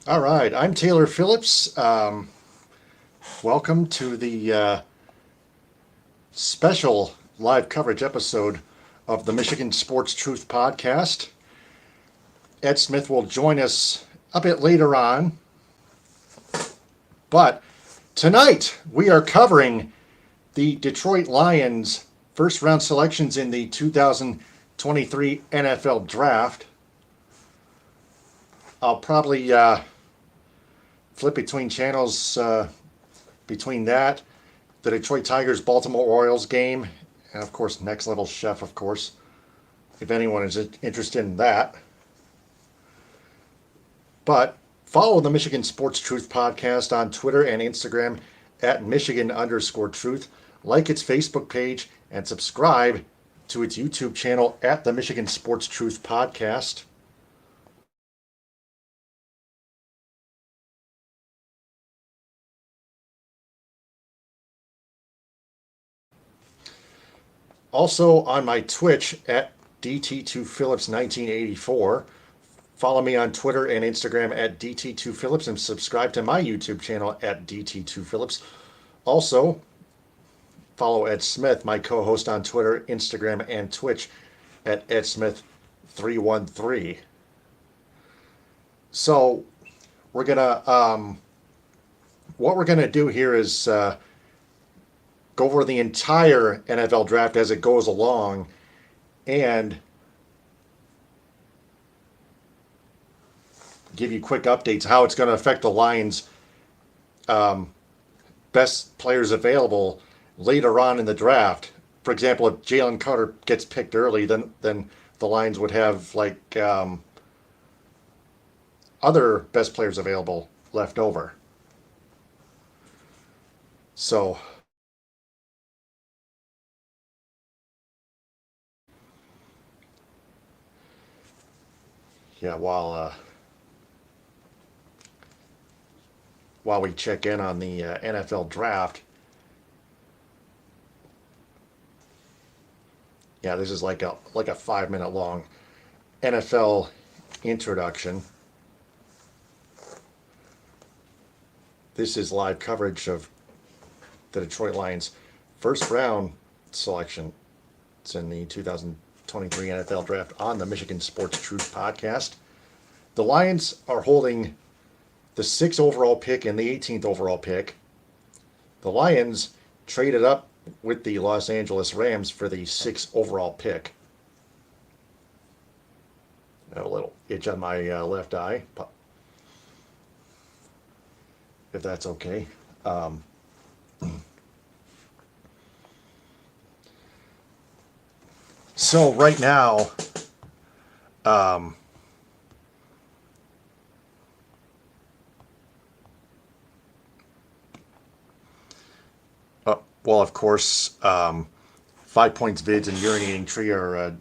All right, I'm Taylor Phillips. Welcome to the special live coverage episode of the Michigan Sports Truth Podcast. Ed Smith will join us a bit later on, but tonight we are covering the Detroit Lions' first round selections in the 2023 NFL Draft. I'll probably flip between channels between that, the Detroit Tigers Baltimore Orioles game, and of course, Next Level Chef, of course, if anyone is interested in that. But follow the Michigan Sports Truth podcast on Twitter and Instagram at Michigan_truth. Like its Facebook page and subscribe to its YouTube channel at the Michigan Sports Truth podcast. Also on my Twitch at DT2Phillips1984. Follow me on Twitter and Instagram at DT2Phillips and subscribe to my YouTube channel at DT2Phillips. Also, follow Ed Smith, my co-host on Twitter, Instagram, and Twitch at EdSmith313. So we're gonna what we're gonna do here is go over the entire NFL draft as it goes along and give you quick updates how it's going to affect the Lions' best players available later on in the draft. For example, if Jalen Carter gets picked early, then the Lions would have other best players available left over. So yeah, while we check in on the NFL draft, yeah, this is like a 5 minute long NFL introduction. This is live coverage of the Detroit Lions' first round selection. It's in the 2023 NFL Draft on the Michigan Sports Truth podcast. The Lions are holding the 6th overall pick and the 18th overall pick. The Lions traded up with the Los Angeles Rams for the 6th overall pick. I have a little itch on my left eye, if that's okay. So right now, um, well, of course, 5 Points Vids and Urinating Tree are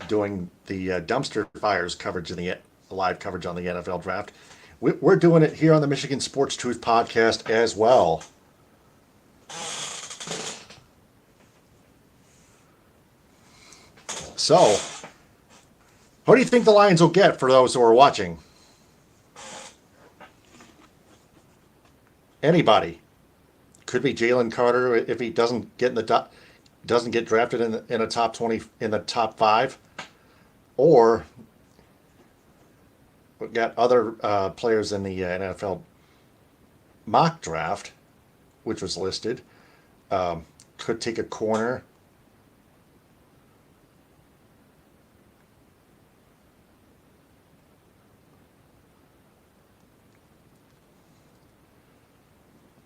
doing the dumpster fires coverage in the live coverage on the NFL draft. We're doing it here on the Michigan Sports Truth podcast as well. So, what do you think the Lions will get for those who are watching? Anybody. Could be Jalen Carter if he doesn't get in the top, doesn't get drafted in a top 20 in the top 5, or we've got other players in the NFL mock draft, which was listed. Could take a corner.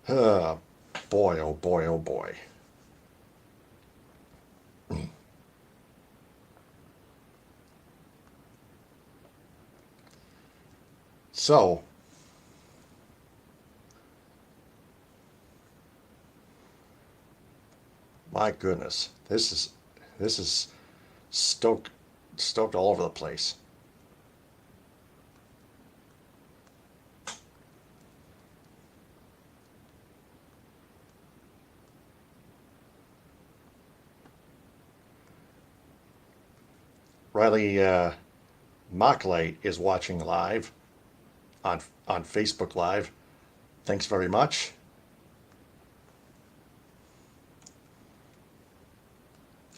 Uh, boy, oh boy, oh boy. So, my goodness, this is stoked stoked all over the place. Riley Mockley is watching live on Facebook Live. Thanks very much.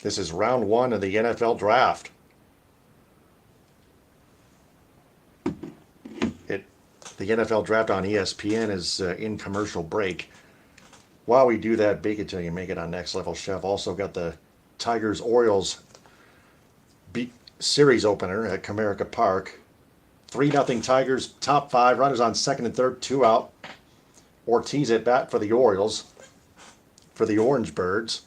This is round 1 of the NFL draft. The NFL draft on ESPN is in commercial break. While we do that, bake it till you make it on Next Level Chef. Also got the Tigers Orioles series opener at Comerica Park. 3-0 Tigers, top 5, runners on second and third, 2 out. Ortiz at bat for the Orioles, for the Orange Birds.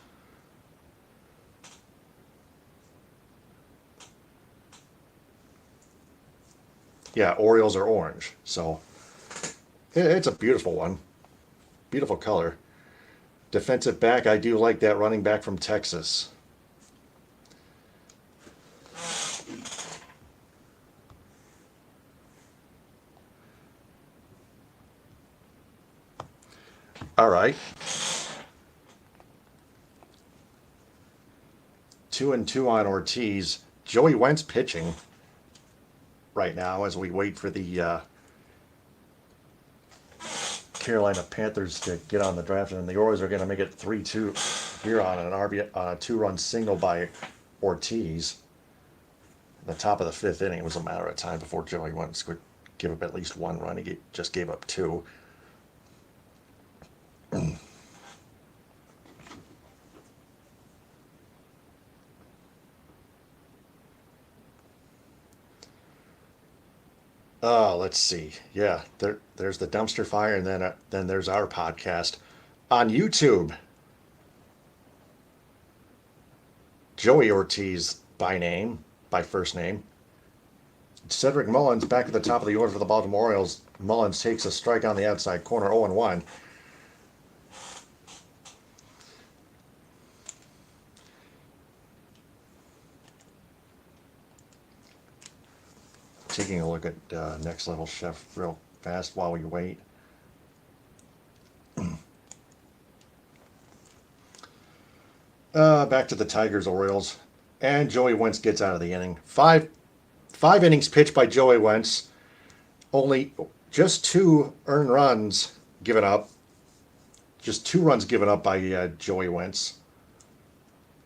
Yeah, Orioles are orange, so it's a beautiful one. Beautiful color. Defensive back, I do like that running back from Texas. All right. 2-2 on Ortiz. Joey Wentz pitching right now as we wait for the Carolina Panthers to get on the draft, and the Orioles are going to make it 3-2 here on an on a 2-run single by Ortiz. The top of the 5th inning, it was a matter of time before Joey Wentz could give up at least 1 run. He just gave up 2. Oh, let's see. Yeah, there's the dumpster fire, and then there's our podcast on YouTube. Joey Ortiz by first name. Cedric Mullins back at the top of the order for the Baltimore Orioles. Mullins takes a strike on the outside corner, 0-1. Taking a look at Next Level Chef real fast while we wait. Back to the Tigers Orioles, and Joey Wentz gets out of the inning. Five innings pitched by Joey Wentz. Only just 2 earned runs given up. Just 2 runs given up by Joey Wentz.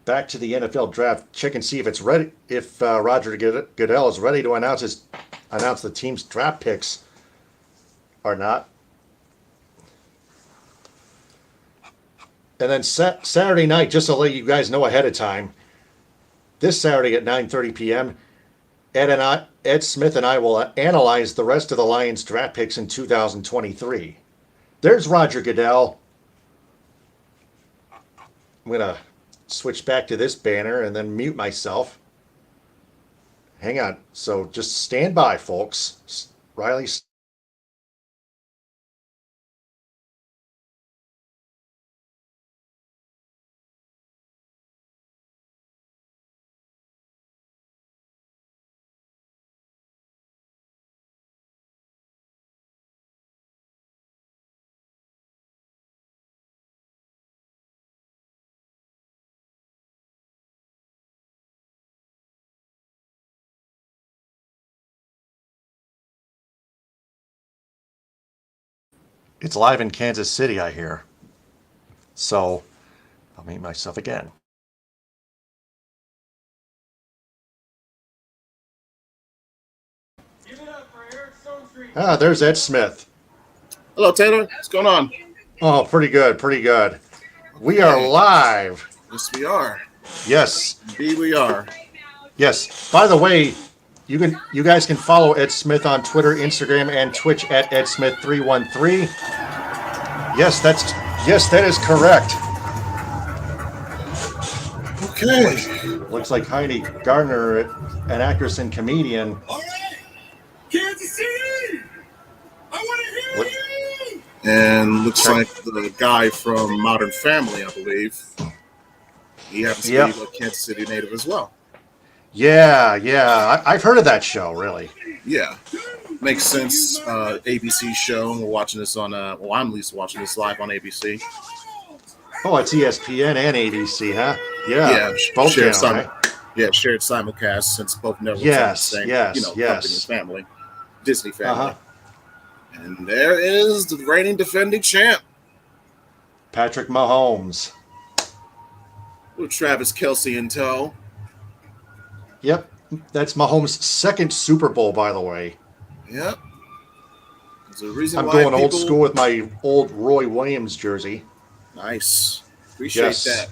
Back to the NFL draft. Check and see if it's ready. If Roger Goodell is ready to announce the team's draft picks or not. And then Saturday night, just to let you guys know ahead of time, this Saturday at 9:30 p.m., Ed Smith and I will analyze the rest of the Lions draft picks in 2023. There's Roger Goodell. I'm going to switch back to this banner and then mute myself. Hang on. So just stand by, folks. Riley. It's live in Kansas City, I hear. So I'll mute myself again. There's Ed Smith. Hello, Taylor. What's going on? Oh, pretty good, pretty good. We are live. Yes, we are. Yes. Indeed, we are. Yes. By the way, you guys can follow Ed Smith on Twitter, Instagram, and Twitch at EdSmith313. Yes, that is correct. Okay. Looks like Heidi Gardner, an actress and comedian. All right, Kansas City, I want to hear you. And looks like the guy from Modern Family, I believe. He happens to be a Kansas City native as well. Yeah. I've heard of that show, really. Yeah. Makes sense. ABC show. And we're watching this on, I'm at least watching this live on ABC. Oh, it's ESPN and ABC, huh? Yeah. Both shared channels, right? Yeah, shared simulcast since both networks yes, have the same, company and yes. family. Disney family. Uh-huh. And there is the reigning defending champ, Patrick Mahomes. with Travis Kelce in tow. Yep, that's Mahomes' second Super Bowl, by the way. Yep. There's a reason I'm why going people... old school with my old Roy Williams jersey. Nice. Appreciate Yes. that.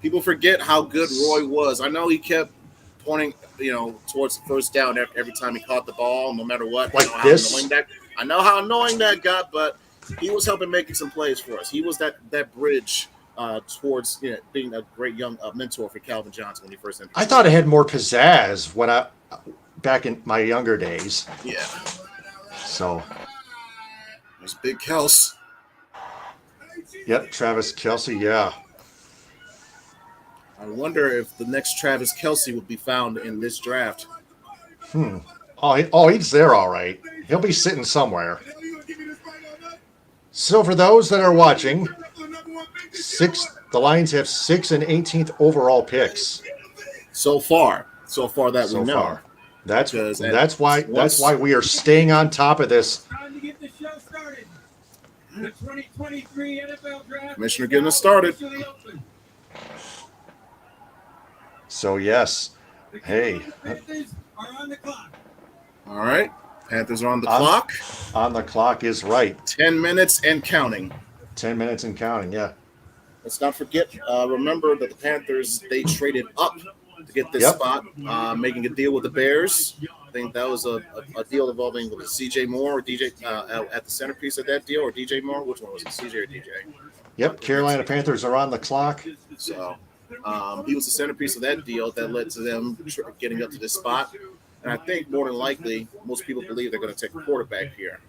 People forget how good Roy was. I know he kept pointing, towards the first down every time he caught the ball, no matter what. Like I know how annoying that got, but he was helping making some plays for us. He was that bridge towards being a great young mentor for Calvin Johnson when he first entered. I thought it had more pizzazz back in my younger days. Yeah. So. There's Big Kels. Yep, Travis Kelce, yeah. I wonder if the next Travis Kelce will be found in this draft. Oh, he's there all right. He'll be sitting somewhere. So for those that are watching, the Lions have 6th and 18th overall picks. So far that we know. Far. That's why we are staying on top of this. Time to get the show started. The 2023 NFL Draft. Commissioner getting us started. So yes, hey. Panthers are on the clock. All right. Panthers are on the clock. On the clock is right. 10 minutes and counting. 10 minutes and counting, yeah. Let's not forget, remember that the Panthers, they traded up to get this spot, making a deal with the Bears. I think that was a deal involving CJ Moore or DJ at the centerpiece of that deal, or DJ Moore. Which one was it, CJ or DJ? Yep, Carolina Panthers are on the clock. So he was the centerpiece of that deal that led to them getting up to this spot. And I think more than likely, most people believe they're going to take a quarterback here.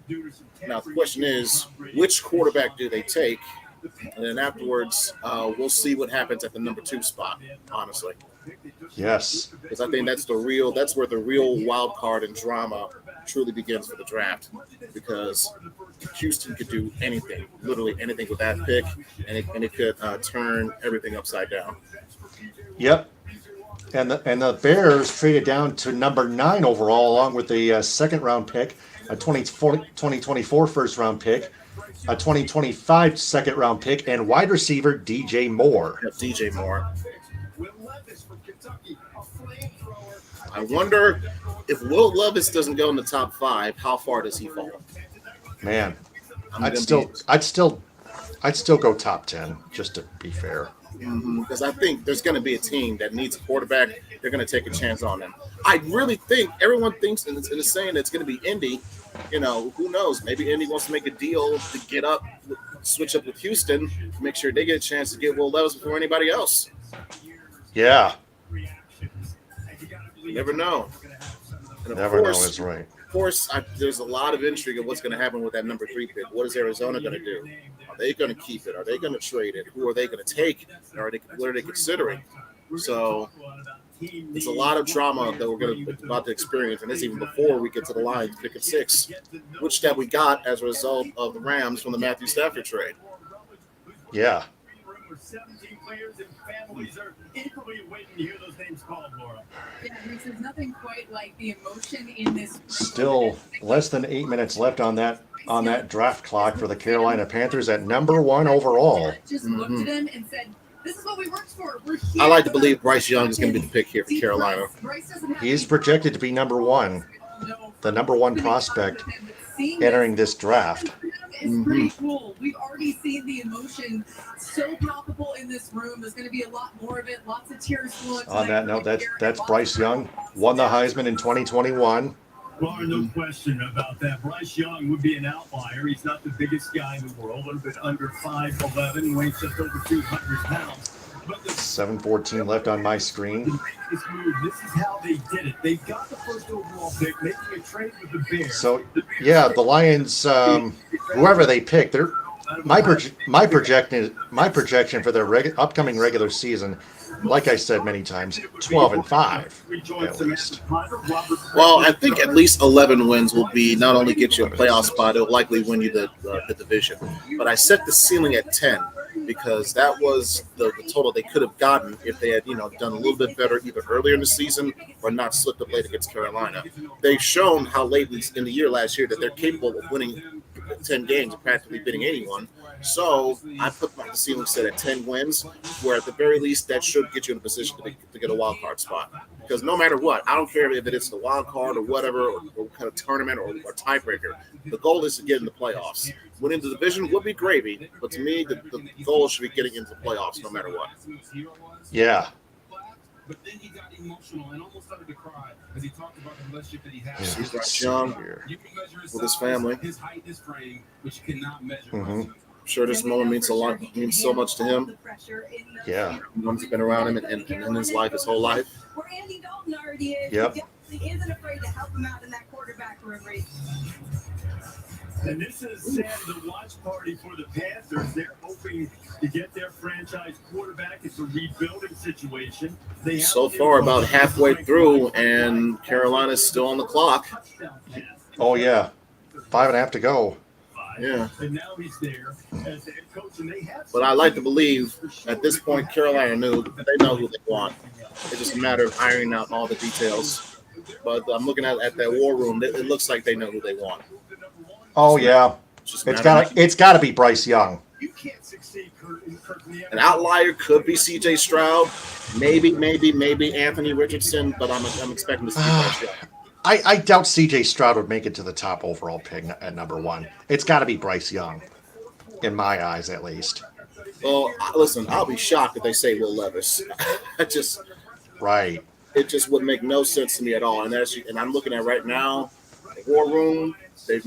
Now, the question is, which quarterback do they take? And then afterwards, we'll see what happens at the number 2 spot, honestly. Yes. Because I think that's where the real wild card and drama truly begins for the draft. Because Houston could do anything, literally anything with that pick, and it could turn everything upside down. Yep. And the Bears traded down to number 9 overall, along with the second round pick, a 2024 first round pick, a 2025 second round pick, and wide receiver DJ Moore. Yep, DJ Moore. I wonder if Will Levis doesn't go in the top 5, how far does he fall? Man, I'd still go top 10, just to be fair. Because I think there's going to be a team that needs a quarterback. They're going to take a chance on them. I really think everyone thinks and is saying it's going to be Indy. Who knows? Maybe Indy wants to make a deal to get up, switch up with Houston, make sure they get a chance to get Will Levis before anybody else. Yeah. You never know. And Never know is right. Of course, there's a lot of intrigue of what's going to happen with that number 3 pick. What is Arizona going to do? Are they going to keep it? Are they going to trade it? Who are they going to take? What are they considering? So it's a lot of drama that we're about to experience, and this even before we get to the Lions pick at 6, which that we got as a result of the Rams from the Matthew Stafford trade. Yeah. 17 players and families are equally waiting to hear those names called, Laura. Yeah, there's nothing quite like the emotion in this. Still less than 8 minutes left on that draft clock for the Carolina Panthers at number 1 overall. Just looked at him and said, "This is what we worked for. We're here." I like to believe Bryce Young is going to be the pick here for Carolina. He is projected to be number 1, the number 1 prospect entering this draft. It's pretty cool. We've already seen the emotion so palpable in this room. There's going to be a lot more of it. Lots of tears flowing. On that note, that's Bryce Young, won the Heisman in 2021. Well, no question about that. Bryce Young would be an outlier. He's not the biggest guy in the world, a little bit under 5'11", weighs just over 200 pounds. 7:14 left on my screen. This is how they did it. They got the first overall pick, making a trade with the Bears. So, yeah, the Lions, whoever they pick, my projection for their upcoming regular season, like I said many times, 12-5 at least. Well, I think at least 11 wins will be not only get you a playoff spot, it'll likely win you the division. But I set the ceiling at 10 because that was the total they could have gotten if they had, done a little bit better either earlier in the season or not slipped up late against Carolina. They've shown how late in the year last year that they're capable of winning 10 games and practically beating anyone. So I put my ceiling set at 10 wins, where at the very least that should get you in a position to get a wild card spot. Because no matter what, I don't care if it's the wild card or whatever, or kind of tournament or tiebreaker. The goal is to get in the playoffs. Winning the division would be gravy, but to me, the goal should be getting into the playoffs no matter what. Yeah. But then he got emotional and almost started to cry as he talked about the relationship that he has. Yeah, he's right young with his family. His height, his frame, which you cannot measure. Mm-hmm. I'm sure this moment means so much to him. Yeah. He's been around him and in his life, his whole life. Yep. Isn't afraid to help him out in that quarterback room race. And this is Sam, the watch party for the Panthers. They're hoping to get their franchise quarterback. It's a rebuilding situation. So far, about halfway through, and Carolina's still on the clock. Oh, yeah. 5.5 to go. Yeah. And now he's there as the head coach, and they have. But I like to believe at this point, Carolina knew they know who they want. It's just a matter of ironing out all the details. But I'm looking at that war room. It looks like they know who they want. Oh, yeah. It's got to be Bryce Young. An outlier could be C.J. Stroud, maybe Anthony Richardson, but I'm expecting to see Bryce Young. I doubt C.J. Stroud would make it to the top overall pick at number 1. It's got to be Bryce Young, in my eyes at least. Well, listen, I'll be shocked if they say Will Levis. Right. It just would make no sense to me at all. And I'm looking at right now, the war room. They're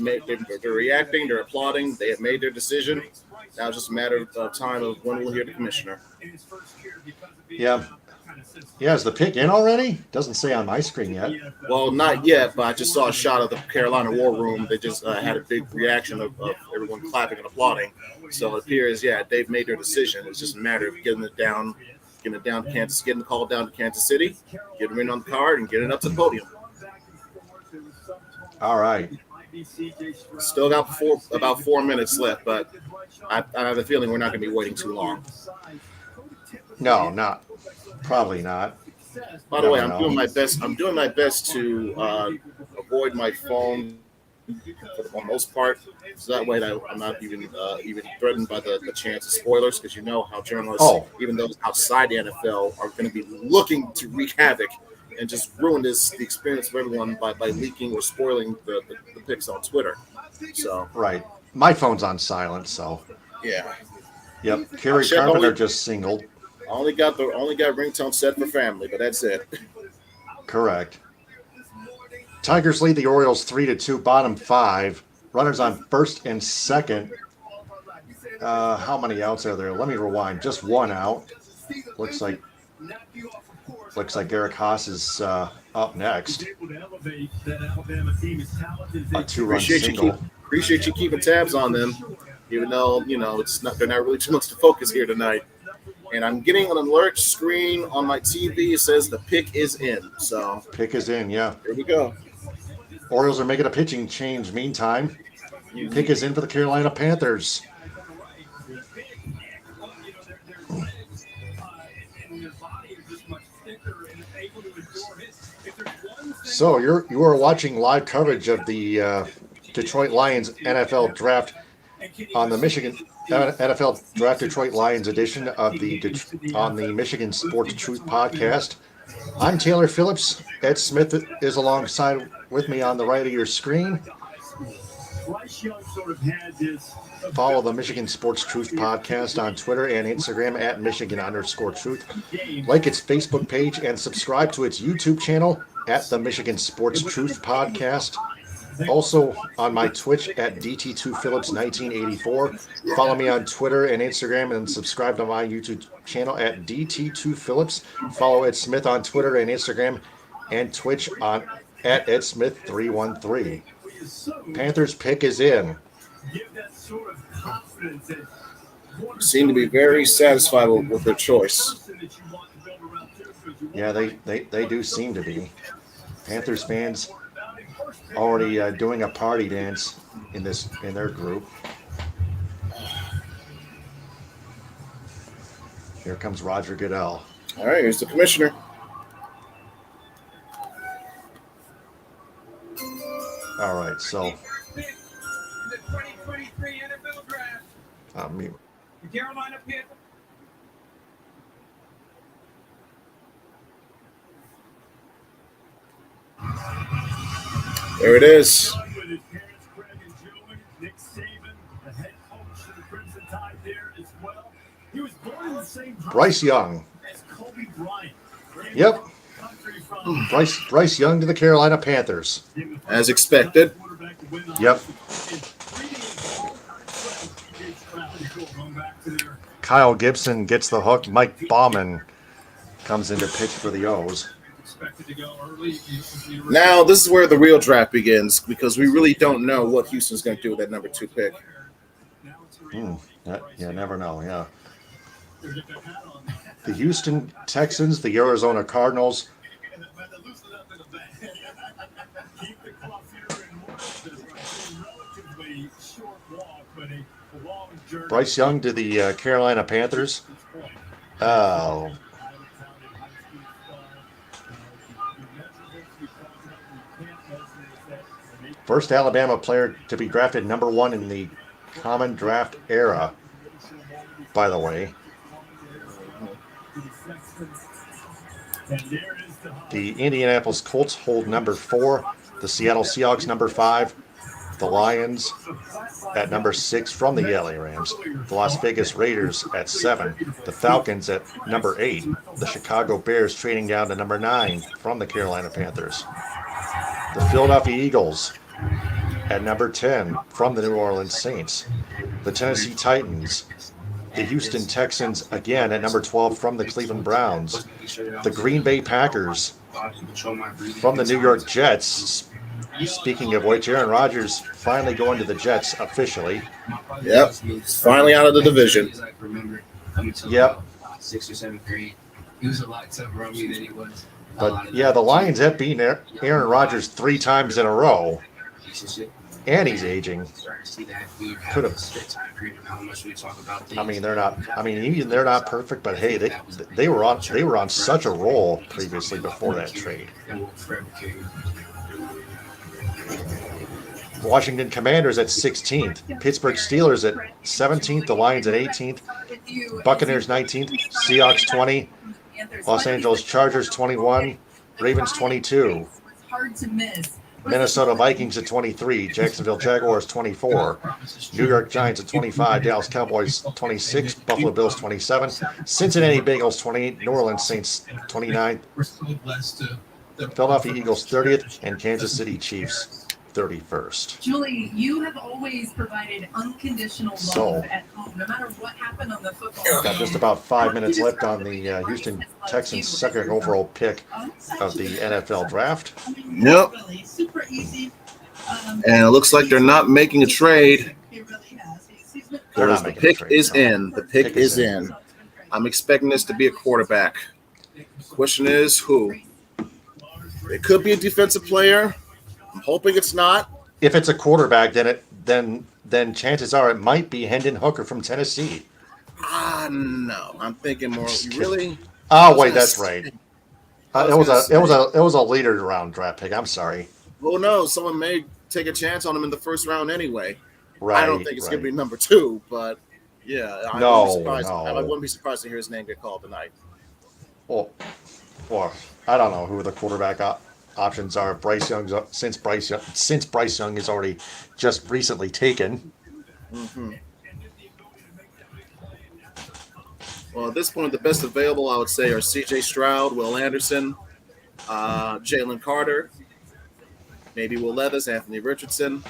reacting. They're applauding. They have made their decision. Now it's just a matter of time of when we'll hear the commissioner. Yeah. Yeah, is the pick in already? Doesn't say on my screen yet. Well, not yet, but I just saw a shot of the Carolina war room. They just had a big reaction of everyone clapping and applauding. So it appears, they've made their decision. It's just a matter of getting it down to Kansas, getting the call down to Kansas City, getting it on the card, and getting it up to the podium. All right. Still got about 4 minutes left, but I have a feeling we're not going to be waiting too long. No, probably not. By the way, I'm doing my best. I'm doing my best to avoid my phone for the most part, so that way I'm not even threatened by the chance of spoilers, because you know how journalists, even those outside the NFL, are going to be looking to wreak havoc and just ruin the experience for everyone by leaking or spoiling the picks on Twitter. So right, my phone's on silent, so yeah. Yep, Kerry Carpenter just singled. Only got ringtone set for family, but that's it. Correct. Tigers lead the Orioles 3-2, bottom 5. Runners on first and second. How many outs are there? Let me rewind. Just one out. Looks like Eric Haas is up next. A 2-run single. Appreciate you keeping tabs on them, even though they're not really too much to focus here tonight. And I'm getting an alert screen on my TV. It says the pick is in. So pick is in, yeah. Here we go. Orioles are making a pitching change meantime. Pick is in for the Carolina Panthers. So you are watching live coverage of the Detroit Lions NFL draft on the Michigan NFL Draft Detroit Lions edition of on the Michigan Sports Truth podcast. I'm Taylor Phillips. Ed Smith is alongside with me on the right of your screen. Follow the Michigan Sports Truth podcast on Twitter and Instagram at Michigan_Truth. Like its Facebook page and subscribe to its YouTube channel at the Michigan Sports Truth podcast. Also on my Twitch at DT2Phillips1984. Follow me on Twitter and Instagram and subscribe to my YouTube channel at DT2Phillips. Follow Ed Smith on Twitter and Instagram and Twitch at EdSmith313. Panthers pick is in. Seem to be very satisfied with their choice. Yeah, they do seem to be. Panthers fans already doing a party dance in their group. Here comes Roger Goodell. All right, here's the commissioner. All right, so Pick in the 2023 NFL Draft. me. The Carolina Panthers. There it is. With his parents, Craig and Joey, Nick Saban, the head coach of the Crimson Tide there as well. He was born in the same house Bryce Young. as Kobe Bryant. Yep. Country from Bryce Young to the Carolina Panthers. As expected. Yep. Kyle Gibson gets the hook. Mike Bauman comes in to pitch for the O's. Expected to go early. Now, this is where the real draft begins because we really don't know what Houston's going to do with that number 2 pick. Yeah, never know. Yeah. The Houston Texans, the Arizona Cardinals. Bryce Young to the Carolina Panthers. Oh. First Alabama player to be drafted number 1 in the common draft era, by the way. The Indianapolis Colts hold number 4, the Seattle Seahawks number 5, the Lions at number 6 from the LA Rams, the Las Vegas Raiders at 7, the Falcons at number 8, the Chicago Bears trading down to number 9 from the Carolina Panthers, the Philadelphia Eagles at number 10 from the New Orleans Saints, the Tennessee Titans, the Houston Texans again at number 12 from the Cleveland Browns, the Green Bay Packers from the New York Jets. Speaking of which, Aaron Rodgers finally going to the Jets officially. Yep, he's finally out of the division. Yep. 6th or 7th grade. He was a lot tougher on me than he was. But yeah, the Lions have beaten Aaron Rodgers 3 times in a row. And he's aging. Could have. I mean, they're not. I mean, even they're not perfect. But hey, they were on such a roll previously before that trade. Washington Commanders at 16th, Pittsburgh Steelers at 17th, the Lions at 18th, Buccaneers 19th, Seahawks 20, Los Angeles Chargers 21, Ravens 22. Minnesota Vikings at 23, Jacksonville Jaguars 24, New York Giants at 25, Dallas Cowboys 26, Buffalo Bills 27, Cincinnati Bengals 28, New Orleans Saints 29, Philadelphia Eagles 30th, and Kansas City Chiefs 31st. Julie, you have always provided unconditional love at home, no matter what happened on the football field. Got just about 5 minutes left on the Houston Texans' second overall pick of the NFL draft. Yep. And it looks like they're not making a trade. They're not The making a pick trade, is no. in. The pick is in. I'm expecting this to be a quarterback. Question is who? It could be a defensive player. I'm hoping it's not. If it's a quarterback, then chances are it might be Hendon Hooker from Tennessee. No. I'm thinking more. Really? Oh wait, that's right. It was a later round draft pick. I'm sorry. Well, no. Someone may take a chance on him in the first round anyway. Right. I don't think it's going to be number 2, but yeah. I wouldn't be surprised to hear his name get called tonight. Well, I don't know who the quarterback options are. Bryce Young's since Bryce Young is already just recently taken. Mm-hmm. Well, at this point, the best available, I would say, are C.J. Stroud, Will Anderson, Jalen Carter, maybe Will Levis, Anthony Richardson.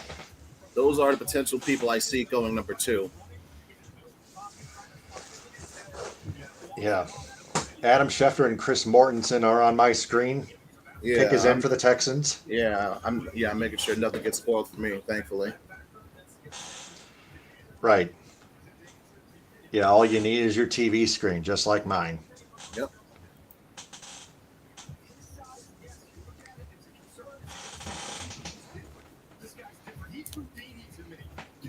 Those are the potential people I see going number 2. Yeah. Adam Schefter and Chris Mortensen are on my screen. Yeah, Pick is in for the Texans. Yeah, I'm making sure nothing gets spoiled for me, thankfully. Right. Yeah, all you need is your TV screen, just like mine. Yep.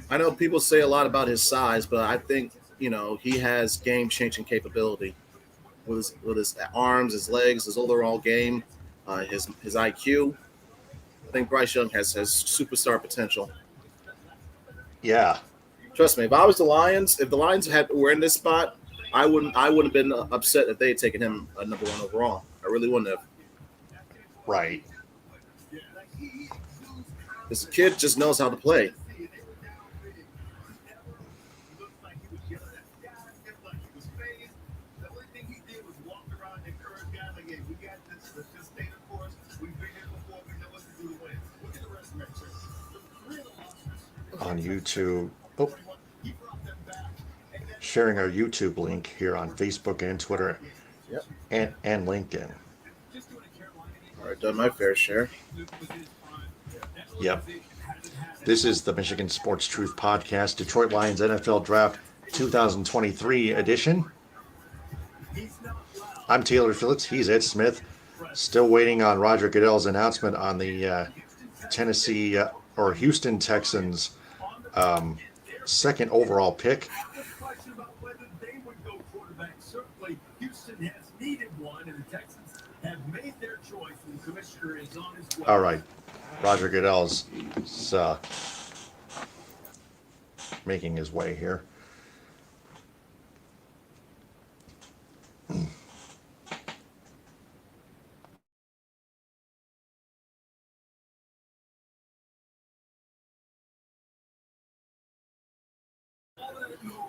I know people say a lot about his size, but I think he has game-changing capability with his arms, his legs, his overall game, his IQ. I think Bryce Young has superstar potential. Yeah, Trust me, if I was the Lions, if the Lions were in this spot, I wouldn't have been upset if they had taken him number one overall. I really wouldn't have. right. This kid just knows how to play. On YouTube. Oh, sharing our YouTube link here on Facebook and Twitter Yep. and LinkedIn. All right, done my fair share. Yep. This is the Michigan Sports Truth Podcast, Detroit Lions NFL Draft 2023 edition. I'm Taylor Phillips. He's Ed Smith. Still waiting on Roger Goodell's announcement on the Tennessee or Houston Texans second overall pick. All right. Roger Goodell's making his way here.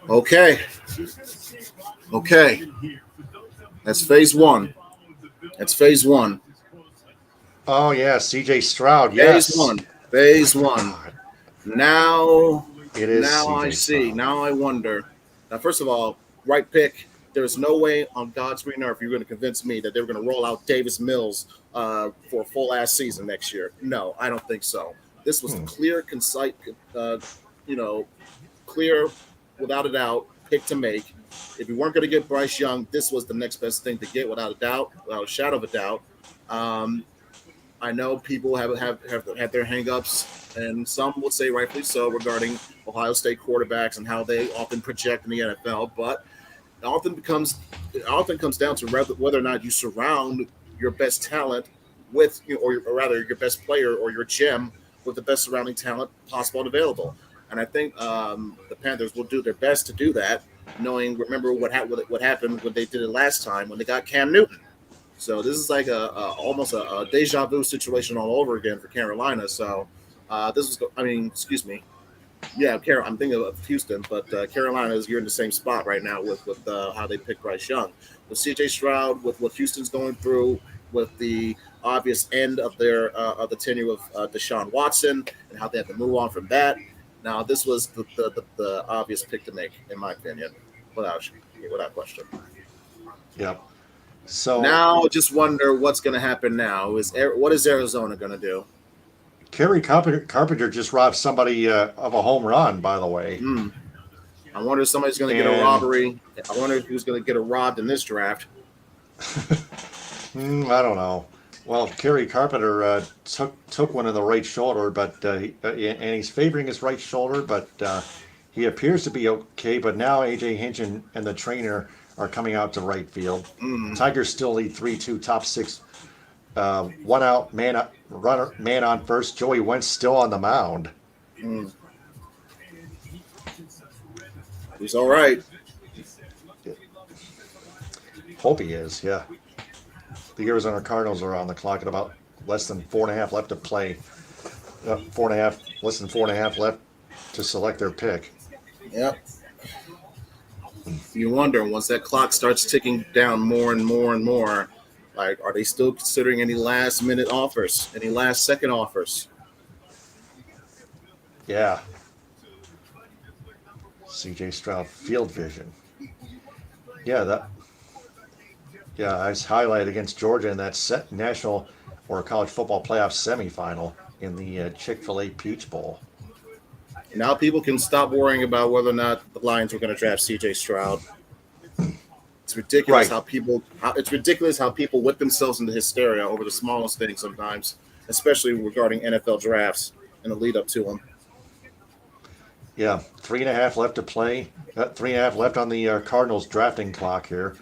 Okay. That's phase one. Oh yeah, C.J. Stroud. Yes. Phase one. Now It is. Now C.J. I see. Stroud. Now I wonder. Now, first of all, right pick. There's no way on God's green earth you're going to convince me that they're going to roll out Davis Mills for a full ass season next year. No, I don't think so. This was clear, concise, clear, without a doubt, pick to make. If you weren't going to get Bryce Young, this was the next best thing to get, without a doubt, without a shadow of a doubt. I know people have had their hangups, and some will say rightfully so, regarding Ohio State quarterbacks and how they often project in the NFL. But it often comes down to whether or not you surround your best talent with, or rather your best player or your gem with the best surrounding talent possible and available. And I think the Panthers will do their best to do that, remember what happened when they did it last time when they got Cam Newton. So this is like almost a deja vu situation all over again for Carolina. So excuse me. Yeah, I'm thinking of Houston, but Carolina you're in the same spot right now with how they picked Bryce Young. With C.J. Stroud, with what Houston's going through, with the obvious end of the tenure of Deshaun Watson and how they had to move on from that. Now, this was the obvious pick to make, in my opinion, without question. Yep. So now, just wonder what's going to happen now. What is Arizona going to do? Kerry Carpenter just robbed somebody of a home run, by the way. I wonder if somebody's going to get a robbery. I wonder who's going to get robbed in this draft. I don't know. Well, Kerry Carpenter took one in the right shoulder, but and he's favoring his right shoulder, but he appears to be okay. But now A.J. Hinch and the trainer are coming out to right field. Tigers still lead 3-2, top six. One out, man on first. Joey Wentz still on the mound. He's all right. Hope he is, yeah. The Arizona Cardinals are on the clock at about less than 4.5 left to play. Less than 4.5 left to select their pick. Yep. You wonder, once that clock starts ticking down more and more and more, like, are they still considering any last-minute offers, any last-second offers? Yeah. C.J. Stroud, field vision. Yeah, I was highlighted against Georgia in that set national or college football playoff semifinal in the Chick-fil-A Peach Bowl. Now people can stop worrying about whether or not the Lions were going to draft C.J. Stroud. It's ridiculous how people whip themselves into hysteria over the smallest things sometimes, especially regarding NFL drafts and the lead up to them. Yeah, 3.5 left to play. 3.5 left on the Cardinals drafting clock here.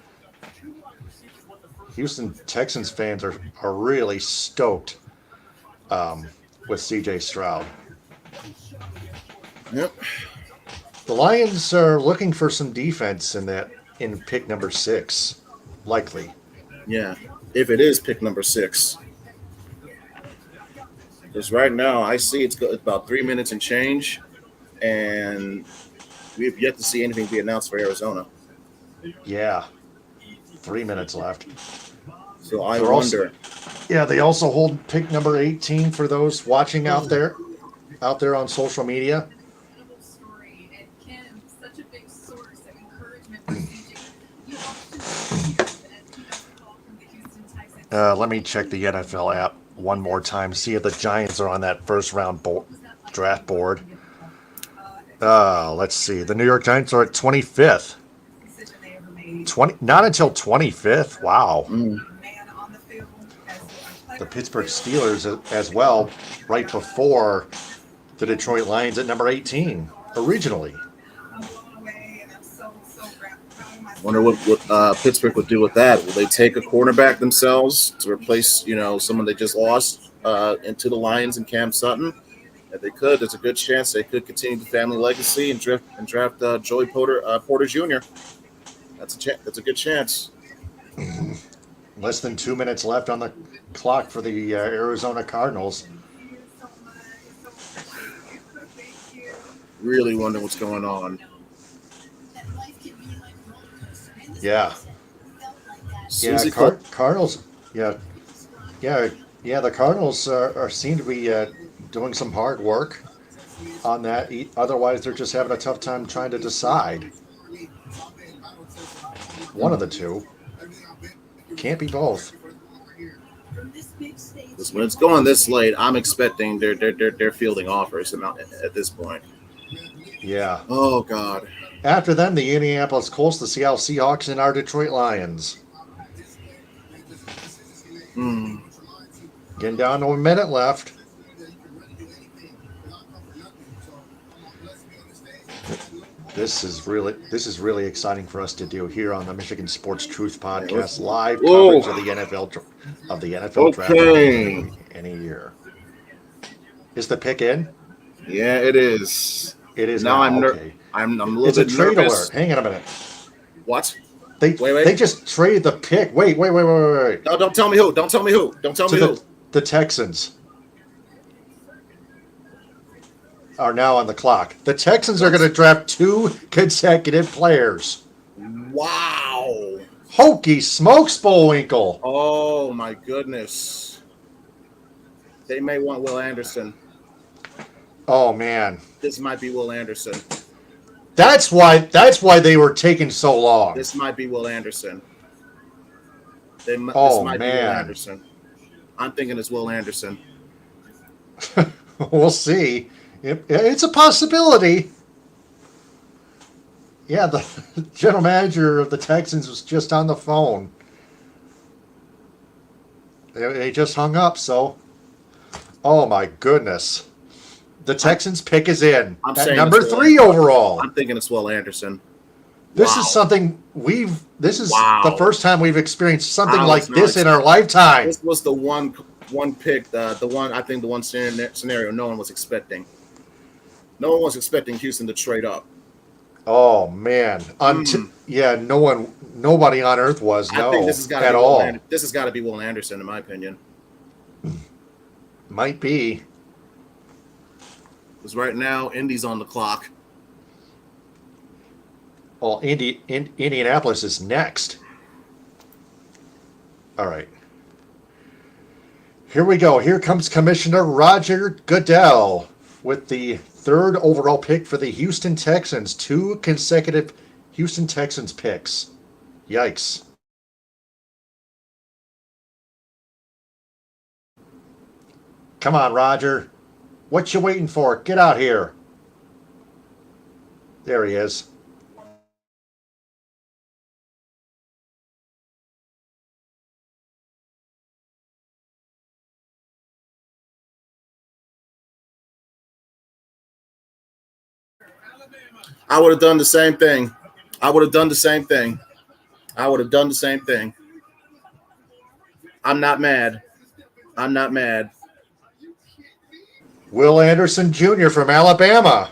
Houston Texans fans are really stoked with C.J. Stroud. Yep. The Lions are looking for some defense in pick number 6, likely. Yeah. If it is pick number 6. Because right now I see it's about 3 minutes and change, and we have yet to see anything be announced for Arizona. Yeah, 3 minutes left. So I They're also, wonder. yeah, they also hold pick number 18 for those watching out there on social media. Incredible story, and Kim, such a big source of encouragement for CJ. You often see that as he gets a call from the Houston Texans. Let me check the NFL app one more time, see if the Giants are on that first round draft board. Let's see. The New York Giants are at 25th. 20, not until 25th. Wow. The Pittsburgh Steelers as well, right before the Detroit Lions at number 18 originally. Wonder what Pittsburgh would do with that. Will they take a cornerback themselves to replace, someone they just lost into the Lions and Cam Sutton? If they could, there's a good chance they could continue the family legacy and draft Joey Porter Jr. That's a good chance. Less than 2 minutes left on the clock for the Arizona Cardinals. Really wonder what's going on. Yeah. Susie Cardinals. Yeah. The Cardinals are seem to be doing some hard work on that. Otherwise, they're just having a tough time trying to decide. One of the two. Can't be both. When it's going this late, I'm expecting they're fielding offers at this point. Yeah. Oh God. After them, the Indianapolis Colts, the Seattle Seahawks, and our Detroit Lions. Getting down to a minute left. This is really exciting for us to do here on the Michigan Sports Truth Podcast, live coverage of the NFL draft in a year. Is the pick in? Yeah, it is. It is now. Okay. I'm a little it's bit a trade nervous. alert. Hang on a minute. What? They just traded the pick. Wait. No, don't tell me who. Don't tell me who. The Texans are now on the clock. The Texans are going to draft 2 consecutive players. Wow. Hokey smokes, Bullwinkle. Oh, my goodness. They may want Will Anderson. Oh, man. This might be Will Anderson. That's why they were taking so long. This might be Will Anderson. This might be Will Anderson. I'm thinking it's Will Anderson. We'll see. It's a possibility. Yeah, the general manager of the Texans was just on the phone. They just hung up, so. Oh, my goodness. The Texans pick is in at number 3 overall. I'm thinking it's Will Anderson. This is something this is the first time we've experienced something like this in our lifetime. This was the one pick, the one scenario no one was expecting. No one was expecting Houston to trade up. Oh man. Nobody on earth was I think this has got to at be all. This has got to be Will Anderson in my opinion. Might be. Because right now Indy's on the clock. Well, Indianapolis is next. All right. Here we go. Here comes Commissioner Roger Goodell with the 3rd overall pick for the Houston Texans. 2 consecutive Houston Texans picks. Yikes. Come on, Roger. What you waiting for? Get out here. There he is. I would have done the same thing. I would have done the same thing. I would have done the same thing. I'm not mad. I'm not mad. Will Anderson Jr. from Alabama.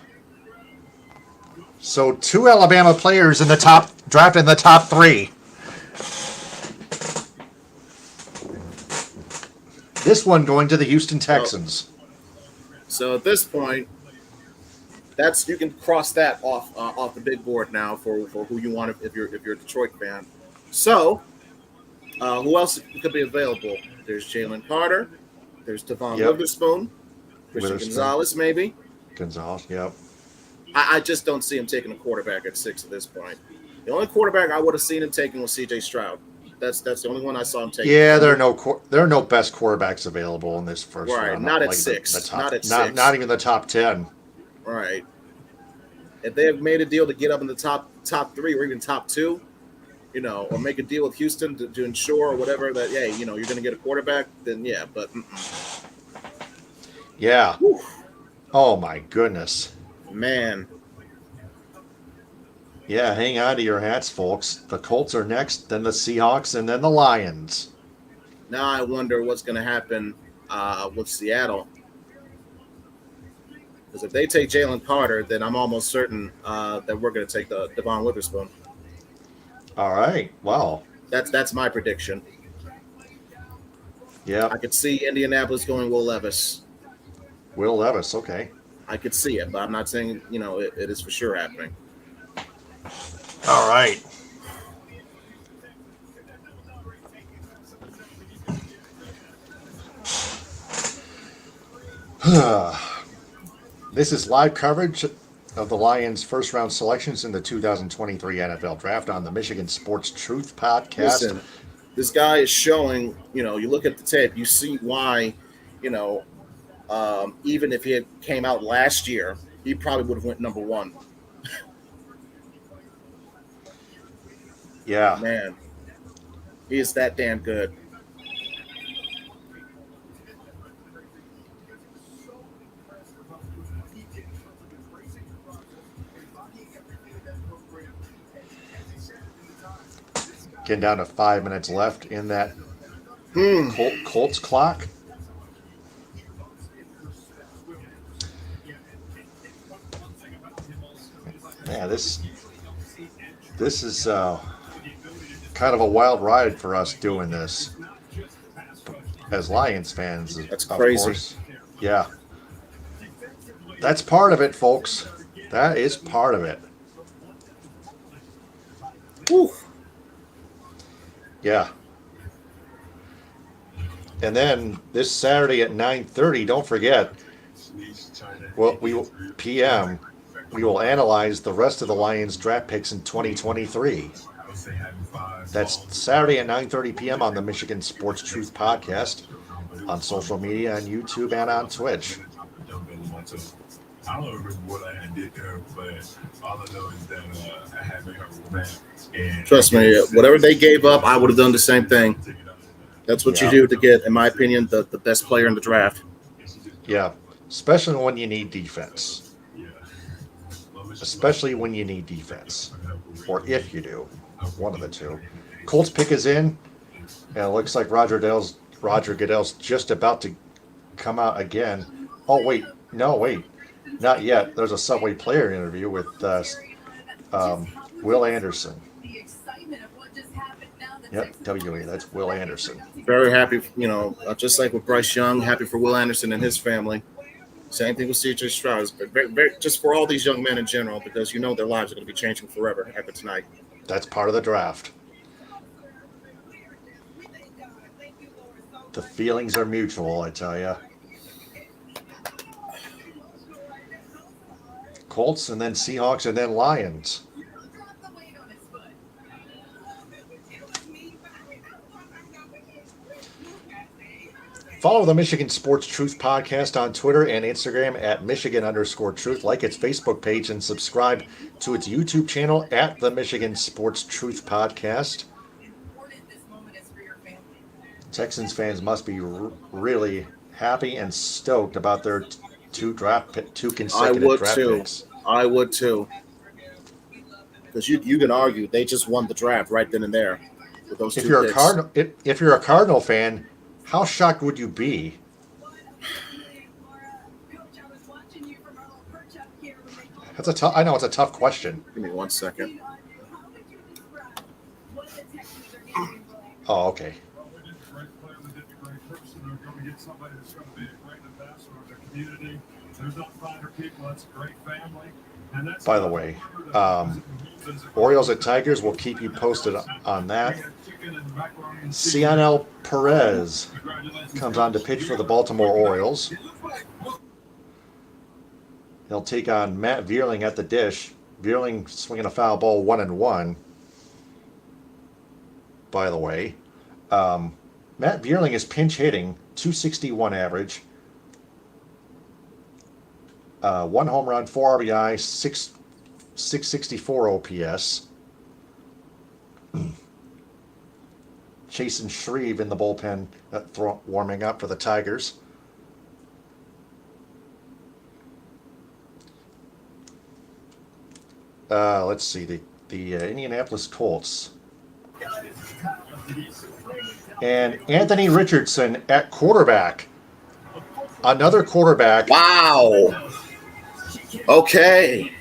So 2 Alabama players in the top drafted in the top 3. This one going to the Houston Texans. So at this point, that's you can cross that off the big board now for who you want if you're a Detroit fan. So who else could be available? There's Jalen Carter. There's Devon Witherspoon. Christian Gonzalez, maybe. Gonzalez, yep. I just don't see him taking a quarterback at 6 at this point. The only quarterback I would have seen him taking was C.J. Stroud. That's the only one I saw him taking. Yeah, there are no best quarterbacks available in this first round. Right, not at 6. Not at 6. Not even the top 10. Right. If they have made a deal to get up in the top 3 or even top 2, or make a deal with Houston to ensure or whatever that, you're going to get a quarterback, then yeah, but yeah. Whew. Oh my goodness. Man. Yeah, hang on to your hats, folks. The Colts are next, then the Seahawks, and then the Lions. Now I wonder what's going to happen with Seattle. Because if they take Jalen Carter, then I'm almost certain that we're going to take the Devon Witherspoon. All right. Wow. That's my prediction. Yeah. I could see Indianapolis going Will Levis. Will Levis, okay. I could see it, but I'm not saying, it is for sure happening. All right. This is live coverage of the Lions' first-round selections in the 2023 NFL Draft on the Michigan Sports Truth Podcast. Listen, this guy is showing, you look at the tape, you see why, even if he had came out last year, he probably would have went number 1. Yeah. Man, he is that damn good. Getting down to 5 minutes left in that Colts clock. Yeah, this is kind of a wild ride for us doing this as Lions fans. That's crazy. Course. Yeah. That's part of it, folks. That is part of it. Whew. Yeah. And then this Saturday at 9:30, don't forget, PM, we will analyze the rest of the Lions draft picks in 2023. That's Saturday at 9:30 p.m. on the Michigan Sports Truth Podcast, on social media, on YouTube, and on Twitch. I don't remember what I did there, but all I know is that I had made her mad. Trust me, whatever they gave up, I would have done the same thing. That's what you do to get, in my opinion, the best player in the draft. Yeah, especially when you need defense. Especially when you need defense. Or if you do. One of the two. Colts pick is in. And it looks like Roger Goodell's just about to come out again. Oh, wait. No, wait. Not yet. There's a Subway player interview with Will Anderson. Yep, WA. That's Will Anderson. Very happy, just like with Bryce Young, happy for Will Anderson and his family. Same thing with C.J. Stroud. Just for all these young men in general, because their lives are going to be changing forever after tonight. That's part of the draft. The feelings are mutual, I tell you. Colts and then Seahawks and then Lions. Follow the Michigan Sports Truth Podcast on Twitter and Instagram at Michigan_Truth. Like its Facebook page and subscribe to its YouTube channel at the Michigan Sports Truth Podcast. Texans fans must be really happy and stoked about their two consecutive draft picks. I would too, because you can argue they just won the draft right then and there with those If two you're a picks. Cardinal, if you're a Cardinal fan, how shocked would you be? That's a tough. I know it's a tough question. Give me 1 second. Oh, okay. Well, we did the great player, we did the great person. We're going to get somebody that's going to be a great ambassador of the community. There's no finer people. That's a great family. And that's By the way, Orioles at Tigers, will keep you posted on that. Cianel Perez comes on to pitch for the Baltimore Orioles. He'll take on Matt Vierling at the dish. Vierling swinging a foul ball 1-1. By the way, Matt Vierling is pinch hitting, .261 average, 1 home run, 4 RBI, 664 OPS. Chasen Shreve in the bullpen, warming up for the Tigers. Let's see, the Indianapolis Colts. And Anthony Richardson at quarterback. Another quarterback. Wow. Okay.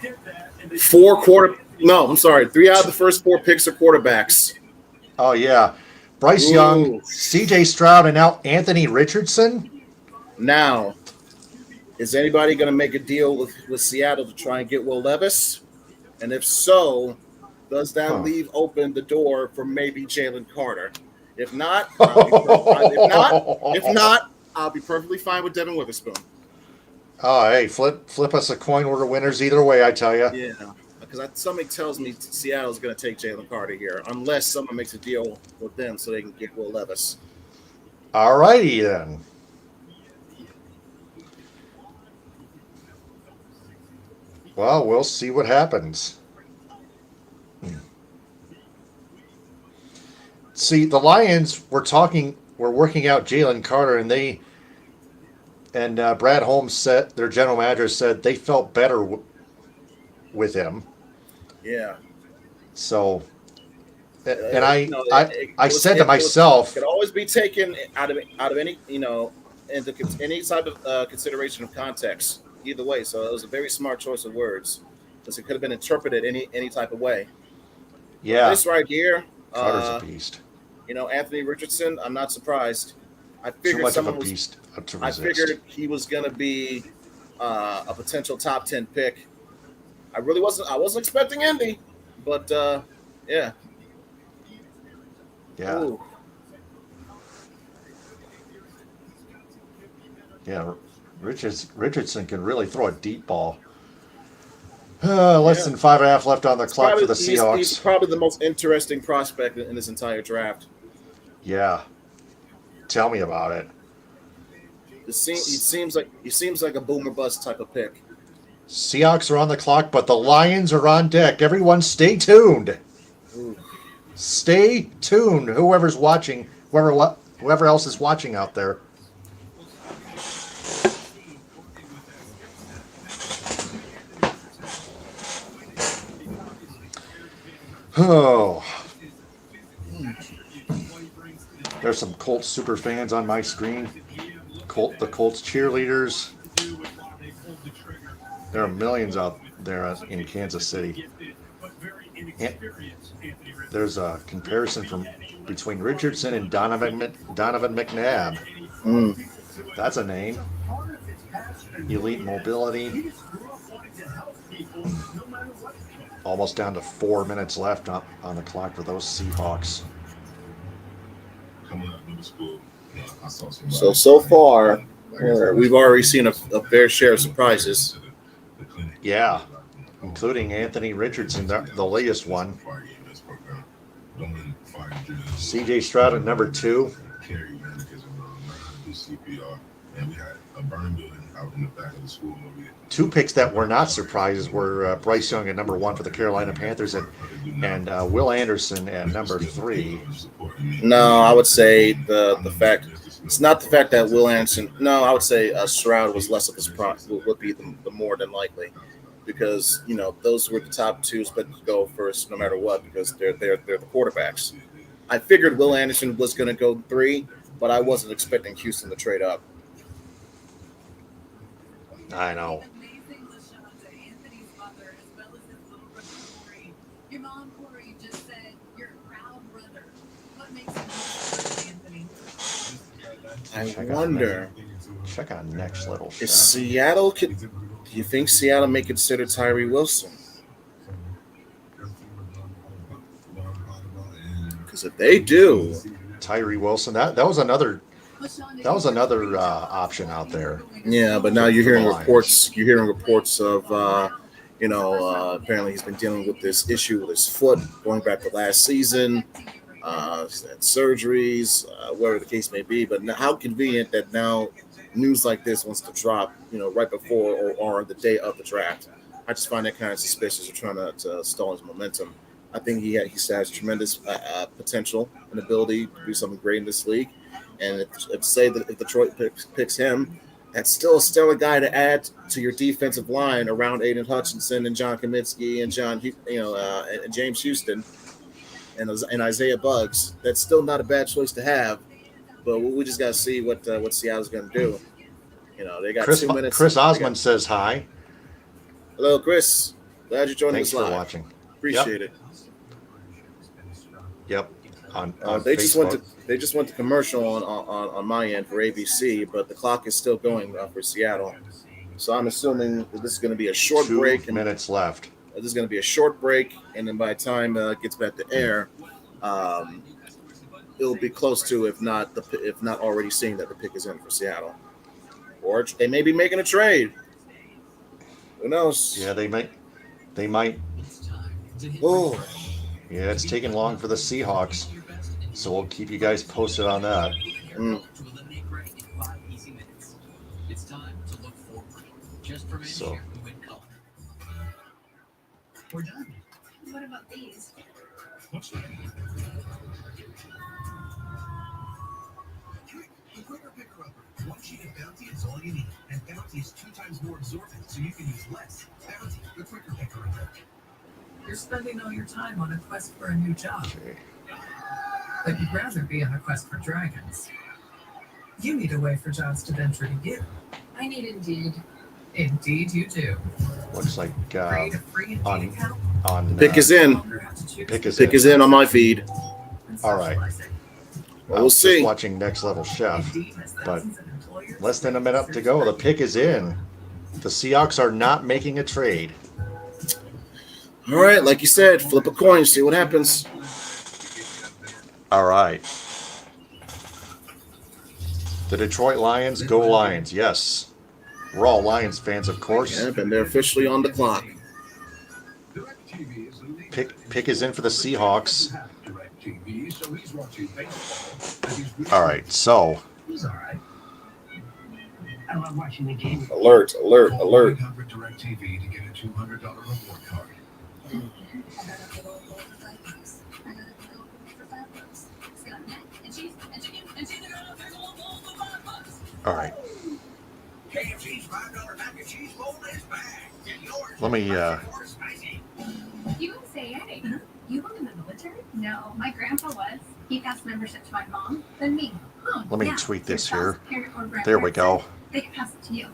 3 out of the first 4 picks are quarterbacks. Oh, yeah. Bryce Ooh. Young, CJ Stroud, and now Anthony Richardson. Now, is anybody going to make a deal with Seattle to try and get Will Levis? And if so, does that leave open the door for maybe Jalen Carter? If not, I'll be perfectly fine with Devin Witherspoon. Oh, hey, flip us a coin. We're winners either way, I tell you. Yeah, because something tells me Seattle's going to take Jalen Carter here, unless someone makes a deal with them so they can get Will Levis. All righty then. Well, we'll see what happens. See, the Lions were working out Jalen Carter, and Brad Holmes said, their general manager said they felt better with him. Yeah. So, and I said to myself, it could always be taken out of any into any type of consideration of context. Either way, so it was a very smart choice of words because it could have been interpreted any type of way. Yeah. This right here, Carter's a beast. Anthony Richardson. I'm not surprised. I Too figured much of a beast to resist. I figured he was going to be a potential top 10 pick. I wasn't expecting Indy, but yeah. Yeah. Ooh. Yeah. Richardson can really throw a deep ball. Less than 5.5 left on the clock for the Seahawks. He's probably the most interesting prospect in this entire draft. Yeah. Tell me about it. He seems like a boomer bust type of pick. Seahawks are on the clock, but the Lions are on deck. Everyone stay tuned. Ooh. Stay tuned. Whoever's watching, whoever else is watching out there. Oh. There's some Colts super fans on my screen. The Colts cheerleaders. There are millions out there in Kansas City. And there's a comparison between Richardson and Donovan McNabb. That's a name. Elite mobility. Almost down to 4 minutes left on the clock for those Seahawks. So far, we've already seen a fair share of surprises. Yeah, including Anthony Richardson, the latest one. CJ Stroud at number 2. Two picks that were not surprises were Bryce Young at number 1 for the Carolina Panthers and Will Anderson at number 3. No, I would say the fact it's not the fact that Will Anderson. No, I would say Stroud was less of a surprise. Would be the more than likely. because those were the top two expected to go first, no matter what, because they're the quarterbacks. I figured Will Anderson was going to go 3, but I wasn't expecting Houston to trade up. I know. Amazing LaShonda, Anthony's mother, as well as his little brother Corey. Your mom, Corey, just said you're a proud brother. What makes you most Anthony? I wonder, Check on next level. is Chef. Seattle? Do you think Seattle may consider Tyree Wilson? Because if they do, Tyree Wilson. That was another option out there. yeah. But now you're hearing reports. You're hearing reports of, apparently he's been dealing with this issue with his foot going back to last season. And surgeries, whatever the case may be. But how convenient that now news like this wants to drop, right before or on the day of the draft. I just find that kind of suspicious. They're trying to stall his momentum. I think he has tremendous potential and ability to do something great in this league. And if Detroit picks him, that's still a stellar guy to add to your defensive line around Aiden Hutchinson and John Kaminsky and and James Houston and Isaiah Buggs. That's still not a bad choice to have. But we just got to see what Seattle's going to do. They got 2 minutes. Chris Osmond says hi. Hello, Chris. Glad you joined Thanks us live. for watching. Appreciate it. Yep. On They Facebook. just went to commercial on my end for ABC, but the clock is still going for Seattle. So I'm assuming that this is going to be a short 2 break. minutes left. This is going to be a short break, and then by the time it gets back to air, it'll be close to, if not already seeing that the pick is in for Seattle, or they may be making a trade. Who knows? Yeah, they might. Oh, Yeah, it's taking long for the Seahawks, so we'll keep you guys posted on that. So We're done. What about these? The quicker picker upper. One sheet of Bounty is all you need, and Bounty is 2 times more absorbent, so you can use less. Bounty, the quicker picker upper. You're spending all your time on a quest for a new job, okay. but you'd rather be on a quest for dragons. You need a way for jobs to venture to you. I need Indeed. Indeed, you do. Looks like Create a free Indeed on account. on pick is in. Longer have to choose Pick is Pick is in on my feed. and All right. socialize it. Well, I we'll was just see. watching Next Level Chef. Indeed has but thousands of employers. Less than a minute to go. The pick is in. The Seahawks are not making a trade. All right, like you said, flip a coin, see what happens. All right. The Detroit Lions, go Lions. Yes. We're all Lions fans, of course. Yep, and they're officially on the clock. Pick is in for the Seahawks. All right, so He's all right. I love watching the game. Alert, alert, alert. DirecTV to get a $200 reward card. I got a big old bowl for $5. I got a big old bowl for $5. It's got mac and cheese and chicken and cheese and a big old bowl for $5. all right. KFC's $5 mac and cheese bowl is back. Get yours. Let me More spicy. You would say, hey, you were in the military? No, my grandpa was. He passed membership to my mom, then me. Oh, Let me yeah. tweet Your this spouse, here. parent, or There we grandparent go. said They can pass it to you.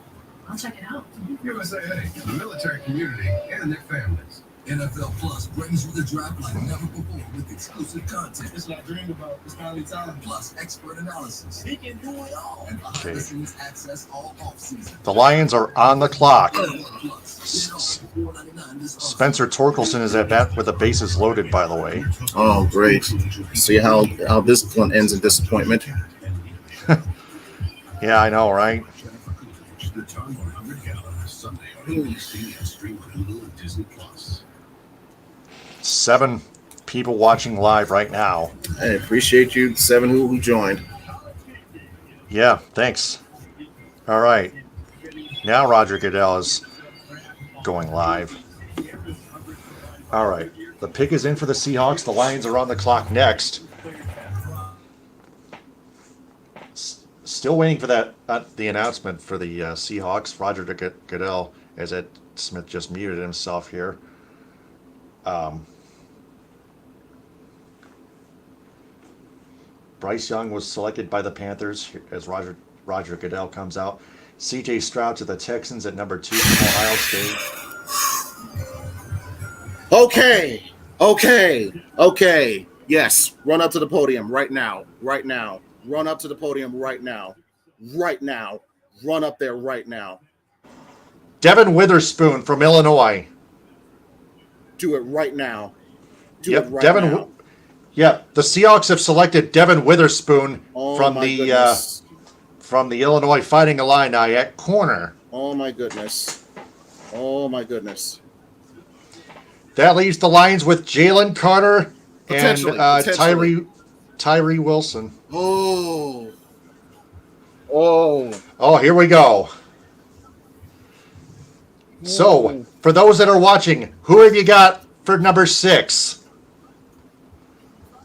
I'll check it out. USAA, the military community, and their families. NFL Plus brings you the draft like never before with exclusive content. It's what I dreamed about. It's finally time. Plus expert analysis. He can do it all. And behind the scenes access all offseason. The Lions are on the clock. Plus, Spencer Torkelson is at bat with the bases loaded, by the way. Oh, great. See how this one ends in disappointment. Yeah, I know, right? The Ton 100 Gallon Sunday on ABC and stream on Hulu and Disney Plus. 7 people watching live right now. I appreciate you, 7 who joined. Yeah, thanks. All right. Now Roger Goodell is going live. All right. The pick is in for the Seahawks. The Lions are on the clock next. Still waiting for that the announcement for the Seahawks. Roger Goodell is at Smith just muted himself here. Bryce Young was selected by the Panthers as Roger Goodell comes out. C.J. Stroud to the Texans at number 2 from Ohio State. Okay. Yes, run up to the podium right now. Run up to the podium right now. Run up there right now. Devin Witherspoon from Illinois. Do it right now. Do Yep, it right Devin. now. Yeah, the Seahawks have selected Devin Witherspoon from goodness. From the Illinois Fighting Illini at corner. Oh my goodness. That leaves the Lions with Jalen Carter and Potentially. Tyree Wilson. Oh, here we go. So, for those that are watching, who have you got for number 6?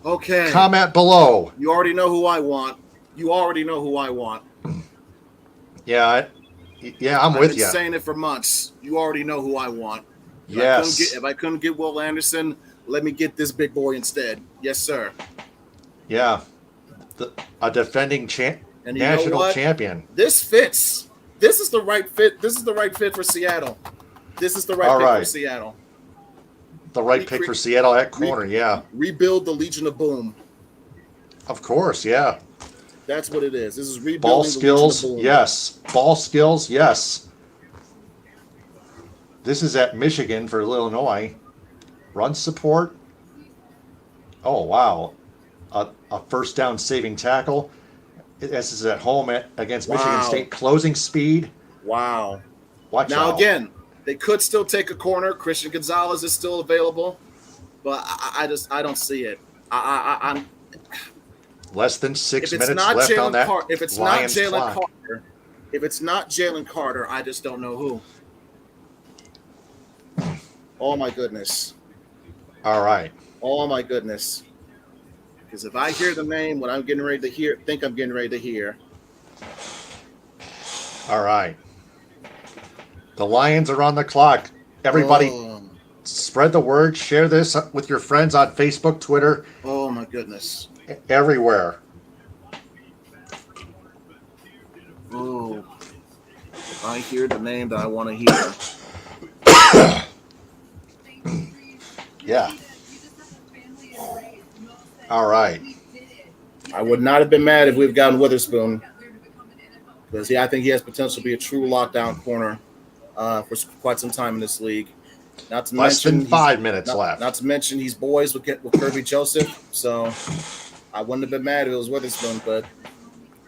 okay. Comment below. You already know who I want. Yeah, I'm I've with been you. saying it for months. You already know who I want. Yes. If I couldn't get Will Anderson, let me get this big boy instead. Yes, sir. Yeah. A defending And you know national what? champion. This fits. This is the right fit. This is the right fit for Seattle. For Seattle. The right pick for Seattle at corner, yeah. Rebuild the Legion of Boom. Of course, yeah. That's what it is. This is rebuilding Ball the skills, Legion of Boom. yes. Ball skills, yes. This is at Michigan for Illinois. Run support. Oh, wow. A first down saving tackle. This is at home against Michigan State. Closing speed. Wow. Watch out. Now, again, they could still take a corner. Christian Gonzalez is still available. But I don't see it. I'm Less than 6 if it's minutes not left on Jalen that Carter, if it's not Lions Jalen clock. Carter, if it's not Jalen Carter, I just don't know who. Oh my goodness. All right. Oh my goodness. Because if I hear the name, what I'm getting ready to hear, think I'm getting ready to hear. All right. The Lions are on the clock. Everybody, spread the word. Share this with your friends on Facebook, Twitter, Oh my goodness. everywhere. Oh. If I hear the name that I want to hear. Yeah. All right. I would not have been mad if we've gotten Witherspoon. Because I think he has potential to be a true lockdown corner for quite some time in this league. Not to Less mention than 5 minutes left. Not to mention he's boys with Kirby Joseph. So I wouldn't have been mad if it was Witherspoon. But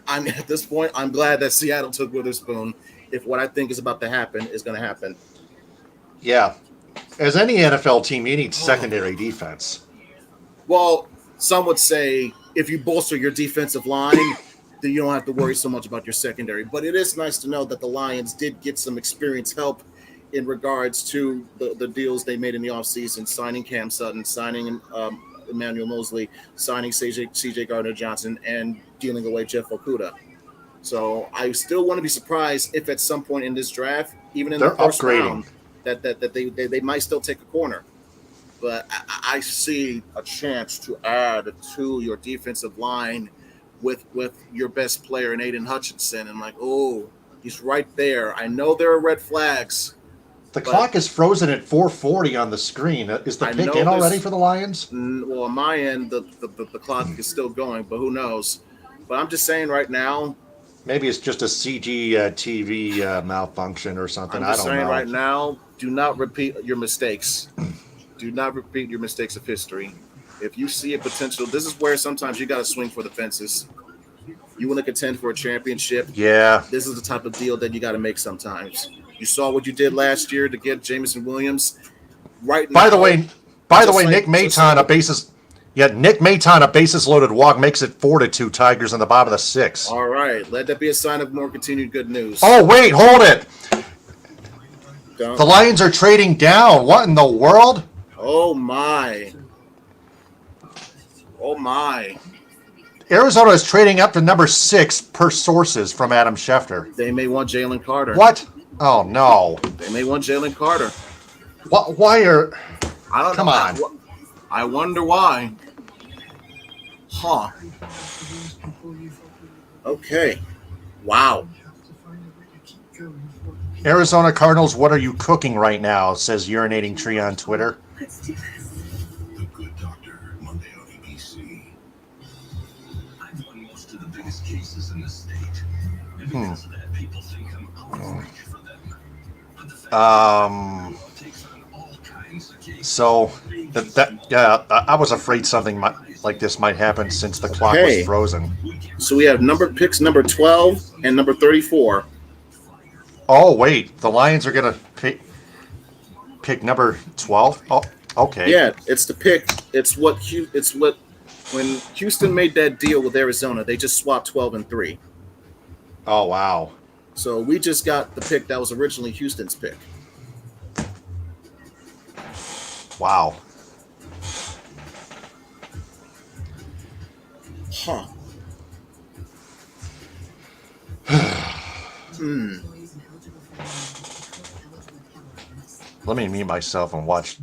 at this point, I'm glad that Seattle took Witherspoon. If what I think is about to happen is going to happen. Yeah. As any NFL team, you need secondary defense. Well, some would say if you bolster your defensive line, then you don't have to worry so much about your secondary. But it is nice to know that the Lions did get some experienced help in regards to the deals they made in the offseason, signing Cam Sutton, signing Emmanuel Mosley, signing CJ Gardner-Johnson, and dealing away Jeff Okudah. So I still want to be surprised if at some point in this draft, even in the first round, that they might still take a corner. But I see a chance to add to your defensive line with your best player in Aiden Hutchinson. And he's right there. I know there are red flags. The clock is frozen at 4:40 on the screen. Is the pick in already for the Lions? Well, on my end, the clock is still going, but who knows? But I'm just saying right now. Maybe it's just a CG TV malfunction or something. I'm just I don't saying know. right now, do not repeat your mistakes. Do not repeat your mistakes of history. If you see a potential, this is where sometimes you got to swing for the fences. You want to contend for a championship. Yeah. This is the type of deal that you got to make sometimes. You saw what you did last year to get Jameson Williams. Right now. By the way, Nick Maton, a bases loaded walk makes it 4-2 Tigers in the bottom of the 6th. All right, let that be a sign of more continued good news. Oh wait, hold it. The Lions are trading down. What in the world? Oh my. Arizona is trading up to number 6 per sources from Adam Schefter. They may want Jalen Carter. What? Oh no! They may want Jalen Carter. Why are? I don't Come know. on. I wonder why. Huh. Okay. Wow. Arizona Cardinals, what are you cooking right now? Says Urinating Tree on Twitter. The Good Doctor, Monday on ABC. I've won most of the biggest cases in the state. And because of that, people think I'm out of reach for them. But the fact takes on all kinds of cases. So I was afraid something like this might happen since the clock was Okay. frozen. So we have picks number 12 and number 34. Oh wait, the Lions are gonna pick number 12. Oh, okay. Yeah, it's the pick. It's what when Houston made that deal with Arizona, they just swapped 12 and 3. Oh wow. So we just got the pick that was originally Houston's pick. Wow. Huh. Let me mute myself and watch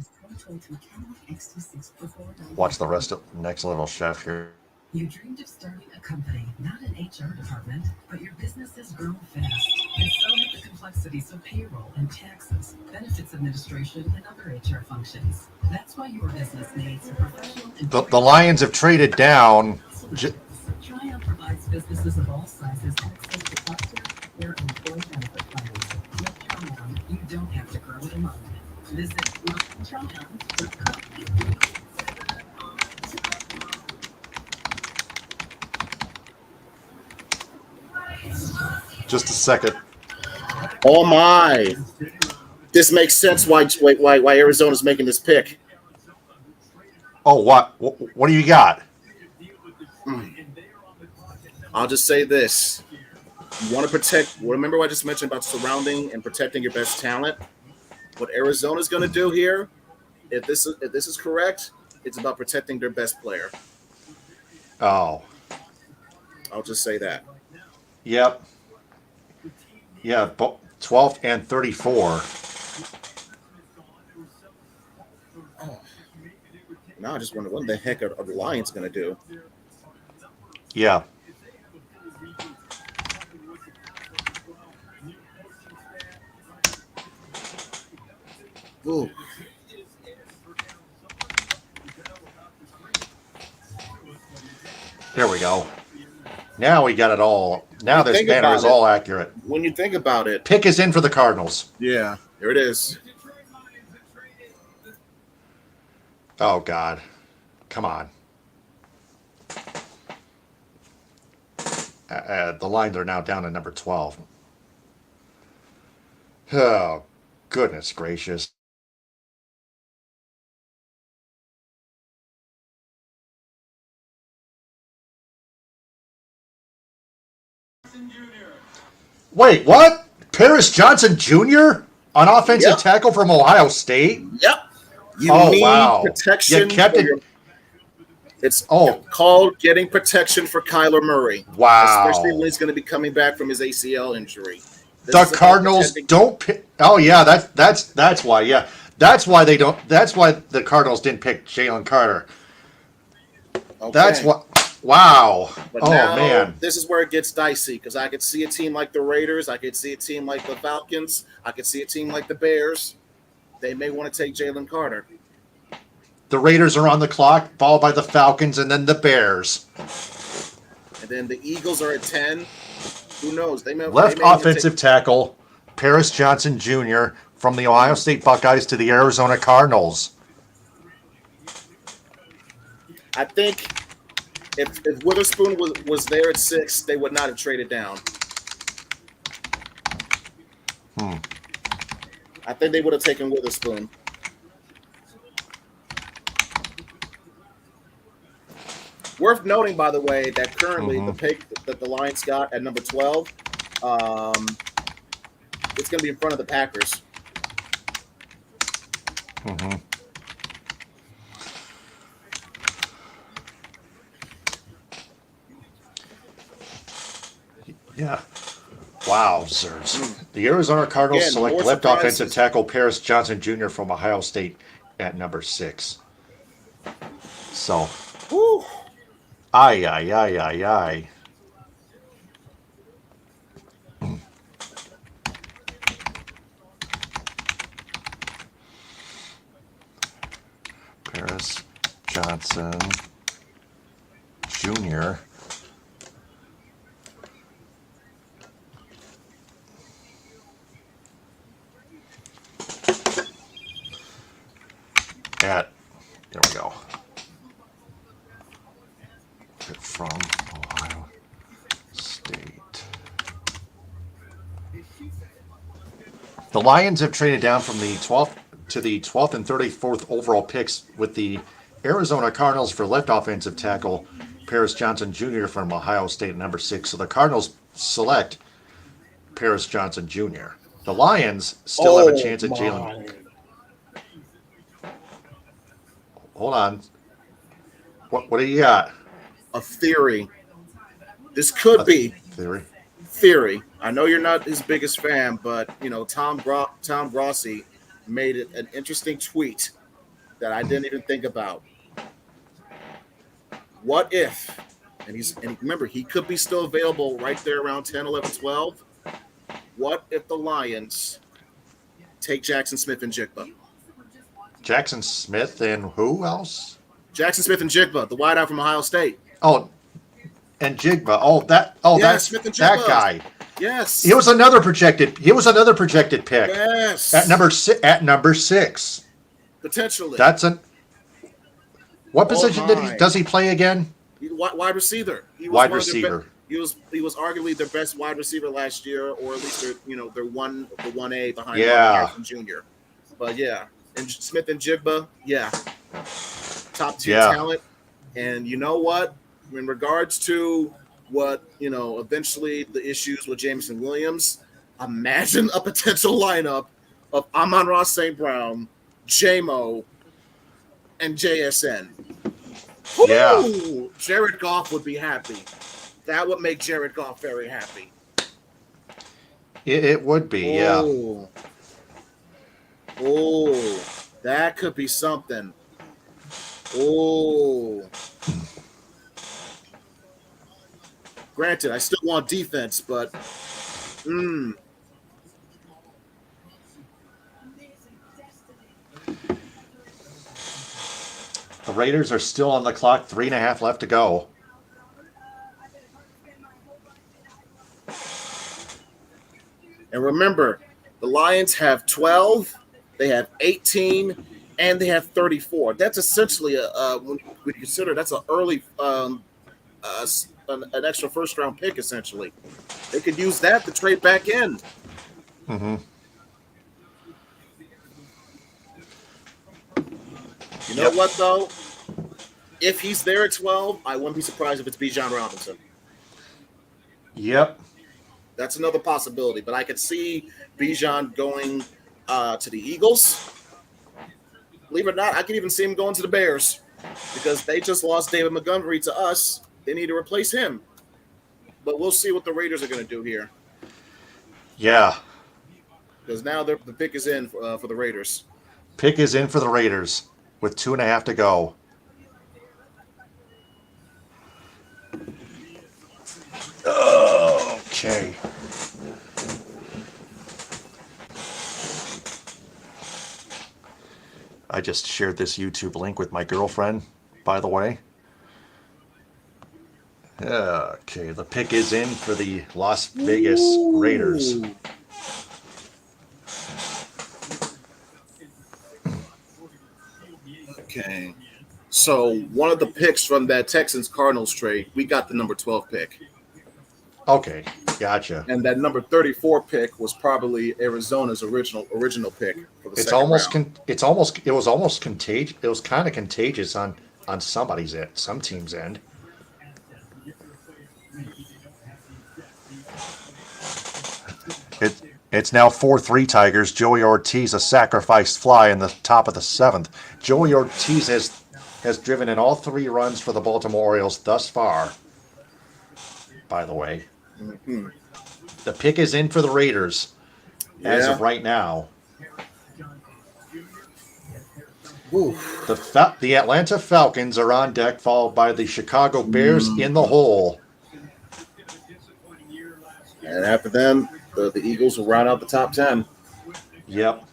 the rest of Next Level Chef here. You dreamed of starting a company, not an HR department, but your business has grown fast. And so have the complexities of payroll and taxes, benefits administration, and other HR functions. That's why your business needs a professional. The Lions have traded down. Tryon provides businesses of all sizes access to top-tier employee benefit plans. With Tryon, you don't have to grow it alone. Visit Tryon.com. Just a second. Oh my! This makes sense. Why Arizona's making this pick? Oh, what do you got? I'll just say this: you want to protect. Remember what I just mentioned about surrounding and protecting your best talent. What Arizona's going to do here, if this is correct, it's about protecting their best player. Oh. I'll just say that. Yep. Yeah, 12 and 34. Now I just wonder what the heck are the Lions going to do? Yeah. Ooh. There we go. Now we got it all. Now this banner is all accurate. When you think about it. Pick is in for the Cardinals. Yeah, here it is. Oh, God. Come on. The Lions are now down to number 12. Oh, goodness gracious. Wait, what? Paris Johnson Jr. on offensive tackle from Ohio State? Yep. You need protection. You kept it. It's called getting protection for Kyler Murray. Wow. Especially when he's going to be coming back from his ACL injury. The Cardinals don't pick. Oh yeah, that's why. Yeah, that's why they don't. That's why the Cardinals didn't pick Jalen Carter. Okay. That's what. Wow. But now, man, this is where it gets dicey because I could see a team like the Raiders. I could see a team like the Falcons. I could see a team like the Bears. They may want to take Jalen Carter. The Raiders are on the clock, followed by the Falcons and then the Bears. And then the Eagles are at 10. Who knows? They may offensive tackle, Paris Johnson Jr. from the Ohio State Buckeyes to the Arizona Cardinals. I think if Witherspoon was there at 6, they would not have traded down. I think they would have taken Witherspoon. Worth noting, by the way, that currently the pick that the Lions got at number 12, it's going to be in front of the Packers. Yeah. Wowzers. The Arizona Cardinals Again, select more left surprises. offensive tackle Paris Johnson Jr. from Ohio State at number 6. So, Whew. ay, ay, ay, ay, ay. Paris Johnson Jr. There we go. From Ohio State. The Lions have traded down from the 12th to the 12th and 34th overall picks with the Arizona Cardinals for left offensive tackle Paris Johnson Jr. from Ohio State at number 6. So the Cardinals select Paris Johnson Jr. The Lions still have a chance at Jalen. Hold on. What do you got? A theory. This could be theory. I know you're not his biggest fan, but Tom Grossi made it an interesting tweet that I didn't even think about. What if, and remember, he could be still available right there around 10, 11, 12. What if the Lions take Jackson Smith and Jigba? Jackson Smith and who else? Jackson Smith and Jigba, the wideout from Ohio State. Oh, and Jigba. That's Smith and that Jigba. guy. Yes. He was another projected pick. Yes. At number 6. Potentially. What position does he play again? Wide receiver. He was wide receiver. He was arguably their best wide receiver last year, or at least their 1A behind Harrison Jr. But yeah, and Smith and Jigba, top tier talent. And you know what? In regards to what eventually the issues with Jameson Williams, imagine a potential lineup of Amon-Ra St. Brown, J-Mo, and JSN. Yeah. Ooh, Jared Goff would be happy. That would make Jared Goff very happy. It would be, yeah. Oh, that could be something. Oh. Granted, I still want defense, but The Raiders are still on the clock. 3.5 left to go. And remember, the Lions have 12, they have 18, and they have 34. That's essentially when we consider that's an early, an extra first-round pick. Essentially, they could use that to trade back in. Mm-hmm. You know what though? If he's there at 12, I wouldn't be surprised if it's Bijan Robinson. Yep. That's another possibility, but I could see Bijan going to the Eagles. Believe it or not, I could even see him going to the Bears because they just lost David Montgomery to us. They need to replace him. But we'll see what the Raiders are going to do here. Yeah. Because now the pick is in for the Raiders. Pick is in for the Raiders with 2.5 to go. Okay. I just shared this YouTube link with my girlfriend, by the way. Okay, the pick is in for the Las Vegas Raiders. Okay. So one of the picks from that Texans-Cardinals trade, we got the number 12 pick. Okay, gotcha. And that number 34 pick was probably Arizona's original pick for the It's second almost round. it was almost contagious. It was kind of contagious on somebody's end, some team's end. It's now 4-3 Tigers. Joey Ortiz, a sacrificed fly in the top of the 7th. Joey Ortiz has driven in all 3 runs for the Baltimore Orioles thus far. By the way. Mm-hmm. the pick is in for the Raiders as Yeah. of right now. Oof. The Atlanta Falcons are on deck, followed by the Chicago Bears in the hole. And after them, the Eagles will round out the top 10. Yep.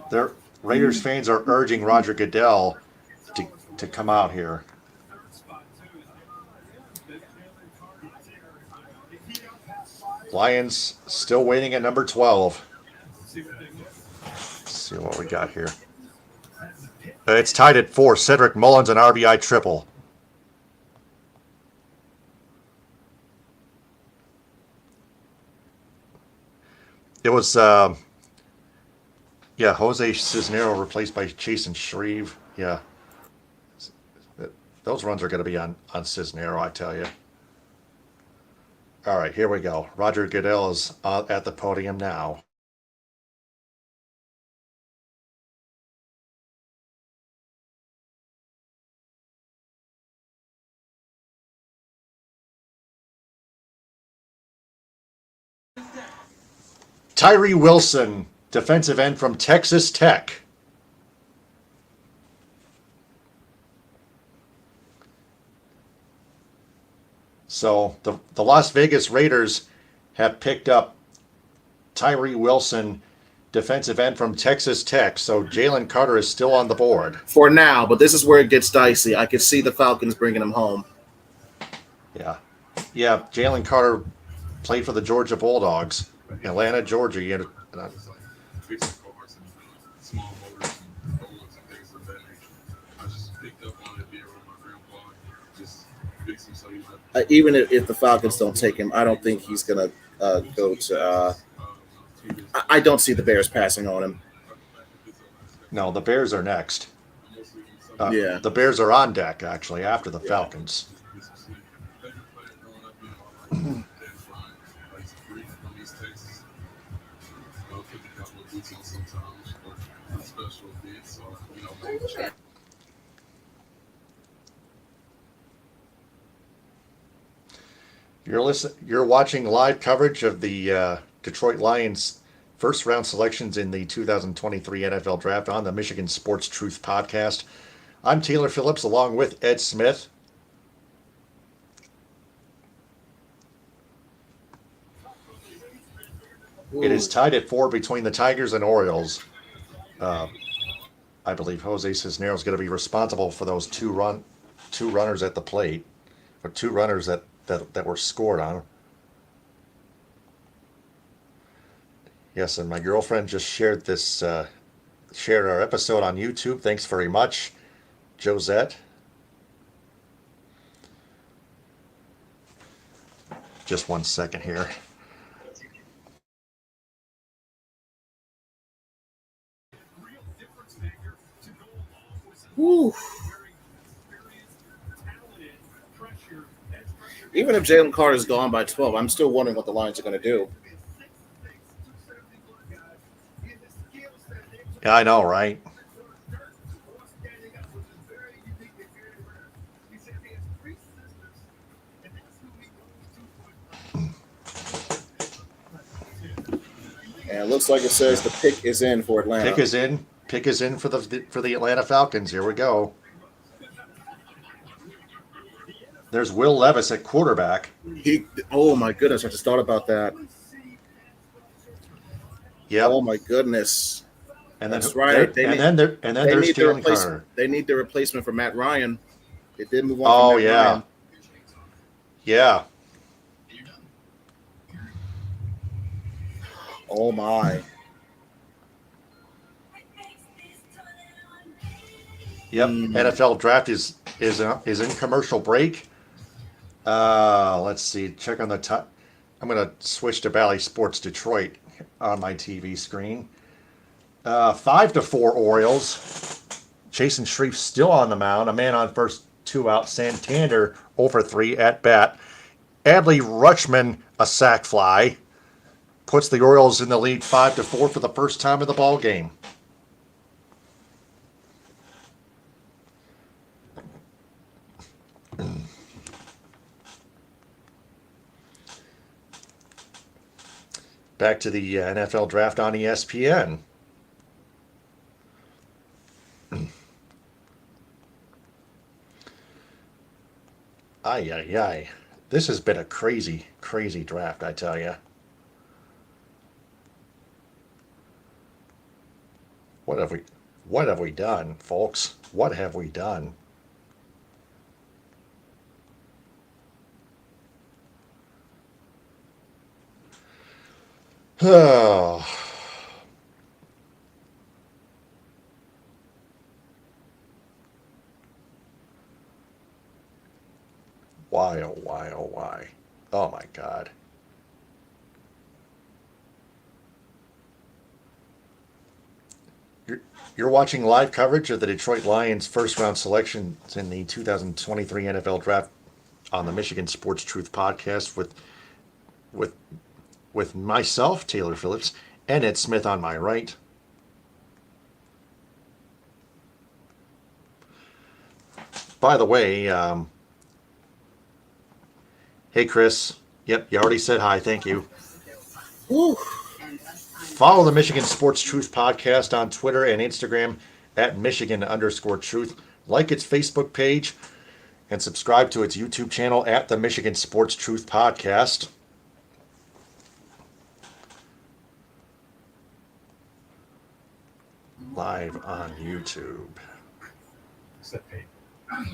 The Raiders fans are urging Roger Goodell to come out here. Lions still waiting at number 12. Let's see what we got here. It's tied at 4. Cedric Mullins, an RBI triple. It was, Jose Cisnero replaced by Chasen Shreve. Yeah. Those runs are going to be on Cisnero, I tell you. All right, here we go. Roger Goodell is at the podium now. Tyree Wilson, defensive end from Texas Tech. So the Las Vegas Raiders have picked up Tyree Wilson, defensive end from Texas Tech. So Jalen Carter is still on the board. For now, but this is where it gets dicey. I could see the Falcons bringing him home. Yeah. Jalen Carter played for the Georgia Bulldogs, Atlanta, Georgia. Small motors and rollers and things of that nature. I just picked up on it being around my grandpa. Just fix him so he's not. Even if the Falcons don't take him, I don't think he's going to go to. I don't see the Bears passing on him. No, the Bears are next. Yeah. The Bears are on deck, actually, after the Falcons. You're watching live coverage of the Detroit Lions first round selections in the 2023 NFL Draft on the Michigan Sports Truth Podcast. I'm Taylor Phillips along with Ed Smith. It is tied at 4 between the Tigers and Orioles. I believe Jose Cisneros is going to be responsible for those two runners at the plate, or two runners that were scored on. Yes, and my girlfriend just shared our episode on YouTube. Thanks very much, Josette. Just 1 second here. Whew. Even if Jalen Carter is gone by 12, I'm still wondering what the Lions are going to do. Yeah, I know, right? And it looks like it says the pick is in for Atlanta. Pick is in. Pick is in for the Atlanta Falcons. Here we go. There's Will Levis at quarterback. Oh my goodness! I just thought about that. Yeah. Oh my goodness. And then, that's right. There's Jalen Carter. They need the replacement for Matt Ryan. They did move on. Oh from Matt Ryan. Yeah. Oh my. Yep. NFL draft is in commercial break. Let's see. Check on the top. I'm going to switch to Valley Sports Detroit on my TV screen. 5-4 Orioles. Jason Shreve still on the mound. A man on first, 2 out. Santander over 3 at bat. Adley Rutschman, a sac fly, puts the Orioles in the lead 5-4 for the first time in the ball game. Back to the NFL draft on ESPN. Ay, ay, ay. This has been a crazy, crazy draft, I tell you. What have we done, folks? What have we done? Oh. Why, oh why, oh why. Oh my God. You're watching live coverage of the Detroit Lions first round selections in the 2023 NFL Draft on the Michigan Sports Truth podcast with myself, Taylor Phillips, and Ed Smith on my right. By the way, hey Chris. Yep, you already said hi. Thank you. Woo. Follow the Michigan Sports Truth podcast on Twitter and Instagram at Michigan_Truth. Like its Facebook page and subscribe to its YouTube channel at the Michigan Sports Truth podcast. Live on YouTube. I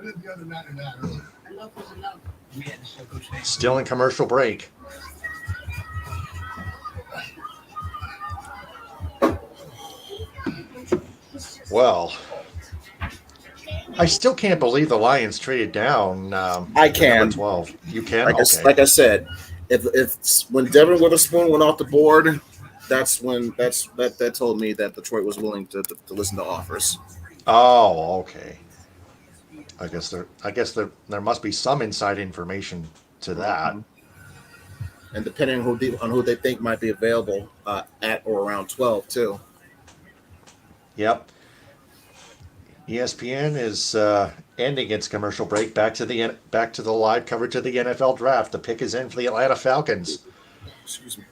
did the other night and that earlier. Enough was enough. We had to show Coach Hank. Still in commercial break. Well, I still can't believe the Lions traded down. I can. Number 12. You can? Like I said, if when Devin Witherspoon went off the board, that's when that told me that Detroit was willing to listen to offers. Oh, okay. I guess there must be some inside information to that. And depending on who they think might be available at or around 12 too. Yep. ESPN is ending its commercial break. Back to the live coverage of the NFL draft. The pick is in for the Atlanta Falcons. Excuse me.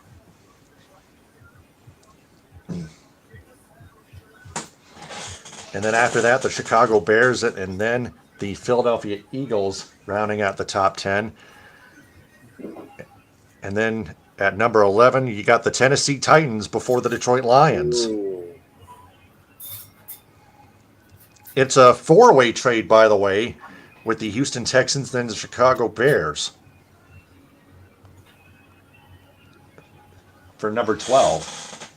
And then after that, the Chicago Bears and then the Philadelphia Eagles rounding out the top 10. And then at number 11, you got the Tennessee Titans before the Detroit Lions. Ooh. It's a 4-way trade, by the way, with the Houston Texans and the Chicago Bears for number 12.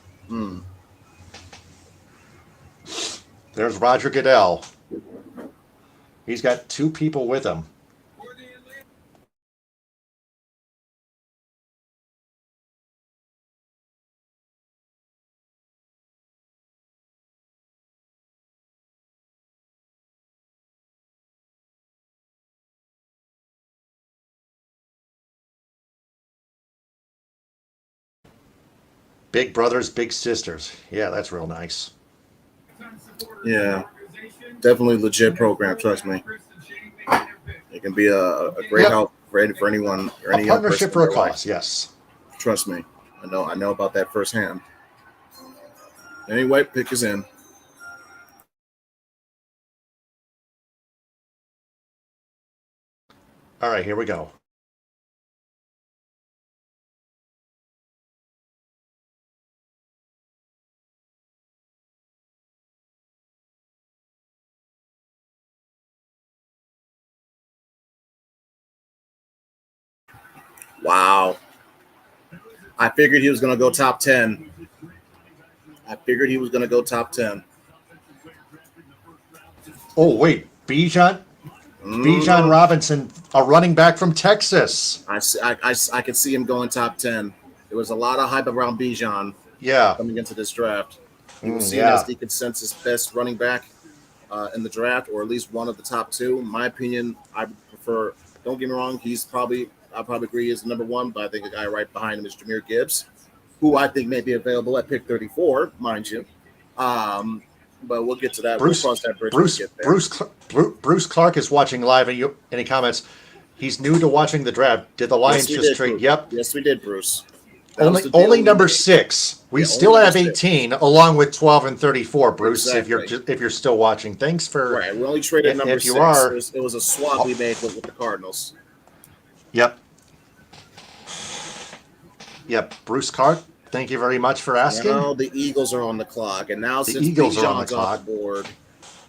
There's Roger Goodell. He's got 2 people with him. Big brothers, big sisters. Yeah, that's real nice. Yeah, definitely legit program. Trust me, it can be a great help for anyone or any a young partnership person for a in their life. cause. Yes. Trust me, I know about that firsthand. Anyway, pick is in. All right, here we go. Wow. I figured he was going to go top 10. Oh, wait. Bijan Robinson, a running back from Texas. I could see him going top 10. There was a lot of hype around Bijan Yeah. coming into this draft. He was seen Yeah. as the consensus best running back in the draft, or at least one of the top two. In my opinion, I prefer. Don't get me wrong. I'll probably agree he's the number one, but I think a guy right behind him is Jahmyr Gibbs, who I think may be available at pick 34, mind you. But we'll get to that. We'll cross that bridge when we get there. Bruce Clark is watching live. Any comments? He's new to watching the draft. Did the Lions Yes, we just did, trade? Bruce. Yep. Yes, we did, Bruce. That was the deal Only we number made. 6. We Yeah, still only have number 6. 18, along with 12 and 34. Bruce, Exactly. if you're still watching, thanks for. Right. We only traded number if you 6. are- It was a swap we made with the Cardinals. Yep. Yep. Bruce Clark, thank you very much for asking. Now the Eagles are on the clock, and now since Eagles are on the Bijan's off clock. the board,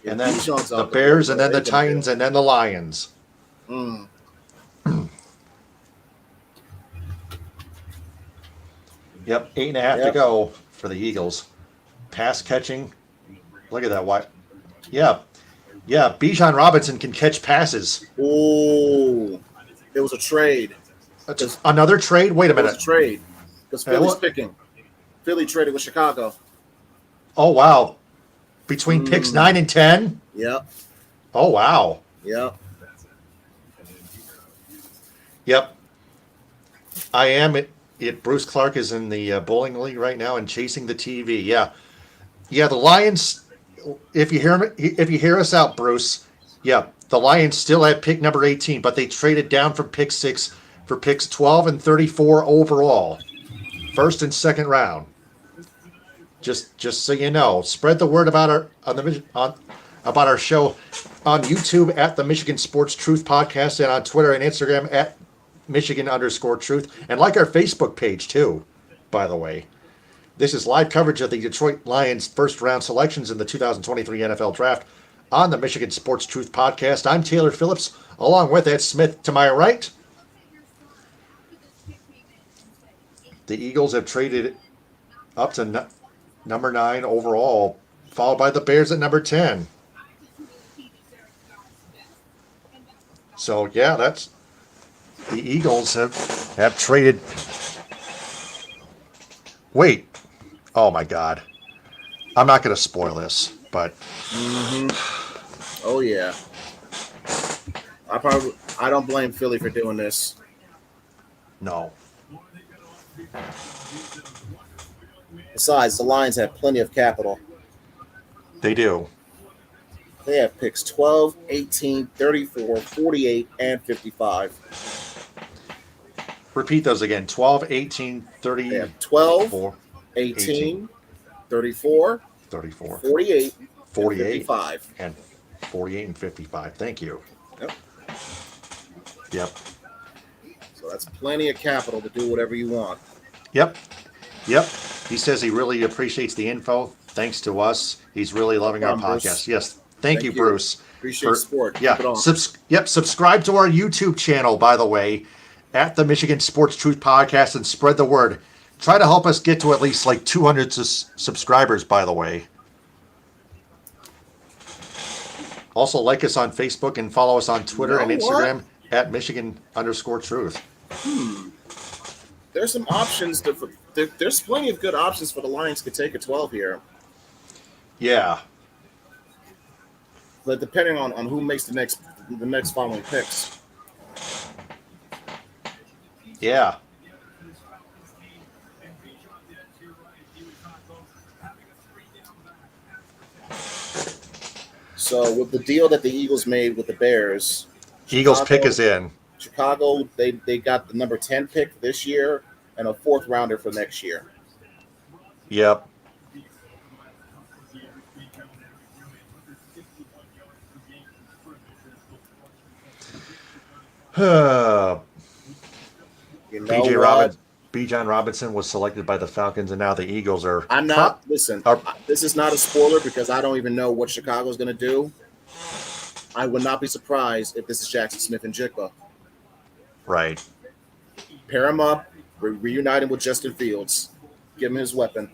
And then Bijan's the off Bears, board, and then the what are they gonna Titans, do? and then the Lions. Mm. Yep, 8.5 to Yep. go for the Eagles. Pass catching. Look at that. What? Yeah. Yeah, Bijan Robinson can catch passes. Ooh, it was a trade. Another trade? Wait a It was minute. a trade because Philly's what? picking. Philly traded with Chicago. Oh, wow. Between picks 9 and 10? Yep. Oh, wow. Yep. Yep. I am. Bruce Clark is in the bowling league right now and chasing the TV. Yeah. Yeah, the Lions, if you hear us out, Bruce, yeah, the Lions still have pick number 18, but they traded down from pick 6 for picks 12 and 34 overall. First and second round. Just so you know, spread the word about about our show on YouTube at the Michigan Sports Truth Podcast, and on Twitter and Instagram at Michigan_Truth, and like our Facebook page too, by the way. This is live coverage of the Detroit Lions first round selections in the 2023 NFL Draft on the Michigan Sports Truth Podcast. I'm Taylor Phillips, along with Ed Smith to my right. The Eagles have traded up to number 9 overall, followed by the Bears at number 10. So, yeah, that's the Eagles have traded. Wait. Oh, my God. I'm not going to spoil this, but. Oh, yeah. I don't blame Philly for doing this. No. Besides, the Lions have plenty of capital. They do. They have picks 12, 18, 34, 48, and 55. Repeat those again. 12, 18, 30. They have 12, 4, 18, 34, 34, 48, 48, 55. and 48 and 55. Thank you. Yep. Yep. So that's plenty of capital to do whatever you want. Yep. He says he really appreciates the info. Thanks to us. He's really loving our Bruce. podcast. Yes. Thank you, Bruce. Appreciate the support. Yeah. Keep it on. Subscribe to our YouTube channel, by the way, at the Michigan Sports Truth Podcast, and spread the word. Try to help us get to at least like 200 subscribers, by the way. Also, like us on Facebook and follow us on Twitter and Instagram at Michigan_Truth. There's some options. There's plenty of good options for the Lions to take at 12 here. Yeah. But depending on who makes the next following picks. Yeah. So with the deal that the Eagles made with the Bears, Eagles pick is in. Chicago, they got the number 10 pick this year and a 4th rounder for next year. Yep. You know what? Bijan Robinson was selected by the Falcons, and now the Eagles are. I'm not. Listen, this is not a spoiler because I don't even know what Chicago's going to do. I would not be surprised if this is Jackson Smith and Jigba. Right. Pair him up, reunite him with Justin Fields, give him his weapon.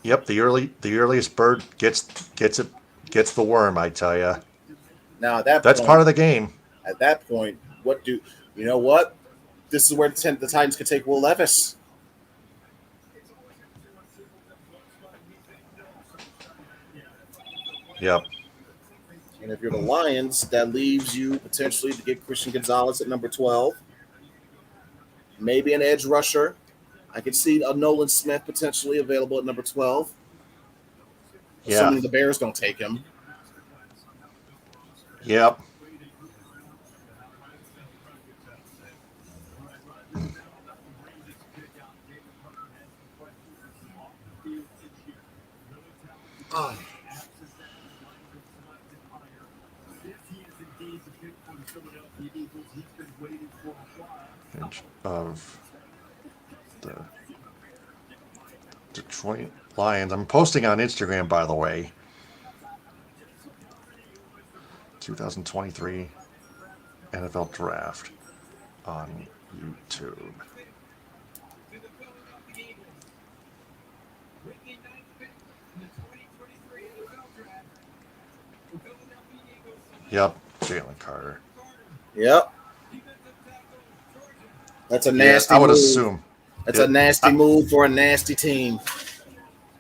Yep. The earliest bird gets the worm. I tell you. Now that's part of the game. At that point, you know what? This is where the Titans could take Will Levis. Yep. And if you're the Lions, that leaves you potentially to get Christian Gonzalez at number 12. Maybe an edge rusher. I could see a Nolan Smith potentially available at number 12. Yeah. Assuming the Bears don't take him. Yep. Oh. Of the Detroit Lions. I'm posting on Instagram, by the way. 2023 NFL Draft on YouTube. Yep, Jalen Carter. Yep. That's a nasty I would move. assume. That's a nasty move for a nasty team.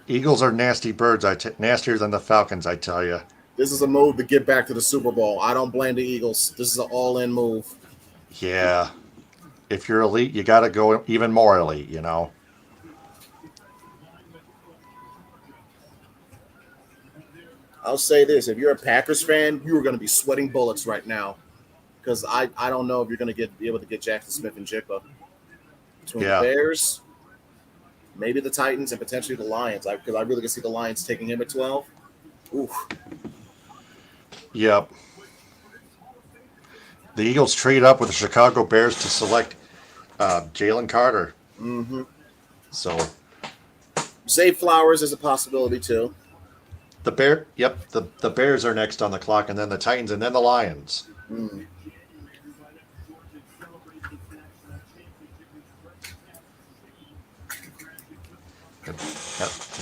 Eagles are nasty birds. Nastier than the Falcons, I tell you. This is a move to get back to the Super Bowl. I don't blame the Eagles. This is an all-in move. Yeah. If you're elite, you got to go even more elite, you know. I'll say this. If you're a Packers fan, you are going to be sweating bullets right now. Because I don't know if you're going to be able to get Jackson Smith and Jigba. Between the Bears, maybe the Titans, and potentially the Lions. Because I really can see the Lions taking him at 12. Oof. Yep. The Eagles trade up with the Chicago Bears to select Jalen Carter. Mm-hmm. So, Zay Flowers is a possibility too. The Bears are next on the clock, and then the Titans, and then the Lions. Mm.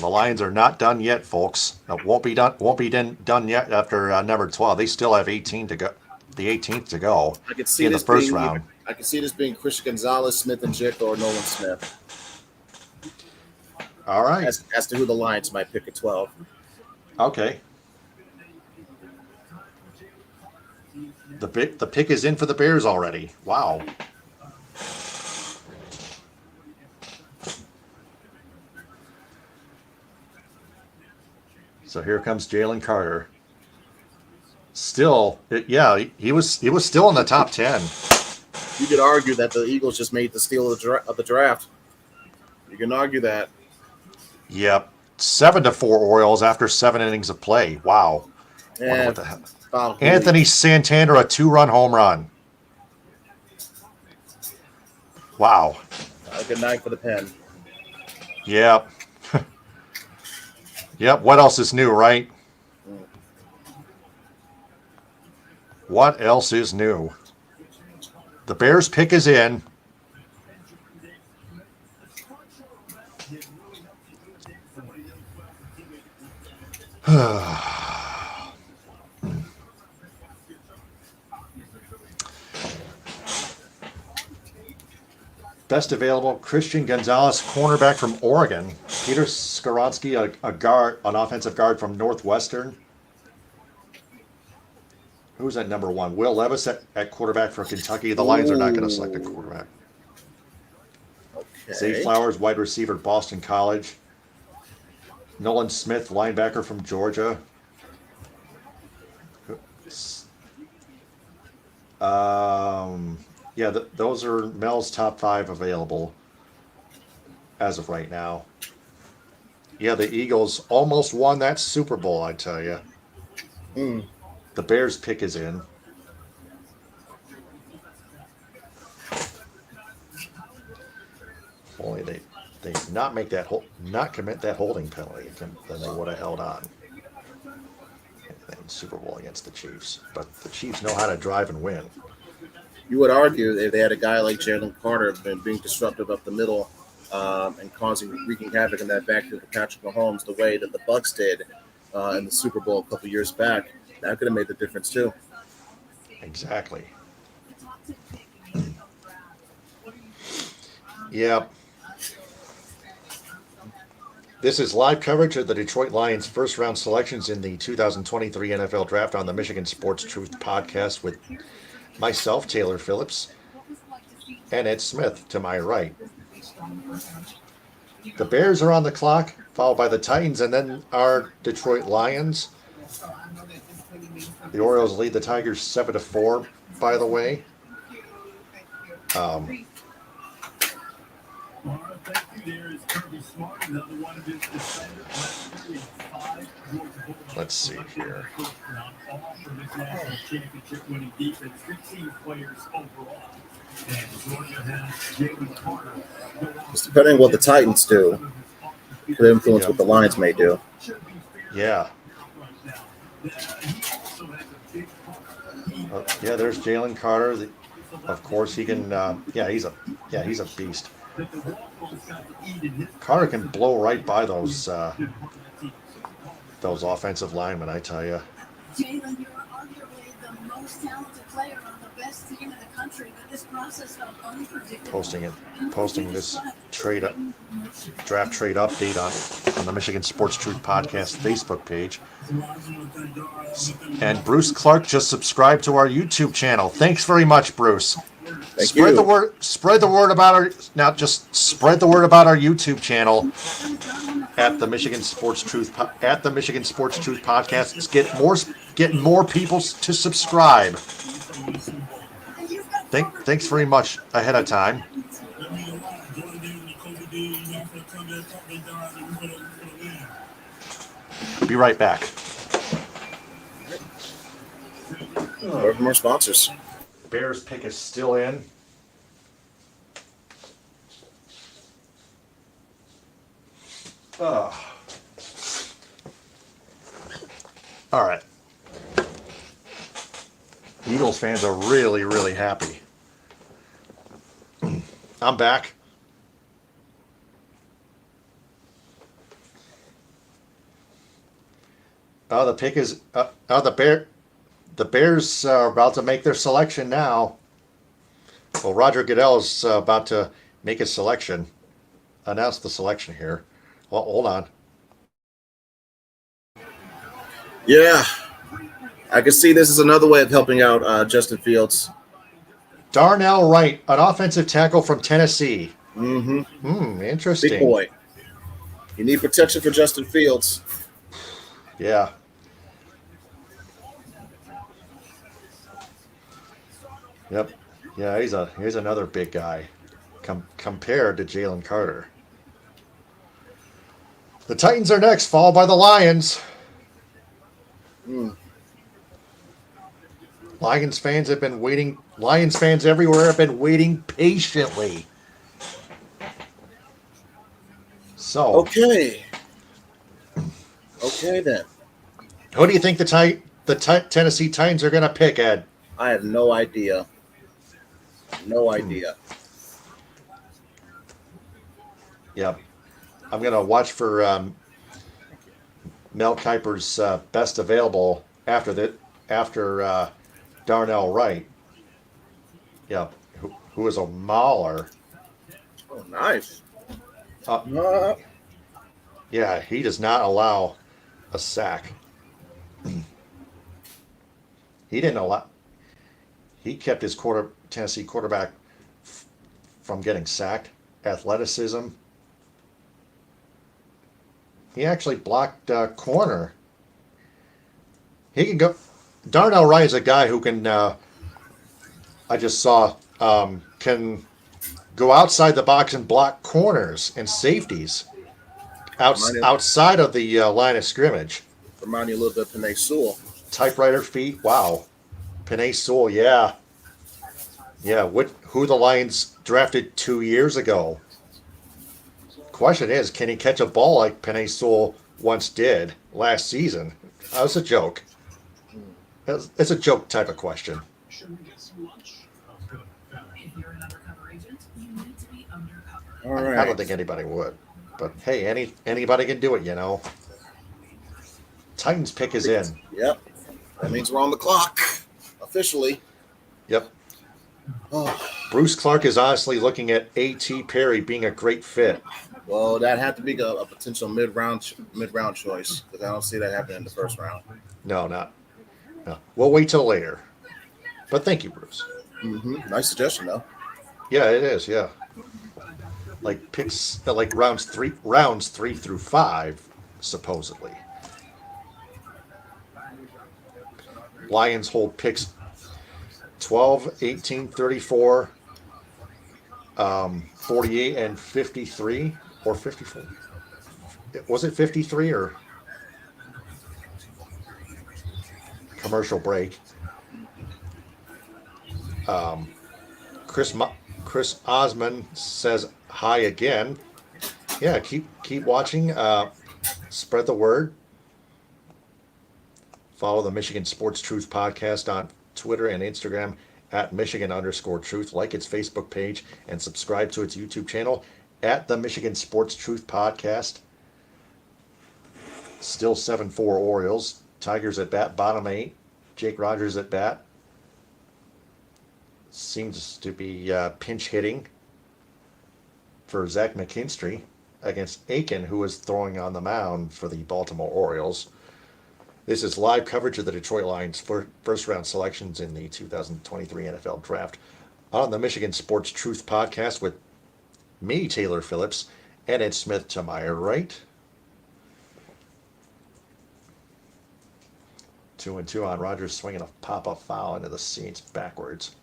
The Lions are not done yet, folks. It won't be done yet after number 12. They still have 18 to go. The 18th to go I could see in the first being, round. I can see this being Christian Gonzalez, Smith and Jigba, or Nolan Smith. All right. As to who the Lions might pick at 12. Okay. The pick is in for the Bears already. Wow. So here comes Jalen Carter. Still, he was still in the top 10. You could argue that the Eagles just made the steal of the draft. You can argue that. Yep. 7-4 Orioles after 7 innings of play. Wow. Wonder what the hell. Anthony Santander, a 2-run home run. Wow. Good night for the pen. Yep. Yep. What else is new, right? What else is new? The Bears pick is in. Best available, Christian Gonzalez, cornerback from Oregon. Peter Skoronsky, an offensive guard from Northwestern. Who's at number 1? Will Levis at quarterback for Kentucky. The Lions are not going to select a quarterback. Okay. Zay Flowers, wide receiver, Boston College. Nolan Smith, linebacker from Georgia. Those are Mel's top 5 available as of right now. Yeah, the Eagles almost won that Super Bowl, I tell you. The Bears pick is in. Only they did not commit that holding penalty, then they would have held on. In Super Bowl against the Chiefs, but the Chiefs know how to drive and win. You would argue if they had a guy like Jalen Carter being disruptive up the middle and wreaking havoc in that backfield with Patrick Mahomes the way that the Bucs did in the Super Bowl a couple years back, that could have made the difference too. Exactly. Yep. This is live coverage of the Detroit Lions' first-round selections in the 2023 NFL Draft on the Michigan Sports Truth podcast with myself, Taylor Phillips, and Ed Smith to my right. The Bears are on the clock, followed by the Titans, and then our Detroit Lions. The Orioles lead the Tigers 7-4, by the way. Let's see here. It's depending on what the Titans do, could influence what the Lions may do. Yeah. Yeah, there's Jalen Carter. Of course, he can. He's a beast. Carter can blow right by those offensive linemen. I tell you. Jalen, you're arguably the most talented player on the best team in the country, but this process felt unpredictable. Posting this draft trade update on the Michigan Sports Truth Podcast Facebook page. And Bruce Clark just subscribed to our YouTube channel. Thanks very much, Bruce. Spread the word about our YouTube channel at the Michigan Sports Truth Podcast. It's getting more people to subscribe. Thanks very much ahead of time. Be right back. More sponsors. Bears pick is still in. All right. Eagles fans are really, really happy. I'm back. The pick is the Bears are about to make their selection now. Well, Roger Goodell's about to make his selection. Announce the selection here. Well, hold on. Yeah, I can see this is another way of helping out Justin Fields. Darnell Wright, an offensive tackle from Tennessee. Interesting. Big boy. You need protection for Justin Fields. Yeah. Yep. Yeah, he's another big guy compared to Jalen Carter. The Titans are next, followed by the Lions. Lions fans have been waiting. Lions fans everywhere have been waiting patiently. So okay then. Who do you think the Tennessee Titans are going to pick, Ed? I have no idea. No idea. Yep. I'm going to watch for Mel Kiper's best available after Darnell Wright. Yep. Who is a mauler. Oh, nice. Yeah, he does not allow a sack. He kept his Tennessee quarterback from getting sacked. Athleticism. He actually blocked corner. He can go. Darnell Wright is a guy who can. I just saw can go outside the box and block corners and safeties outside of the line of scrimmage. Remind you a little bit of Penei Sewell. Typewriter feet. Wow. Penei Sewell. Yeah. Yeah. Who the Lions drafted 2 years ago? Question is, can he catch a ball like Penei Sewell once did last season? That was a joke. It's a joke type of question. If you're an undercover agent, you need to be undercover. All right. I don't think anybody would. But hey, anybody can do it, you know. Titans pick is in. Yep. That means we're on the clock. Officially. Yep. Oh. Bruce Clark is honestly looking at A.T. Perry being a great fit. Well, that had to be a potential mid-round choice because I don't see that happening in the first round. No, not. No. We'll wait till later. But thank you, Bruce. Nice suggestion, though. Yeah, it is. Yeah. Like picks, like rounds 3 through 5, supposedly. Lions hold picks 12, 18, 34, 48, and 53 or 54. Was it 53 or commercial break? Chris Chris Osman says hi again. Yeah, keep watching. Spread the word. Follow the Michigan Sports Truth podcast on Twitter and Instagram at Michigan_Truth. Like its Facebook page and subscribe to its YouTube channel at the Michigan Sports Truth podcast. Still 7-4 Orioles. Tigers at bat, bottom 8. Jake Rogers at bat. Seems to be pinch hitting for Zach McKinstry against Aiken, who is throwing on the mound for the Baltimore Orioles. This is live coverage of the Detroit Lions first round selections in the 2023 NFL Draft on the Michigan Sports Truth podcast with me, Taylor Phillips, and Ed Smith to my right. 2-2 on Rogers, swinging a pop-up foul into the seats backwards.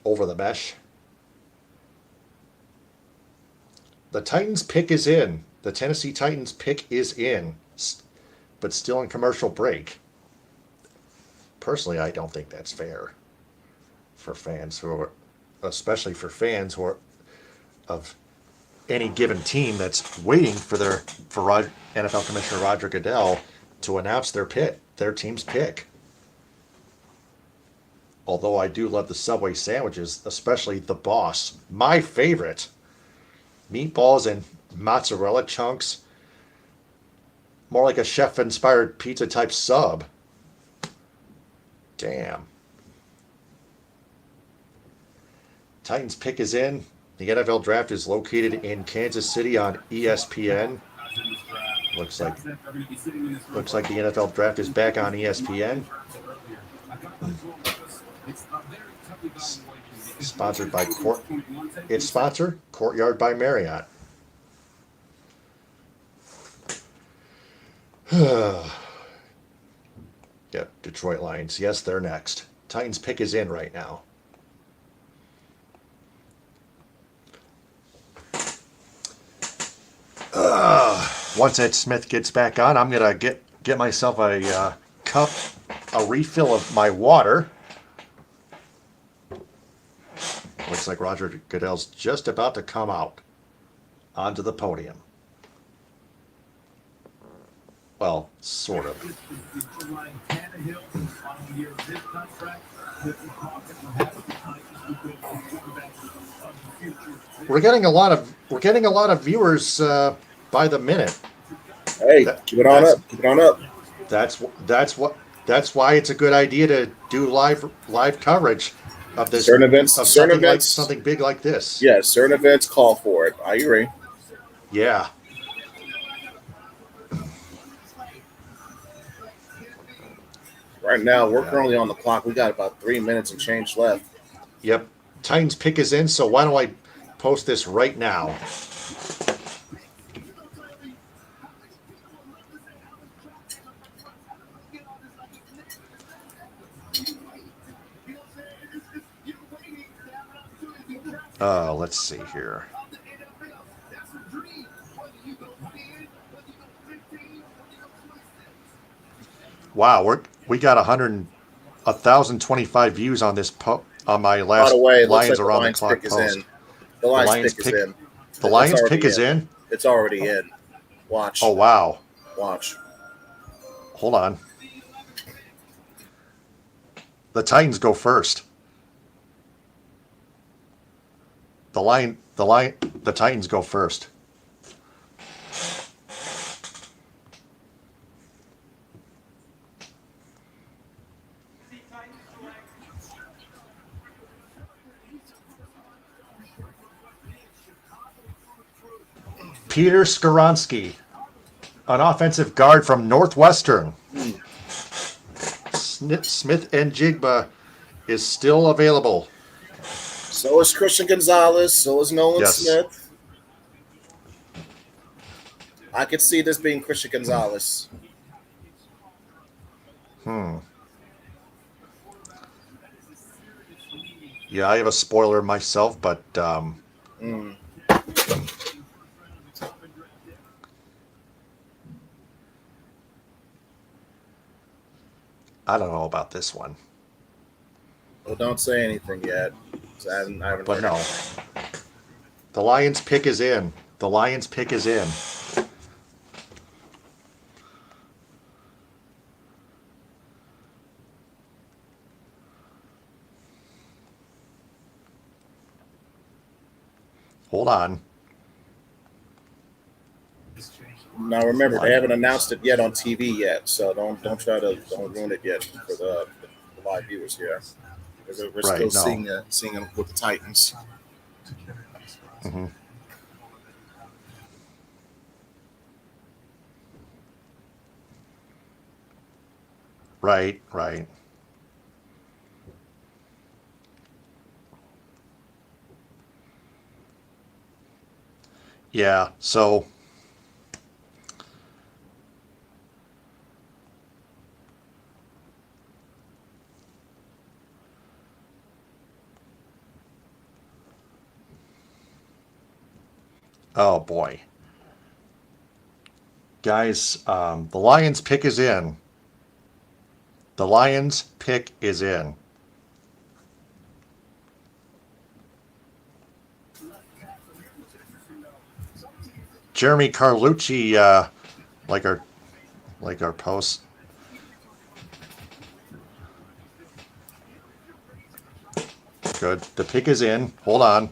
Over the mesh. The Titans pick is in. The Tennessee Titans pick is in, but still in commercial break. Personally, I don't think that's fair for fans who are, especially for fans who are of any given team that's waiting for NFL Commissioner Roger Goodell to announce their team's pick. Although I do love the Subway sandwiches, especially the Boss, my favorite. Meatballs and mozzarella chunks. More like a chef-inspired pizza type sub. Damn. Titans pick is in. The NFL Draft is located in Kansas City on ESPN. Looks like the NFL Draft is back on ESPN. Sponsored by Courtyard by Marriott. Yep, Detroit Lions. Yes, they're next. Titans pick is in right now. Once Ed Smith gets back on, I'm gonna get myself a cup, a refill of my water. Looks like Roger Goodell's just about to come out onto the podium. Well, sort of. We're getting a lot of viewers by the minute. Hey, keep it on up. Keep it on up. That's why it's a good idea to do live coverage of this something big like this. Yeah, certain events call for it. I agree. Yeah. Right now, we're currently on the clock. We got about 3 minutes and change left. Yep. Titans pick is in, so why don't I post this right now? Let's see here. Wow, we got 1,025 views on this on my last Lions Around the Clock post. The Lions pick is in. The Lions pick is in? It's already in. Watch. Oh, wow. Watch. Hold on. The Titans go first. The Titans go first. Peter Skoronsky, an offensive guard from Northwestern. Smith and Jigba is still available. So is Christian Gonzalez. So is Nolan Yes. Smith. I could see this being Christian Gonzalez. Yeah, I have a spoiler myself, but I don't know about this one. Well, don't say anything yet. I haven't But heard no. anything. The Lions pick is in. The Lions pick is in. Hold on. Now remember, they haven't announced it yet on TV yet, so don't ruin it yet for the live viewers here. Because we're Right, still no. seeing them with the Titans. Mm-hmm. Right, right. Yeah, so oh boy. Guys, the Lions pick is in. The Lions pick is in. Jeremy Carlucci, like our post. Good. The pick is in. Hold on.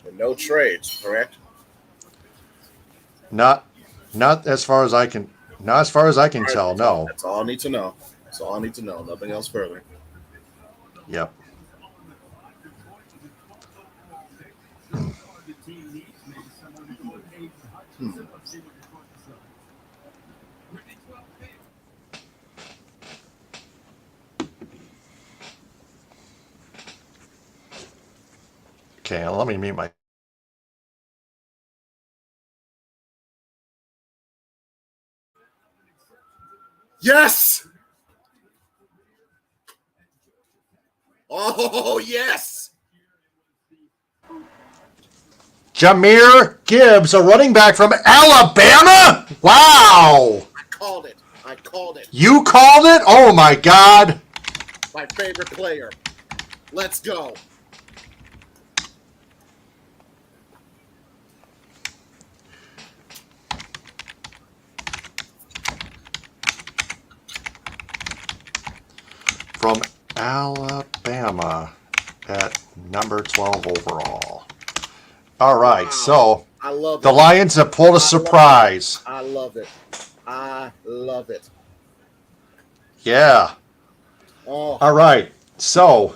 And no trades, correct? Not as far as I can. Not as far as I can tell. No. That's all I need to know. That's all I need to know. Nothing else further. Yep. Okay, let me mute my. Yes! Oh, yes! Jahmyr Gibbs, a running back from Alabama? Wow! I called it. I called it. You called it? Oh my God. My favorite player. Let's go. From Alabama at number 12 overall. All right, Wow. so I love the it. Lions have pulled a surprise. I love it. I love it. Yeah. Oh, All right, so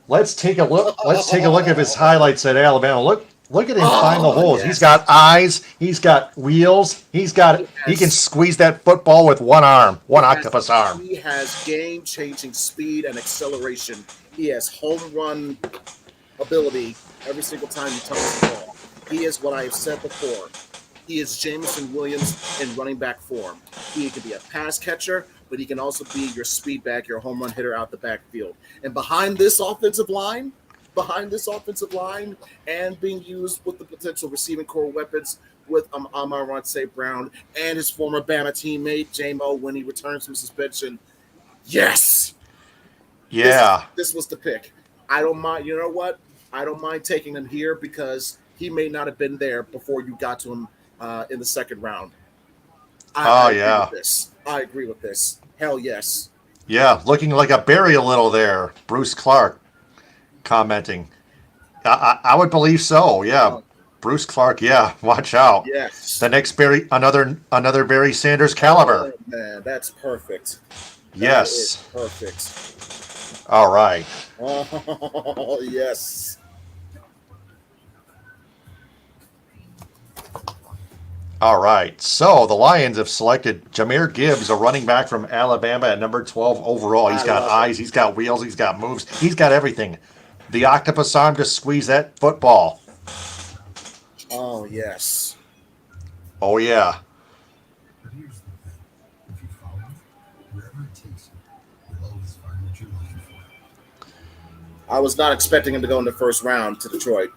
let's take a look. Let's take a look at his highlights at Alabama. Look at him find the holes. yes. He's got eyes. He's got wheels. He can squeeze that football with one arm, one octopus arm. He has game-changing speed and acceleration. He has home run ability every single time he touches the ball. He is what I have said before. He is Jameson Williams in running back form. He can be a pass catcher, but he can also be your speed back, your home run hitter out the backfield. And behind this offensive line, and being used with the potential receiving core weapons with Amon St. Brown and his former Bama teammate, J-Mo, when he returns from suspension. Yes! Yeah. This was the pick. I don't mind. You know what? I don't mind taking him here because he may not have been there before you got to him in the second round. I agree with this. Hell yes. Yeah, looking like a berry a little there. Bruce Clark commenting. I would believe so. Yeah, Bruce Clark. Yeah, watch out. Yes. The next Barry, another Barry Sanders caliber. Oh, man, that's perfect. Yes. That is perfect. All right. Oh, yes. All right. So the Lions have selected Jahmyr Gibbs, a running back from Alabama at number 12 overall. He's I got love eyes, he's got wheels, he's got moves, he's got everything. The octopus arm to squeeze that football. Oh yes. Oh, yeah. But here's the thing. If you follow it, wherever it takes you, you'll always find what you're looking for. I was not expecting him to go in the first round to Detroit,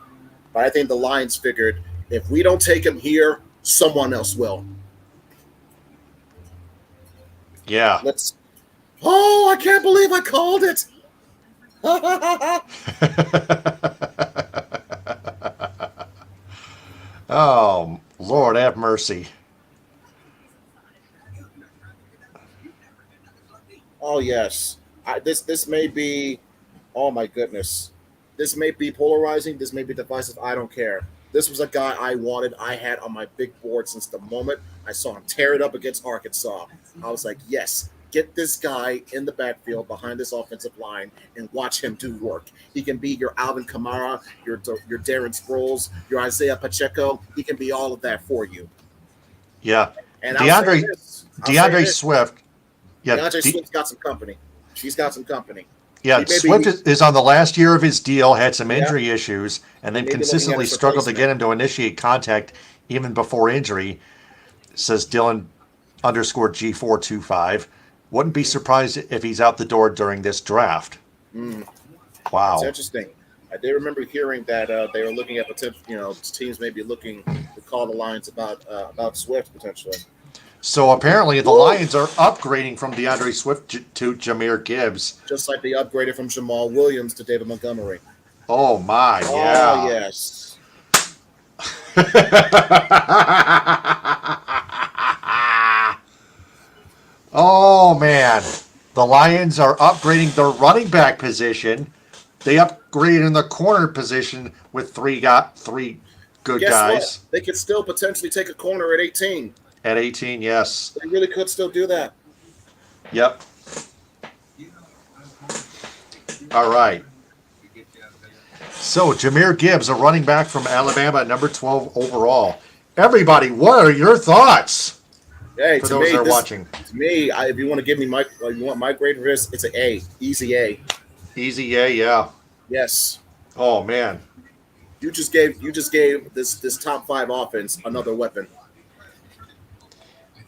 but I think the Lions figured if we don't take him here, someone else will. Yeah. Let's. Oh, I can't believe I called it. Oh, Lord have mercy. Oh yes, this may be. Oh my goodness, this may be polarizing. This may be divisive. I don't care. This was a guy I wanted. I had on my big board since the moment I saw him tear it up against Arkansas. I was like, yes, get this guy in the backfield behind this offensive line and watch him do work. He can be your Alvin Kamara, your Darren Sproles, your Isaiah Pacheco. He can be all of that for you. Yeah. And I'll say this. DeAndre Swift. Yeah. DeAndre Swift's got some company. She's got some company. Yeah, Swift is on the last year of his deal, had some injury issues, and then consistently struggled to get him to initiate contact even before injury, says Dylan _G425. Wouldn't be surprised if he's out the door during this draft. Wow. It's interesting. I did remember hearing that they were looking at potential, teams may be looking to call the Lions about Swift potentially. So apparently the Lions are upgrading from DeAndre Swift to Jahmyr Gibbs. Just like they upgraded from Jamal Williams to David Montgomery. Oh, my, yeah. Oh, yes. Oh, man. The Lions are upgrading their running back position. They upgraded in the corner position with three good Guess guys. what? They could still potentially take a corner at 18. At 18, yes. They really could still do that. Yep. All right. So, Jahmyr Gibbs, a running back from Alabama at number 12 overall. Everybody, what are your thoughts? Hey, for those that are watching. To me, if you want to give me you want my grade for this, it's an A. Easy A. Easy A, yeah. Yes. Oh, man. You just gave this top 5 offense another weapon.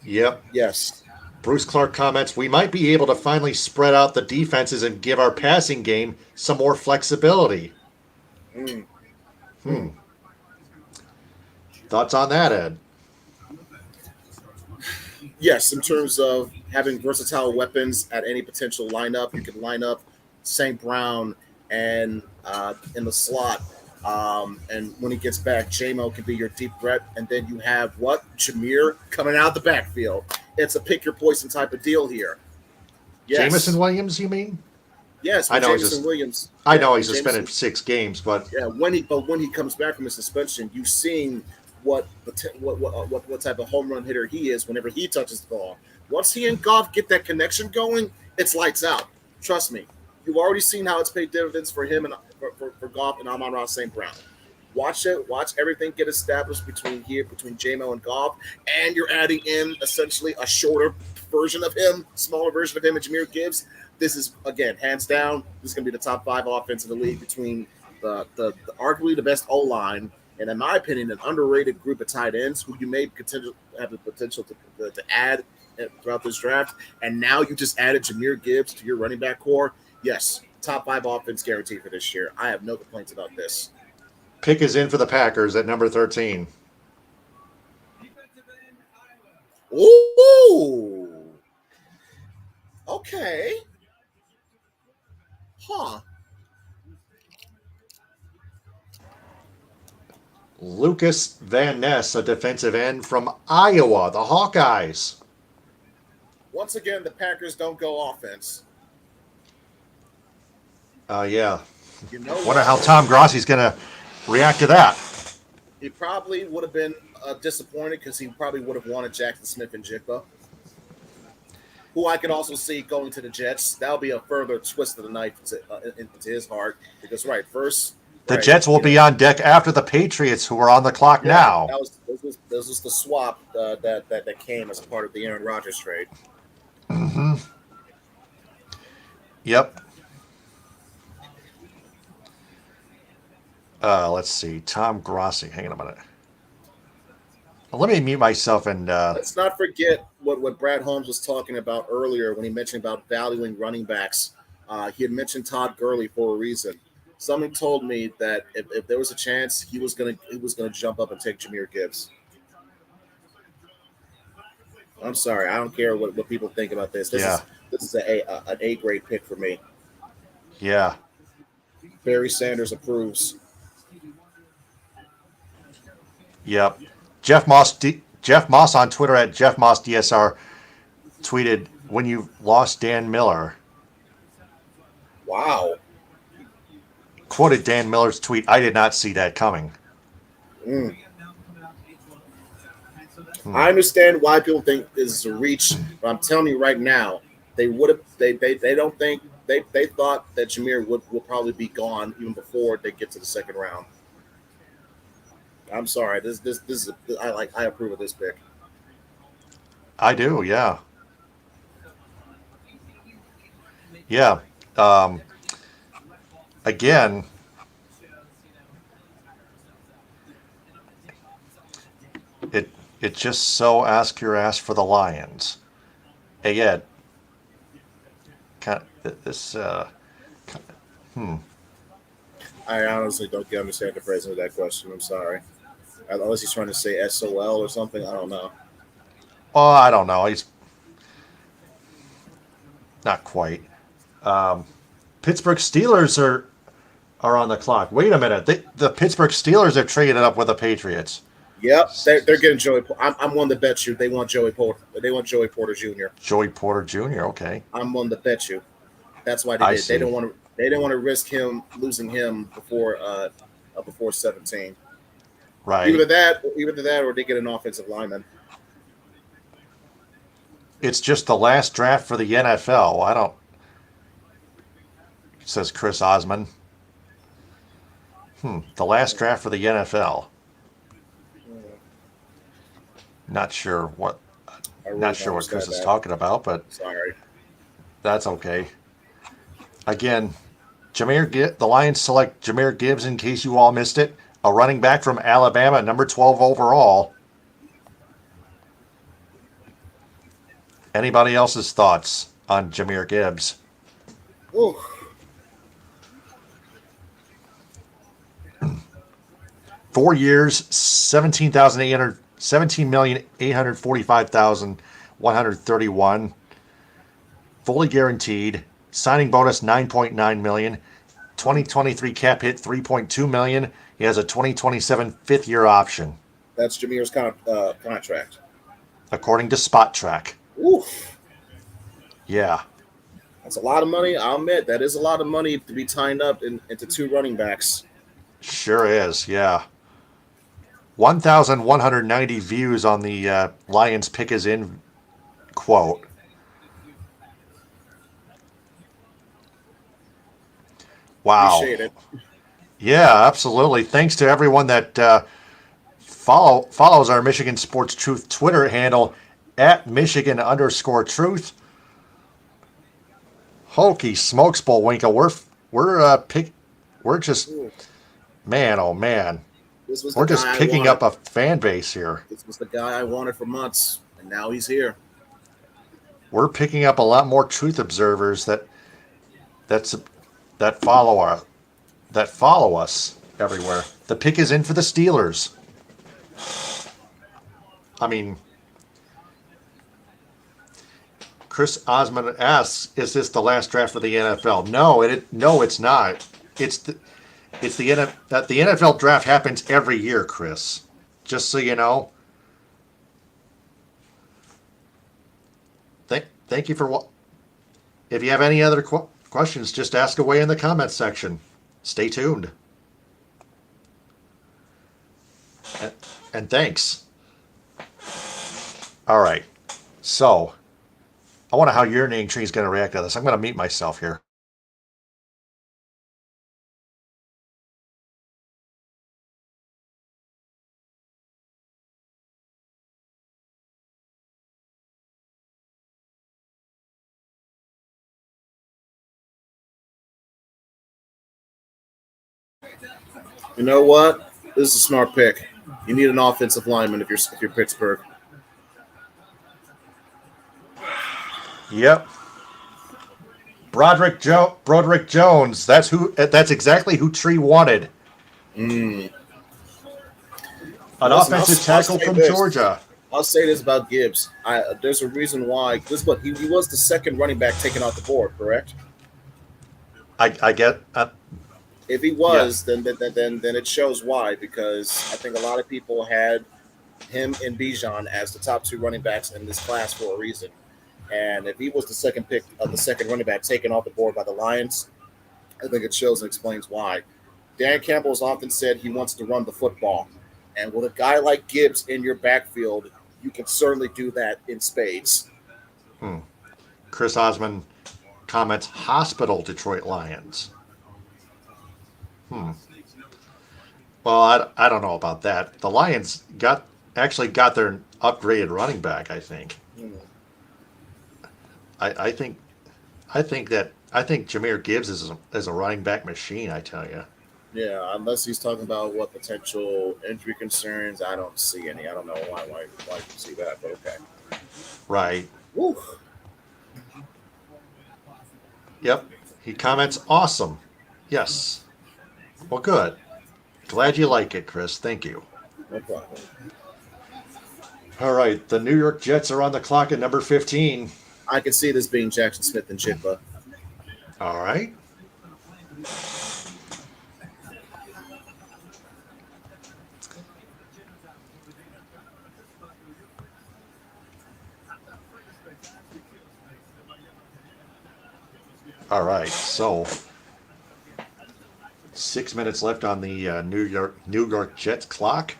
Yep. Yes. Bruce Clark comments, we might be able to finally spread out the defenses and give our passing game some more flexibility. Thoughts on that, Ed? Yes, in terms of having versatile weapons at any potential lineup, you can line up St. Brown and in the slot. And when he gets back, J-Mo can be your deep threat. And then you have Jahmyr coming out of the backfield. It's a pick your poison type of deal here. Yes. Jameson Williams, you mean? Yes, I know Jameson Williams. I know he's suspended 6 games, but yeah, when he comes back from his suspension, you've seen what type of home run hitter he is whenever he touches the ball. Once he and Goff get that connection going, it's lights out. Trust me. You've already seen how it's paid dividends for him and for Goff and Amon-Ra St. Brown. Watch it. Watch everything get established between J-Mo and Goff, and you're adding in essentially a shorter version of him, smaller version of him, and Jahmyr Gibbs. This is, again, hands down, this is going to be the top 5 offense in the league between the arguably the best O-line and, in my opinion, an underrated group of tight ends who you may have the potential to add throughout this draft. And now you just added Jahmyr Gibbs to your running back core. Yes, top 5 offense guaranteed for this year. I have no complaints about this. pick is in for the Packers at number 13. Ooh. Okay. Huh. Lucas Van Ness, a defensive end from Iowa, the Hawkeyes. Once again, the Packers don't go offense. Yeah. You know Wonder how Tom Grossi's going to react to that. He probably would have been disappointed because he probably would have wanted Jackson Smith and Jigba, who I could also see going to the Jets. That'll be a further twist of the knife into his heart. Because, right, first, The Right. Jets will You be know, on deck after the Patriots, who are on the clock yeah, now. this was the swap that came as part of the Aaron Rodgers trade. Hmm. Yep. Let's see. Tom Grossi. Hang on a minute. Let me mute myself and Let's not forget what Brad Holmes was talking about earlier when he mentioned about valuing running backs. He had mentioned Todd Gurley for a reason. Someone told me that if there was a chance, he was gonna jump up and take Jameer Gibbs. I'm sorry, I don't care what people think about this. yeah, This is an A grade pick for me. yeah, Barry Sanders approves. yep. Jeff Moss on Twitter at Jeff Moss DSR tweeted, "When you lost Dan Miller," Wow. quoted Dan Miller's tweet. I did not see that coming. Mm. Hmm. I understand why people think this is a reach, but I'm telling you right now, they would have. They don't think they thought that Jameer would probably be gone even before they get to the second round. I'm sorry. This is I approve of this pick. I do. Yeah, yeah. Um, again, it it just so ask your ass for the Lions. Hey Ed, kind of, this. Hmm. I honestly don't understand the phrasing of that question. I'm sorry. Unless he's trying to say SOL or something. I don't know. Oh, I don't know. He's not quite. Pittsburgh Steelers are on the clock. Wait a minute. The Pittsburgh Steelers have traded up with the Patriots. Yep, they're getting Joey. I'm one to bet you they want Joey Porter. They want Joey Porter Jr. Joey Porter Jr. Okay, I'm one to bet you. That's why they I did. They don't see. want to. They didn't want to risk him losing him before 17. Right. Either that, or they get an offensive lineman. It's just the last draft for the NFL. I don't. Says Chris Osman. The last draft for the NFL. Not sure what. I really Not don't sure what Chris understand is that. talking about, but Sorry. that's okay. Again, the Lions select Jameer Gibbs in case you all missed it. A running back from Alabama, number 12 overall. Anybody else's thoughts on Jameer Gibbs? Ooh, 4 years, 17,845,131, fully guaranteed. Signing bonus 9.9 million. 2023 cap hit 3.2 million. He has a 2027 fifth-year option, that's Jameer's contract. according to Spot Track. Ooh, Yeah, that's a lot of money. I'll admit that is a lot of money to be tied up into two running backs. sure is. Yeah. 1,190 views on the Lions pick is in quote. Wow. Appreciate it. Yeah, absolutely. Thanks to everyone that follows our Michigan Sports Truth Twitter handle at Michigan_Truth. Hokey smokes, Bullwinkle. We're just Ooh, man, oh man. this was the We're just guy I picking wanted. up a fan base here. This was the guy I wanted for months, and now he's here. We're picking up a lot more truth observers that's that follow our that follow us everywhere. The pick is in for the Steelers. I mean, Chris Osmond asks, "Is this the last draft for the NFL?" No, it's not. It's the that the NFL draft happens every year, Chris. Just so you know. Thank you for what. If you have any other questions, just ask away in the comments section. Stay tuned. And thanks. All right. So, I wonder how your name tree is going to react to this. I'm going to mute myself here. You know what? This is a smart pick. You need an offensive lineman if you're Pittsburgh. Yep. Broderick Jones. That's exactly who Tree wanted. Mm. An Listen, offensive I'll tackle say from this. Georgia. I'll say this about Gibbs. There's a reason why. But he was the second running back taken off the board, correct? I get. If he Yeah. was, then it shows why. Because I think a lot of people had him and Bijan as the top two running backs in this class for a reason. And if he was the second pick of the second running back taken off the board by the Lions, I think it shows and explains why. Dan Campbell has often said he wants to run the football. And with a guy like Gibbs in your backfield, you can certainly do that in spades. Chris Osmond comments hospital Detroit Lions. Well, I don't know about that. The Lions actually got their upgraded running back, I think. I think Jahmyr Gibbs is a running back machine, I tell you. Yeah, unless he's talking about what potential injury concerns, I don't see any. I don't know why you see that, but okay. Right. Woo. Yep. He comments awesome. Yes. Well, good. Glad you like it, Chris. Thank you. No problem. All right. The New York Jets are on the clock at number 15. I can see this being Jackson Smith and Jigba. All right. All right. So 6 minutes left on the New York Jets clock.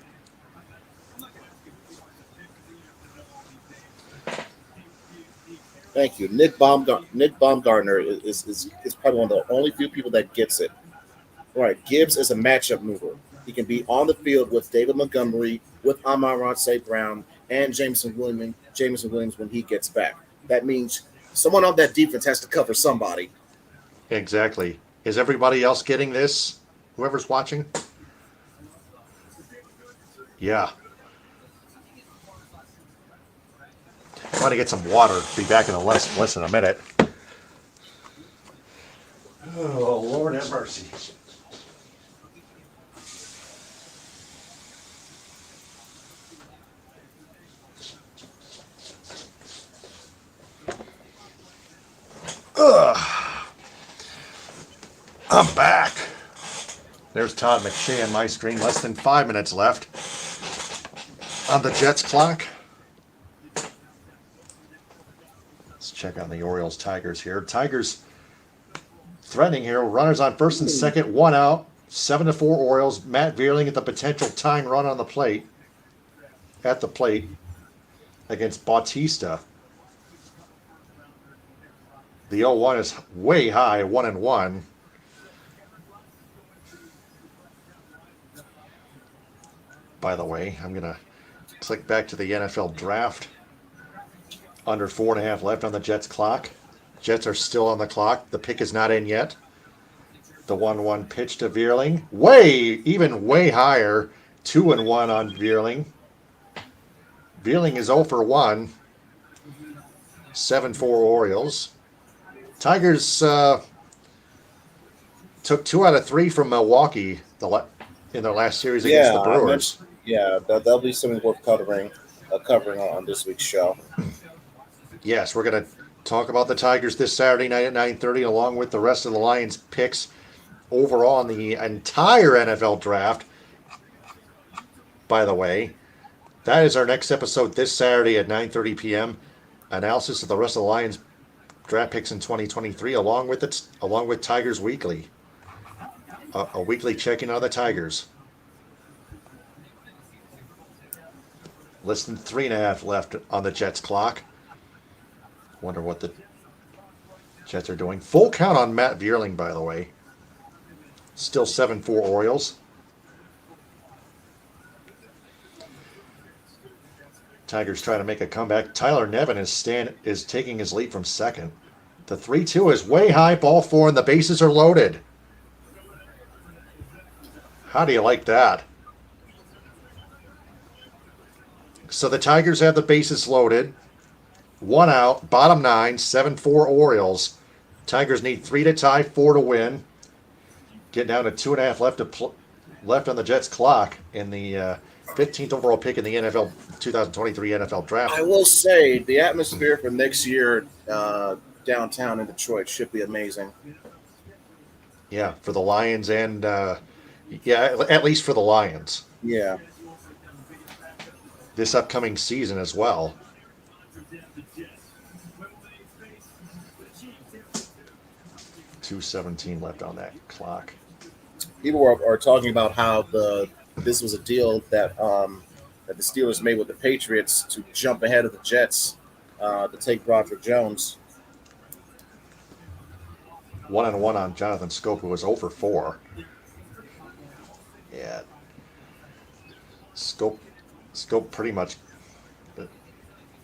Thank you. Nick Baumgartner is probably one of the only few people that gets it. Right. Gibbs is a matchup mover. He can be on the field with David Montgomery, with Amon-Ra St. Brown, and Jameson Williams when he gets back. That means someone on that defense has to cover somebody. Exactly. Is everybody else getting this? Whoever's watching? Yeah. I'm going to get some water. Be back in less than a minute. Oh, Lord have mercy. I'm back. There's Todd McShay on my screen. Less than 5 minutes left on the Jets clock. Let's check on the Orioles Tigers here. Tigers threatening here. Runners on first and second. One out. 7-4 Orioles. Matt Vierling at the potential tying run on the plate. At the plate against Bautista. The 0-1 is way high, 1-1. By the way, I'm going to click back to the NFL draft. Under 4.5 left on the Jets clock. Jets are still on the clock. The pick is not in yet. The 1-1 pitch to Vierling. Way higher. 2-1 on Vierling. Vierling is 0 for 1. 7-4 Orioles. Tigers took 2 out of 3 from Milwaukee in their last series against the Brewers. That'll be something worth covering on this week's show. Yes, we're going to talk about the Tigers this Saturday night at 9:30, along with the rest of the Lions' picks overall in the entire NFL draft. By the way, that is our next episode this Saturday at 9:30 p.m. Analysis of the rest of the Lions' draft picks in 2023, along with Tigers Weekly. A weekly check-in on the Tigers. Less than 3.5 left on the Jets clock. Wonder what the Jets are doing. Full count on Matt Vierling, by the way. Still 7-4 Orioles. Tigers trying to make a comeback. Tyler Nevin is taking his lead from second. The 3-2 is way high. Ball 4, and the bases are loaded. How do you like that? So the Tigers have the bases loaded. 1 out, bottom 9, 7-4 Orioles. Tigers need 3 to tie, 4 to win. Get down to 2.5 left on the Jets' clock in the 15th overall pick in the NFL 2023 NFL Draft. I will say the atmosphere for next year downtown in Detroit should be amazing. Yeah, for the Lions and at least for the Lions Yeah. this upcoming season as well. 2:17 left on that clock. People are talking about how this was a deal that that the Steelers made with the Patriots to jump ahead of the Jets to take Broderick Jones. 1-1 on Jonathan Scope, who was 0 for 4. Yeah. Scope pretty much.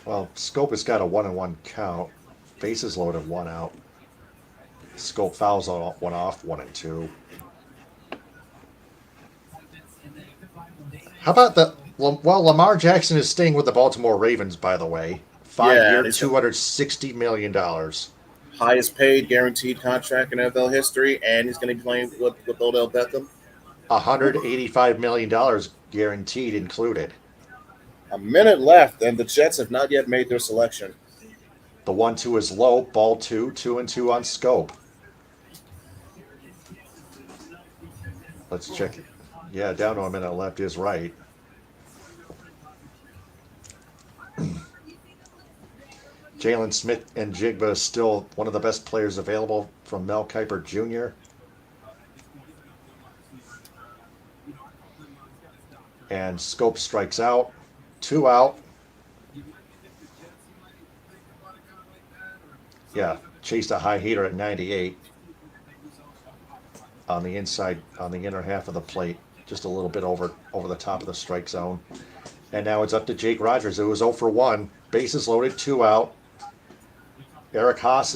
Well, Scope has got a 1-1 count. Bases loaded, 1 out. Scope fouls one off, 1-2. How about Lamar Jackson is staying with the Baltimore Ravens, by the way. 5-year, $260 million. Highest paid guaranteed contract in NFL history, and he's going to be playing with Odell Beckham. $185 million guaranteed included. A minute left, and the Jets have not yet made their selection. The 1-2 is low. Ball 2, 2-2 on Scope. Let's check it. Yeah, down to a minute left is right. Jalen Smith and Jigba is still one of the best players available from Mel Kiper Jr. And Scope strikes out. 2 out. Yeah, chased a high heater at 98 on the inside, on the inner half of the plate, just a little bit over the top of the strike zone. And now it's up to Jake Rogers, who was 0 for 1. Bases loaded, 2 out. Eric Haas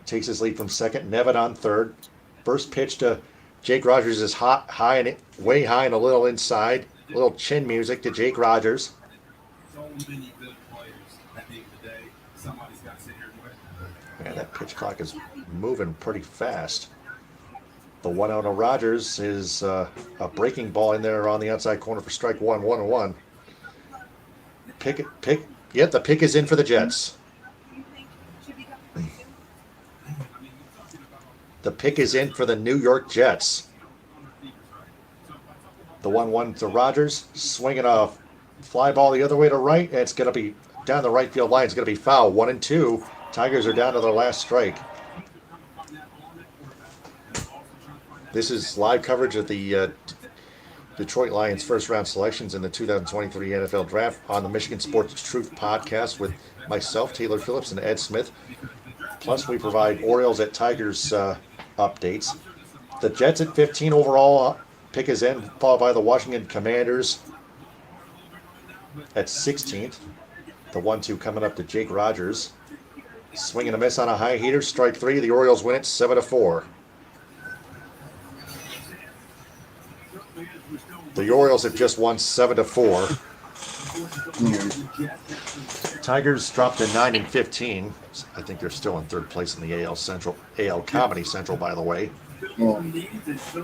takes his lead from second. Nevin on third. First pitch to Jake Rogers is way high and a little inside. A little chin music to Jake Rogers. So many good players at the end of the day. Somebody's got to sit here and win. Man, that pitch clock is moving pretty fast. The 1 out of Rogers is a breaking ball in there on the outside corner for strike 1, 1-1. Yep, the pick is in for the Jets. The pick is in for the New York Jets. The 1-1 to Rogers, swinging a fly ball the other way to right, and it's going to be down the right field line. It's going to be foul. 1-2. Tigers are down to their last strike. This is live coverage of the Detroit Lions first round selections in the 2023 NFL Draft on the Michigan Sports Truth podcast with myself, Taylor Phillips, and Ed Smith. Plus, we provide Orioles at Tigers updates. The Jets at 15 overall, pick is in, followed by the Washington Commanders at 16th. The 1-2 coming up to Jake Rogers. Swing and a miss on a high heater, strike 3. The Orioles win it 7-4. The Orioles have just won 7-4. Tigers dropped to 9-15. I think they're still in third place in the AL Comedy Central, by the way.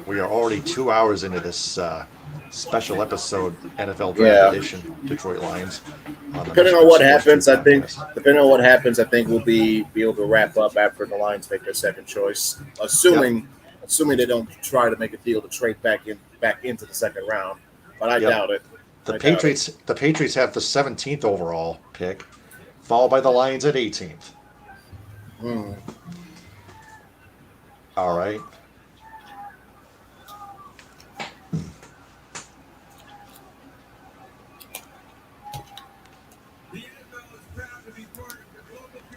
We are already 2 hours into this special episode NFL Draft Edition Detroit Lions. Depending on what happens, I think we'll be able to wrap up after the Lions make their second choice, assuming they don't try to make a deal to trade back into the second round. But I doubt it. The Patriots have the 17th overall pick, followed by the Lions at 18th. All right.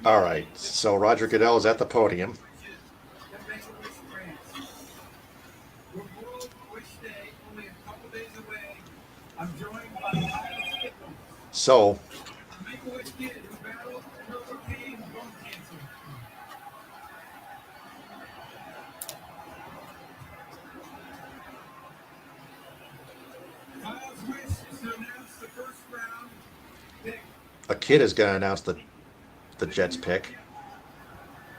All right. So Roger Goodell is at the podium. So a kid is going to announce the Jets pick.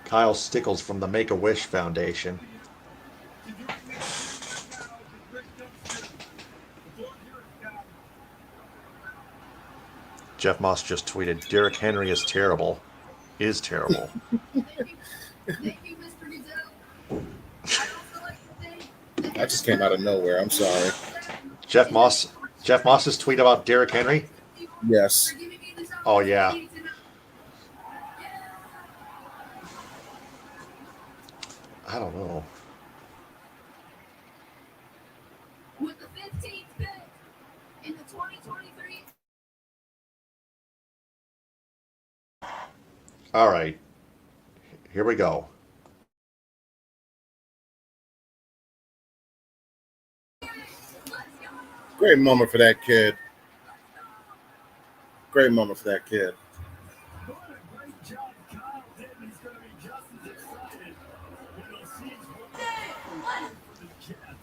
Kyle Stickles from the Make-A-Wish Foundation. Jeff Moss just tweeted, Derrick Henry is terrible. Is terrible. Thank you, Mr. Gazelle. That just came out of nowhere. I'm sorry. Jeff Moss's tweet about Derrick Henry? Yes. Oh, yeah. I don't know. With the 15th pick in the 2023. All right. Here we go. Great moment for that kid. Great moment for that kid. What a great job Kyle did. He's going to be just as excited when he sees what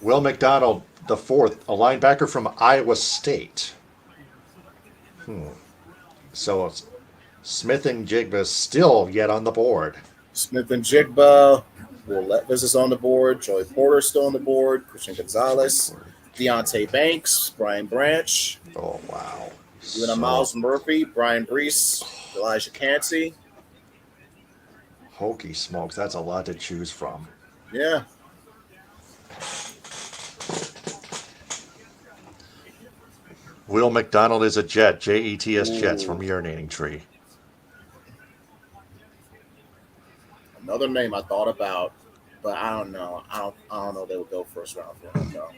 Will McDonald, the fourth, a linebacker from Iowa State. So it's Smith and Jigba still yet on the board. Smith and Jigba. Will Levis is on the board. Joey Porter still on the board. Christian Gonzalez. Deontay Banks. Brian Branch. Oh, wow. Even Miles Murphy. Brian Brees. Elijah Cansey. Hokey smokes. That's a lot to choose from. Yeah. Will McDonald is a Jet. Jets Jets from Urinating Tree. Another name I thought about, but I don't know. I don't know if they would go first round for him, though.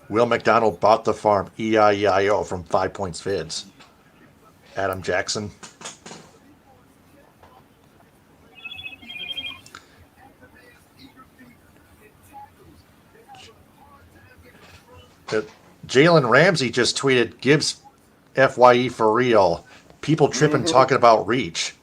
Will McDonald bought the farm. E-I-E-I-O from 5 Points Vids. Adam Jackson. Jalen Ramsey just tweeted, Gibbs FYE for real. People tripping talking about reach.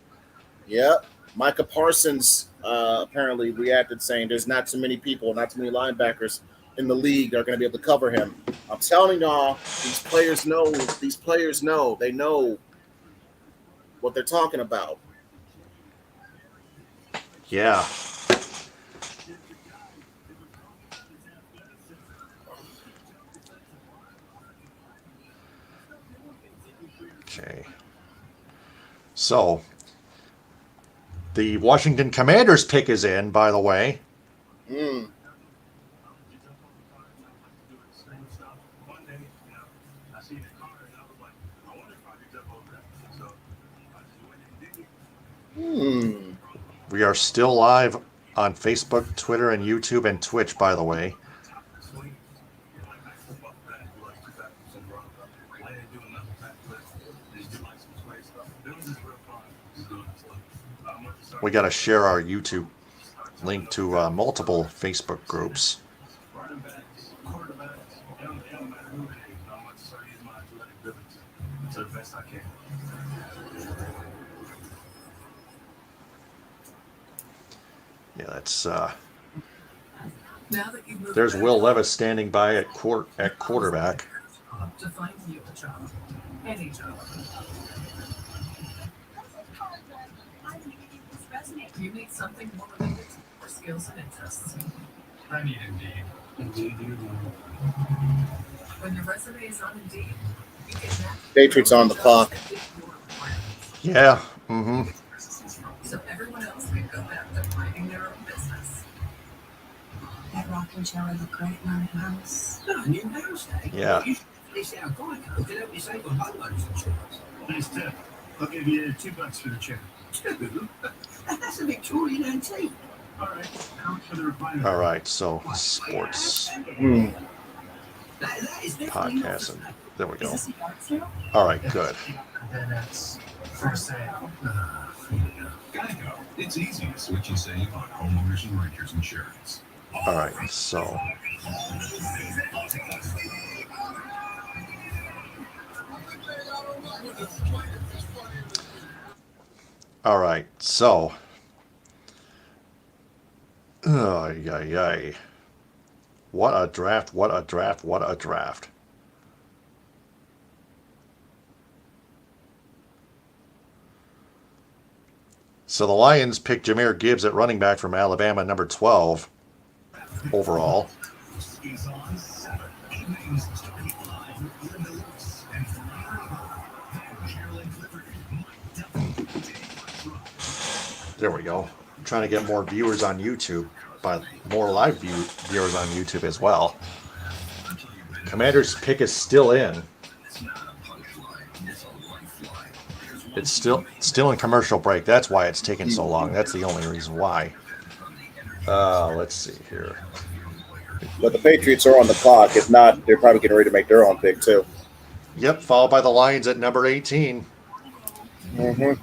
Yep. Micah Parsons apparently reacted saying there's not too many people, not too many linebackers in the league that are going to be able to cover him. I'm telling y'all, these players know. They know what they're talking about. Yeah. Okay. So, the Washington Commanders pick is in, by the way. We are still live on Facebook, Twitter, and YouTube, and Twitch, by the way. We got to share our YouTube link to multiple Facebook groups. Yeah, that's there's Will Levis standing by at quarterback. To find you a job, any job. You need something more related to your skills and interests. I need Indeed. When your resume is on Indeed, you can match Patriots on the clock. Yeah. So everyone else can go back to minding their own business. That rocking chair would look great in our house. No, new house, eh? Yeah. You should place our Geico to help you save on homeowners insurance. Nice tip. I'll give you $2 for the chair. Two? That's a Victorian antique. All right. How much for the recliner? All right. So sports That is definitely not podcasting. There we Is go. this a yard sale? All right. Good. Then it's for sale. Geico. It's easy to switch and save on homeowners and renters insurance. All right. So. All right. So. What a draft. What a draft. What a draft. So the Lions picked Jahmyr Gibbs at running back from Alabama, number 12 overall. There we go. I'm trying to get more viewers on YouTube, but more live viewers on YouTube as well. Commander's pick is still in. It's still in commercial break. That's why it's taking so long. That's the only reason why. Let's see here. But the Patriots are on the clock. If not, they're probably getting ready to make their own pick too. Yep, followed by the Lions at number 18. Mm-hmm.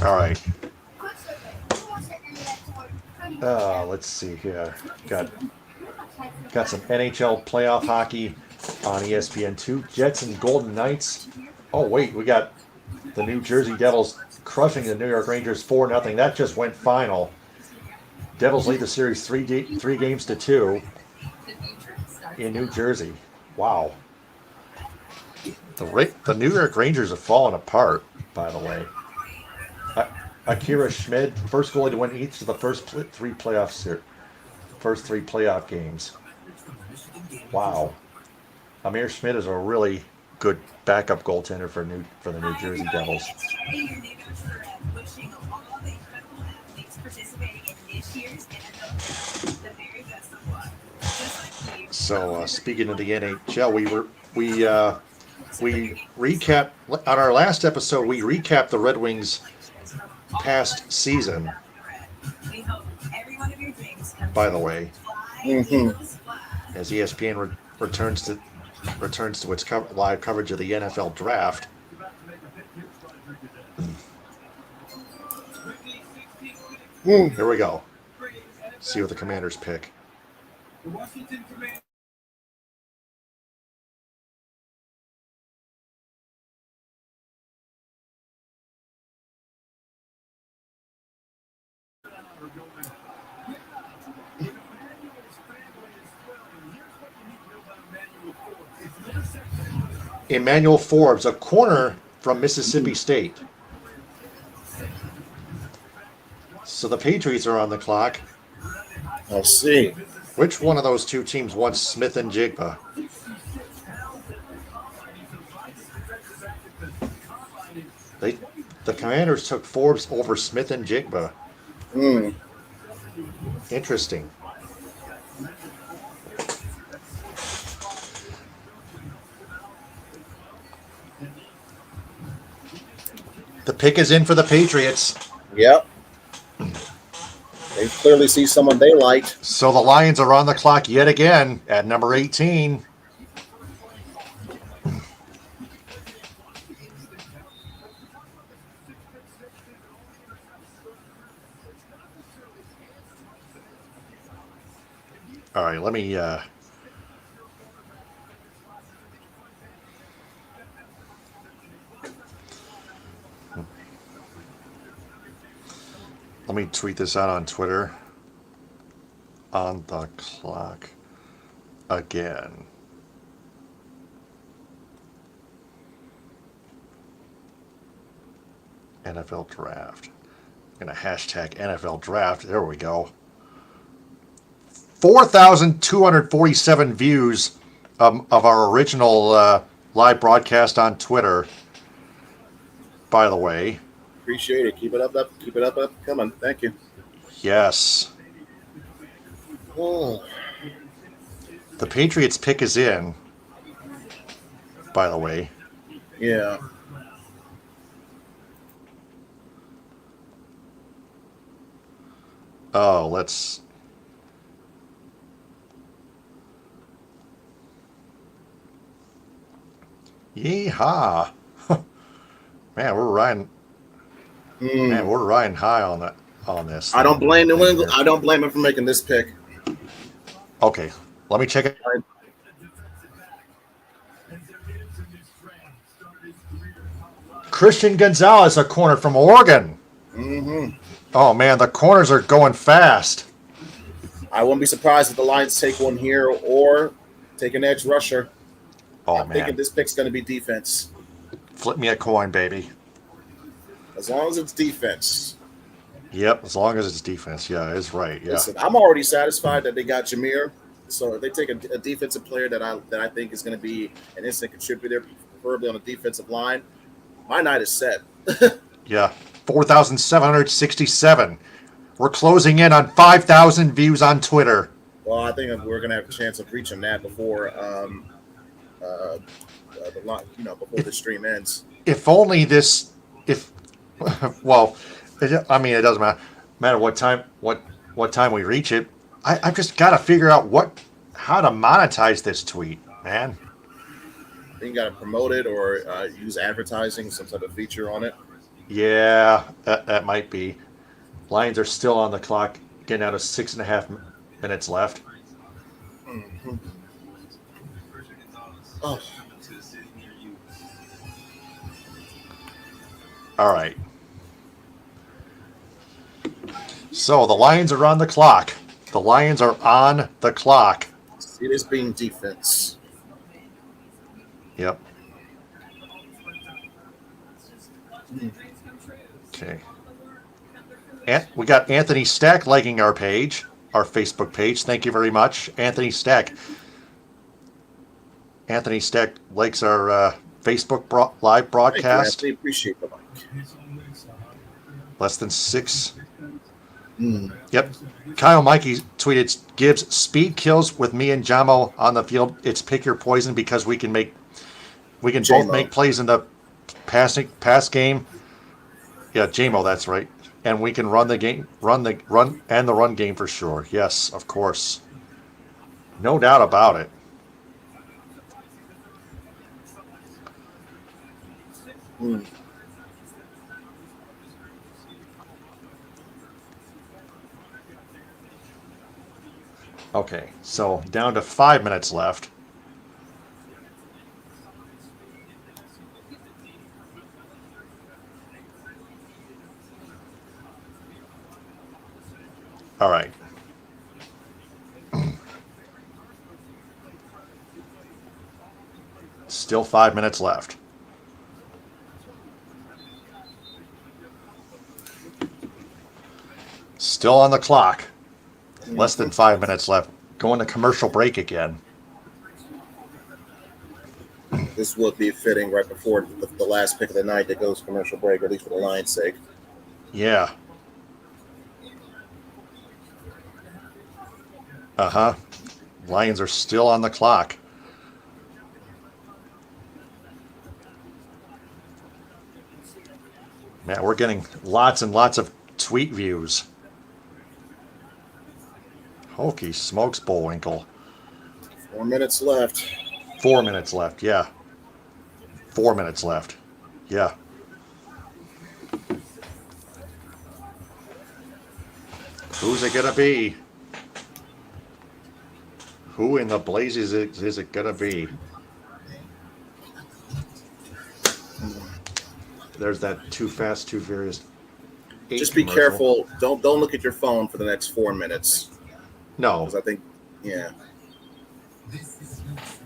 All right. Let's see here. Got some NHL playoff hockey on ESPN2. Jets and Golden Knights. Oh, wait, we got the New Jersey Devils crushing the New York Rangers 4-0. That just went final. Devils lead the series 3 games to 2 in New Jersey. Wow. The New York Rangers have fallen apart, by the way. Akira Schmid, first goalie to win each of the first three playoff games. Wow. Amir Schmid is a really good backup goaltender for the New Jersey Devils. So speaking of the NHL, we recapped on our last episode. We recapped the Red Wings' past season. By the way, as ESPN returns to its live coverage of the NFL draft. Here we go. See what the Commanders pick. Emmanuel Forbes, a corner from Mississippi State. So the Patriots are on the clock. I'll see. Which one of those two teams wants Smith and Jigba? The Commanders took Forbes over Smith and Jigba. Interesting. The pick is in for the Patriots. Yep. They clearly see someone they liked. So the Lions are on the clock yet again at number 18. All right, let me tweet this out on Twitter. On the clock again. NFL draft. I'm going to hashtag NFL draft. There we go. 4,247 views of our original live broadcast on Twitter, by the way. Appreciate it. Keep it up. Keep it up. Coming. Thank you. Yes. Oh. The Patriots pick is in, by the way. Yeah. Oh, let's... Yeehaw. Man, we're riding... Man, we're riding high on this. I don't blame New England. I don't blame him for making this pick. Okay, let me check it. Christian Gonzalez, a corner from Oregon. Mm-hmm. Oh man, the corners are going fast. I wouldn't be surprised if the Lions take one here or take an edge rusher. Oh, I'm thinking man. this pick's going to be defense. Flip me a coin, baby. As long as it's defense. Yep, as long as it's defense. Yeah, it's right. Yeah. Listen, I'm already satisfied that they got Jameer. So if they take a defensive player that I think is going to be an instant contributor, preferably on the defensive line, my night is set. Yeah. 4,767. We're closing in on 5,000 views on Twitter. Well, I think we're going to have a chance of reaching that before before the stream ends. If only this, well, I mean, it doesn't matter what time we reach it. I've just got to figure out how to monetize this tweet, man. I think you got to promote it or use advertising, some type of feature on it. Yeah, that might be. Lions are still on the clock, getting out of 6.5 minutes left. Mm-hmm. Oh. All right. So the Lions are on the clock. The Lions are on the clock. See this being defense. Yep. Okay. And we got Anthony Stack liking our page, our Facebook page. Thank you very much, Anthony Stack. Anthony Stack likes our Facebook live broadcast. Thank you, appreciate the like. Less than 6. Yep. Kyle Mikey tweeted, Gibbs, speed kills with me and Jamo on the field. It's pick your poison because we can both make plays in the pass game. Yeah, Jamo, that's right. And we can run the run game for sure. Yes, of course. No doubt about it. Okay, so down to 5 minutes left. All right. Still 5 minutes left. Still on the clock. Less than 5 minutes left. Going to commercial break again. This would be fitting right before the last pick of the night that goes commercial break, or at least for the Lions' sake. Yeah. Uh-huh. Lions are still on the clock. Man, we're getting lots and lots of tweet views. Hokey smokes, Bullwinkle. 4 minutes left. 4 minutes left, yeah. 4 minutes left. Yeah. Who's it gonna be? Who in the blazes is it gonna be? There's that Too Fast, Too Furious. Just be careful. Don't look at your phone for the next 4 minutes. No. Because I think, yeah.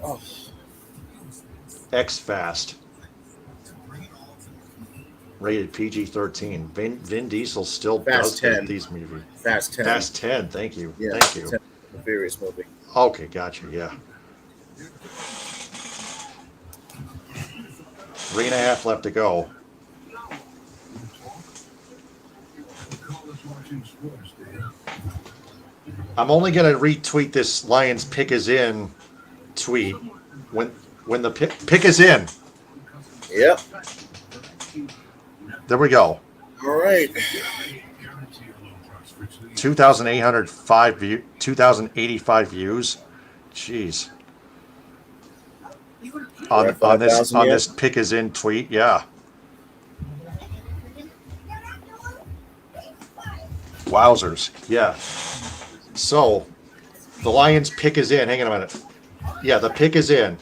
Oh. X Fast. Rated PG-13. Vin Diesel still Fast does 10. These movies. Fast 10. Fast 10. Thank you. Yeah, Thank you. 10, the Furious movie. Okay, gotcha. Yeah. 3.5 left to go. I'm only going to retweet this Lions pick is in tweet when the pick is in. Yep. There we go. All right. 2,885 views. Jeez. On this pick is in tweet, yeah. Wowzers, yeah. So the Lions pick is in. Hang on a minute. Yeah, the pick is in.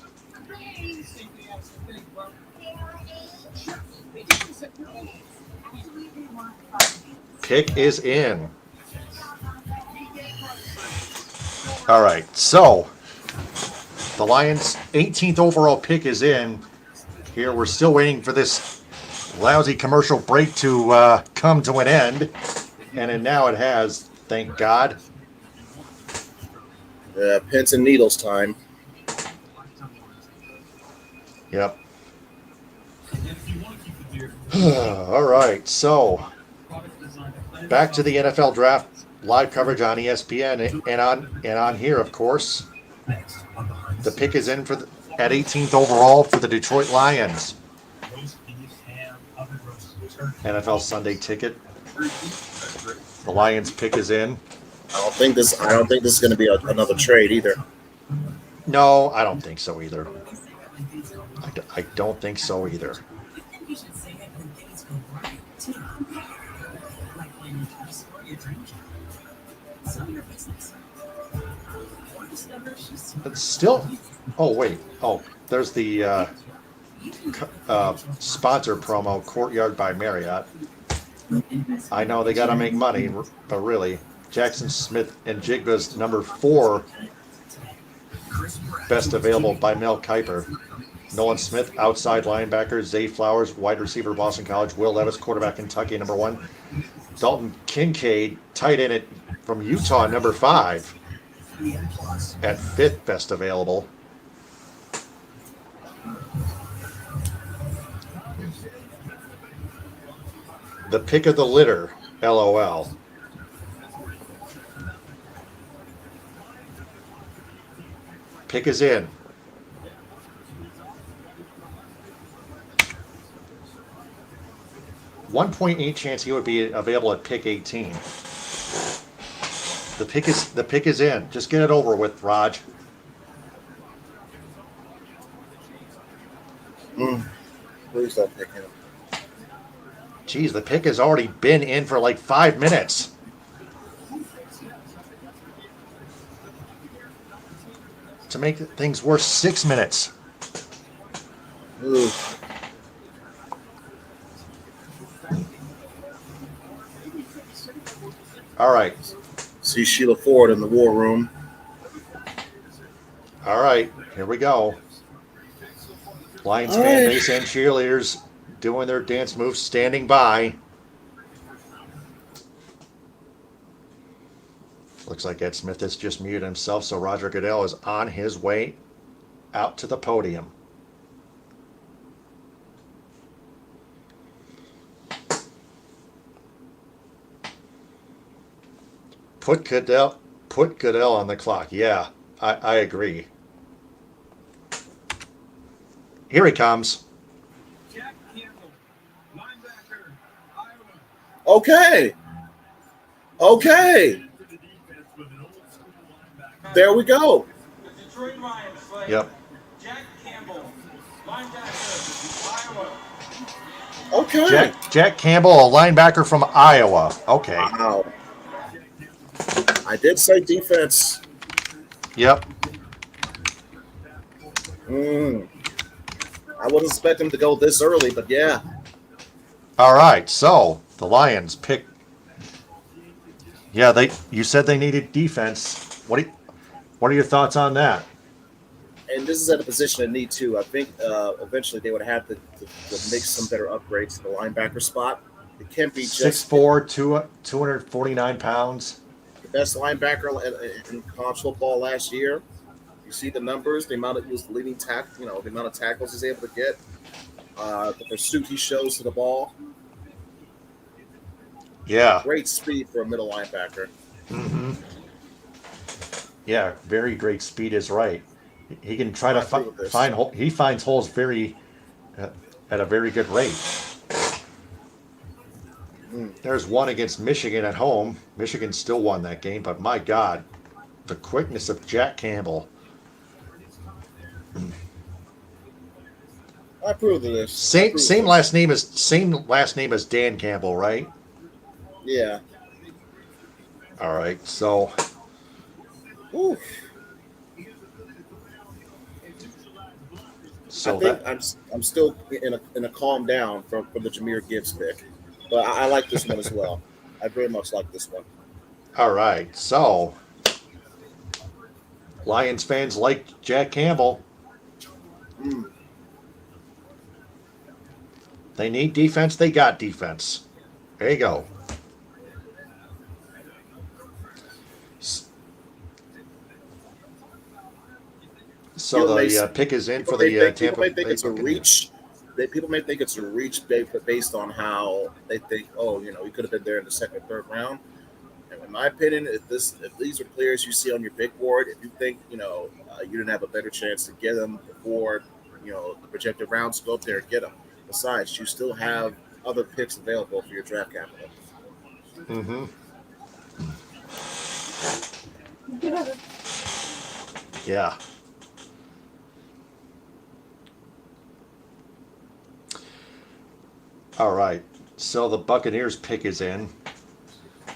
Pick is in. All right, so the Lions' 18th overall pick is in. Here, we're still waiting for this lousy commercial break to come to an end, and then now it has. Thank God. Pins and needles time. Yep. All right, so back to the NFL draft live coverage on ESPN and on here, of course. The pick is in at 18th overall for the Detroit Lions. NFL Sunday Ticket. The Lions pick is in. I don't think this is going to be another trade either. No, I don't think so either. I don't think so either. But still, oh wait, there's the sponsor promo, Courtyard by Marriott. I know they got to make money, but really, Jackson Smith and Jigba's number 4 best available by Mel Kiper. Nolan Smith, outside linebacker. Zay Flowers, wide receiver, Boston College. Will Levis, quarterback, Kentucky, number 1. Dalton Kincaid, tight end from Utah, number 5. At 5th best available. The pick of the litter, LOL. Pick is in. 1.8 chance he would be available at pick 18. The pick is in. Just get it over with, Raj. Please don't pick him. Geez, the pick has already been in for like 5 minutes. To make things worse, 6 minutes. Ooh. All right. See Sheila Ford in the war room. All right, here we go. Lions fan base and cheerleaders doing their dance moves, standing by. Looks like Ed Smith has just muted himself, so Roger Goodell is on his way out to the podium. Put Goodell on the clock. Yeah, I agree. Here he comes. Okay. There we go. Yep. Okay. Jack Campbell, a linebacker from Iowa. Okay. Wow. I did say defense. Yep. I wouldn't expect him to go this early, but yeah. All right, so the Lions pick. Yeah, you said they needed defense. What are your thoughts on that? And this is at a position of need too. I think eventually they would have to make some better upgrades to the linebacker spot. It can't be just 6'4", 249 pounds. the best linebacker in college football last year. You see the numbers, the amount of the leading the amount of tackles he's able to get, the pursuit he shows to the ball. Yeah. Great speed for a middle linebacker. Mm-hmm. Yeah, very great speed is right. He can try to find. He finds holes at a very good rate. There's one against Michigan at home. Michigan still won that game, but my God, the quickness of Jack Campbell. I approve of this. Same last name as Dan Campbell, right? Yeah. All right, so. Ooh. So I think I'm still in a calm down from the Jahmyr Gibbs pick, but I like this one as well. I very much like this one. All right, so Lions fans like Jack Campbell. Mm. They need defense. They got defense. There you go. So the pick is in for the People Tampa may think Bay it's a Buccaneers. reach. People may think it's a reach based on how they think. Oh, he could have been there in the second, third round. And in my opinion, if these are players you see on your big board, if you think you didn't have a better chance to get them before the projected rounds, go up there and get them. Besides, you still have other picks available for your draft capital. Mm-hmm. Yeah. All right. So the Buccaneers pick is in.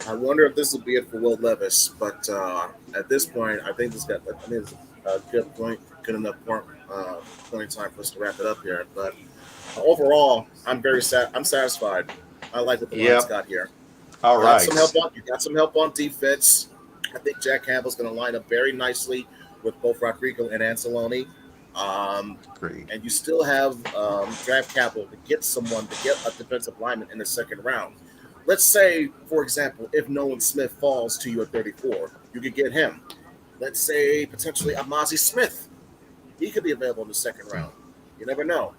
I wonder if this will be it for Will Levis, but at this point, I think it's a good point, good enough point in time for us to wrap it up here. But overall, I'm satisfied. I like what the Lions got here. All right. You got some help on defense. I think Jack Campbell's going to line up very nicely with both Rodrigo and Anceloni. Great. And you still have draft capital to get a defensive lineman in the second round. Let's say, for example, if Nolan Smith falls to you at 34, you could get him. Let's say potentially Amazi Smith. He could be available in the second round. You never know.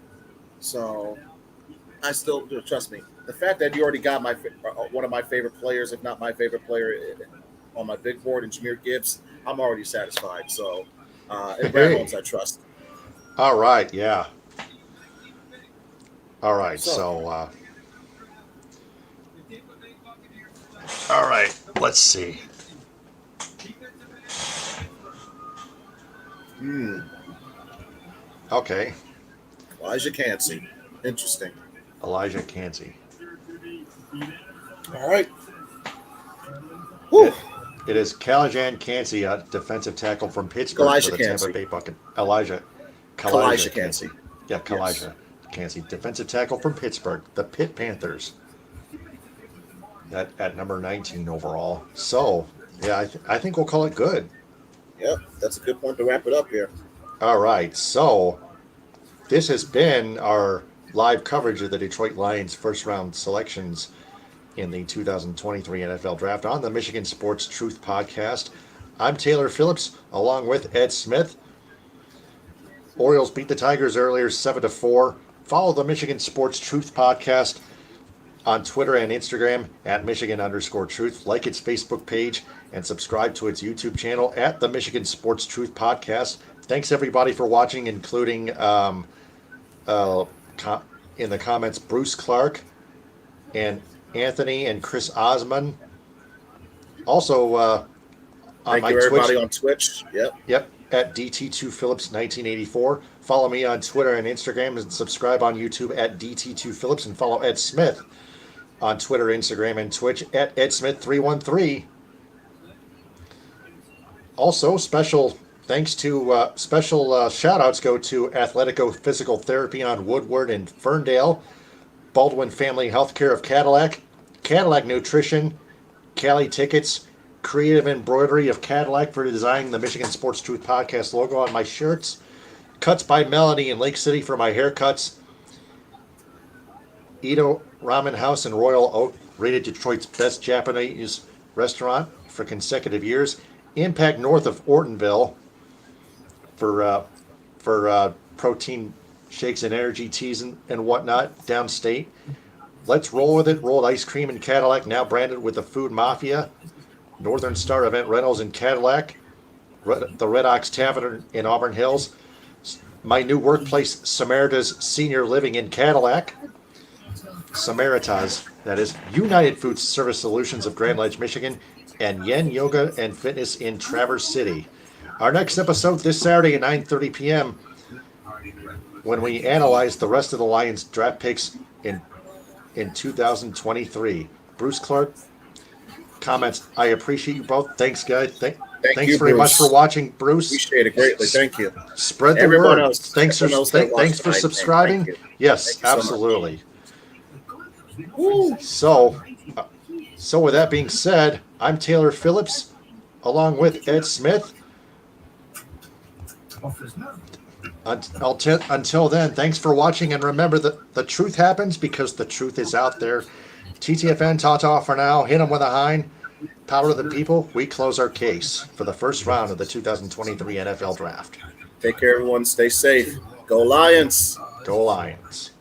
So I still trust me. The fact that you already got one of my favorite players, if not my favorite player, on my big board, in Jahmyr Gibbs, I'm already satisfied. So in Brad Holmes, I trust. All right. Yeah. All right. So all right. Let's see. Okay. Elijah Cansey. Interesting. Elijah Cansey. All right. It is Callahan Cansey, a defensive tackle from Pittsburgh Elijah for the Cansey. Tampa Bay Buccaneers. Elijah Cansey. Yeah, Callahan Cansey, defensive tackle from Pittsburgh, the Pitt Panthers. At number 19 overall. So, yeah, I think we'll call it good. Yep, that's a good point to wrap it up here. All right, so this has been our live coverage of the Detroit Lions first round selections in the 2023 NFL Draft on the Michigan Sports Truth Podcast. I'm Taylor Phillips, along with Ed Smith. Orioles beat the Tigers earlier 7-4. Follow the Michigan Sports Truth Podcast on Twitter and Instagram at Michigan_Truth. Like its Facebook page and subscribe to its YouTube channel at the Michigan Sports Truth Podcast. Thanks everybody for watching, including in the comments Bruce Clark and Anthony and Chris Osman. Also on Thank my you everybody Twitch. On Twitch. Yep. At DT2Phillips1984. Follow me on Twitter and Instagram, and subscribe on YouTube at DT2Phillips, and follow Ed Smith on Twitter, Instagram, and Twitch at EdSmith313. Also, special shout outs go to Athletico Physical Therapy on Woodward and Ferndale, Baldwin Family Healthcare of Cadillac, Cadillac Nutrition, Cali Tickets, Creative Embroidery of Cadillac for designing the Michigan Sports Truth Podcast logo on my shirts, Cuts by Melanie in Lake City for my haircuts, Ito Ramen House in Royal Oak, rated Detroit's best Japanese restaurant for consecutive years, Impact North of Ortonville for protein shakes and energy teas and whatnot downstate. Let's Roll With It, rolled ice cream in Cadillac, now branded with the Food Mafia. Northern Star Event Rentals in Cadillac, the Red Ox Tavern in Auburn Hills, my new workplace, Samaritas Senior Living in Cadillac, Samaritas, that is, United Food Service Solutions of Grand Ledge, Michigan, and Yen Yoga and Fitness in Traverse City. Our next episode this Saturday at 9:30 p.m. when we analyze the rest of the Lions draft picks in 2023. Bruce Clark comments, I appreciate you both. Thanks, guys. Thanks you, very Bruce. much for watching, Bruce. Appreciate it greatly. Thank you. Spread the Everyone word. else, Thanks for subscribing. Thank you. Yes, Thank you so absolutely. So with that being said, I'm Taylor Phillips, along with Ed Smith. offers none. Until then, thanks for watching, and remember that the truth happens because the truth is out there. TTFN, ta-ta for now. Hit them with a hind. Power to the people. We close our case for the first round of the 2023 NFL Draft. Take care, everyone. Stay safe. Go Lions. Go Lions.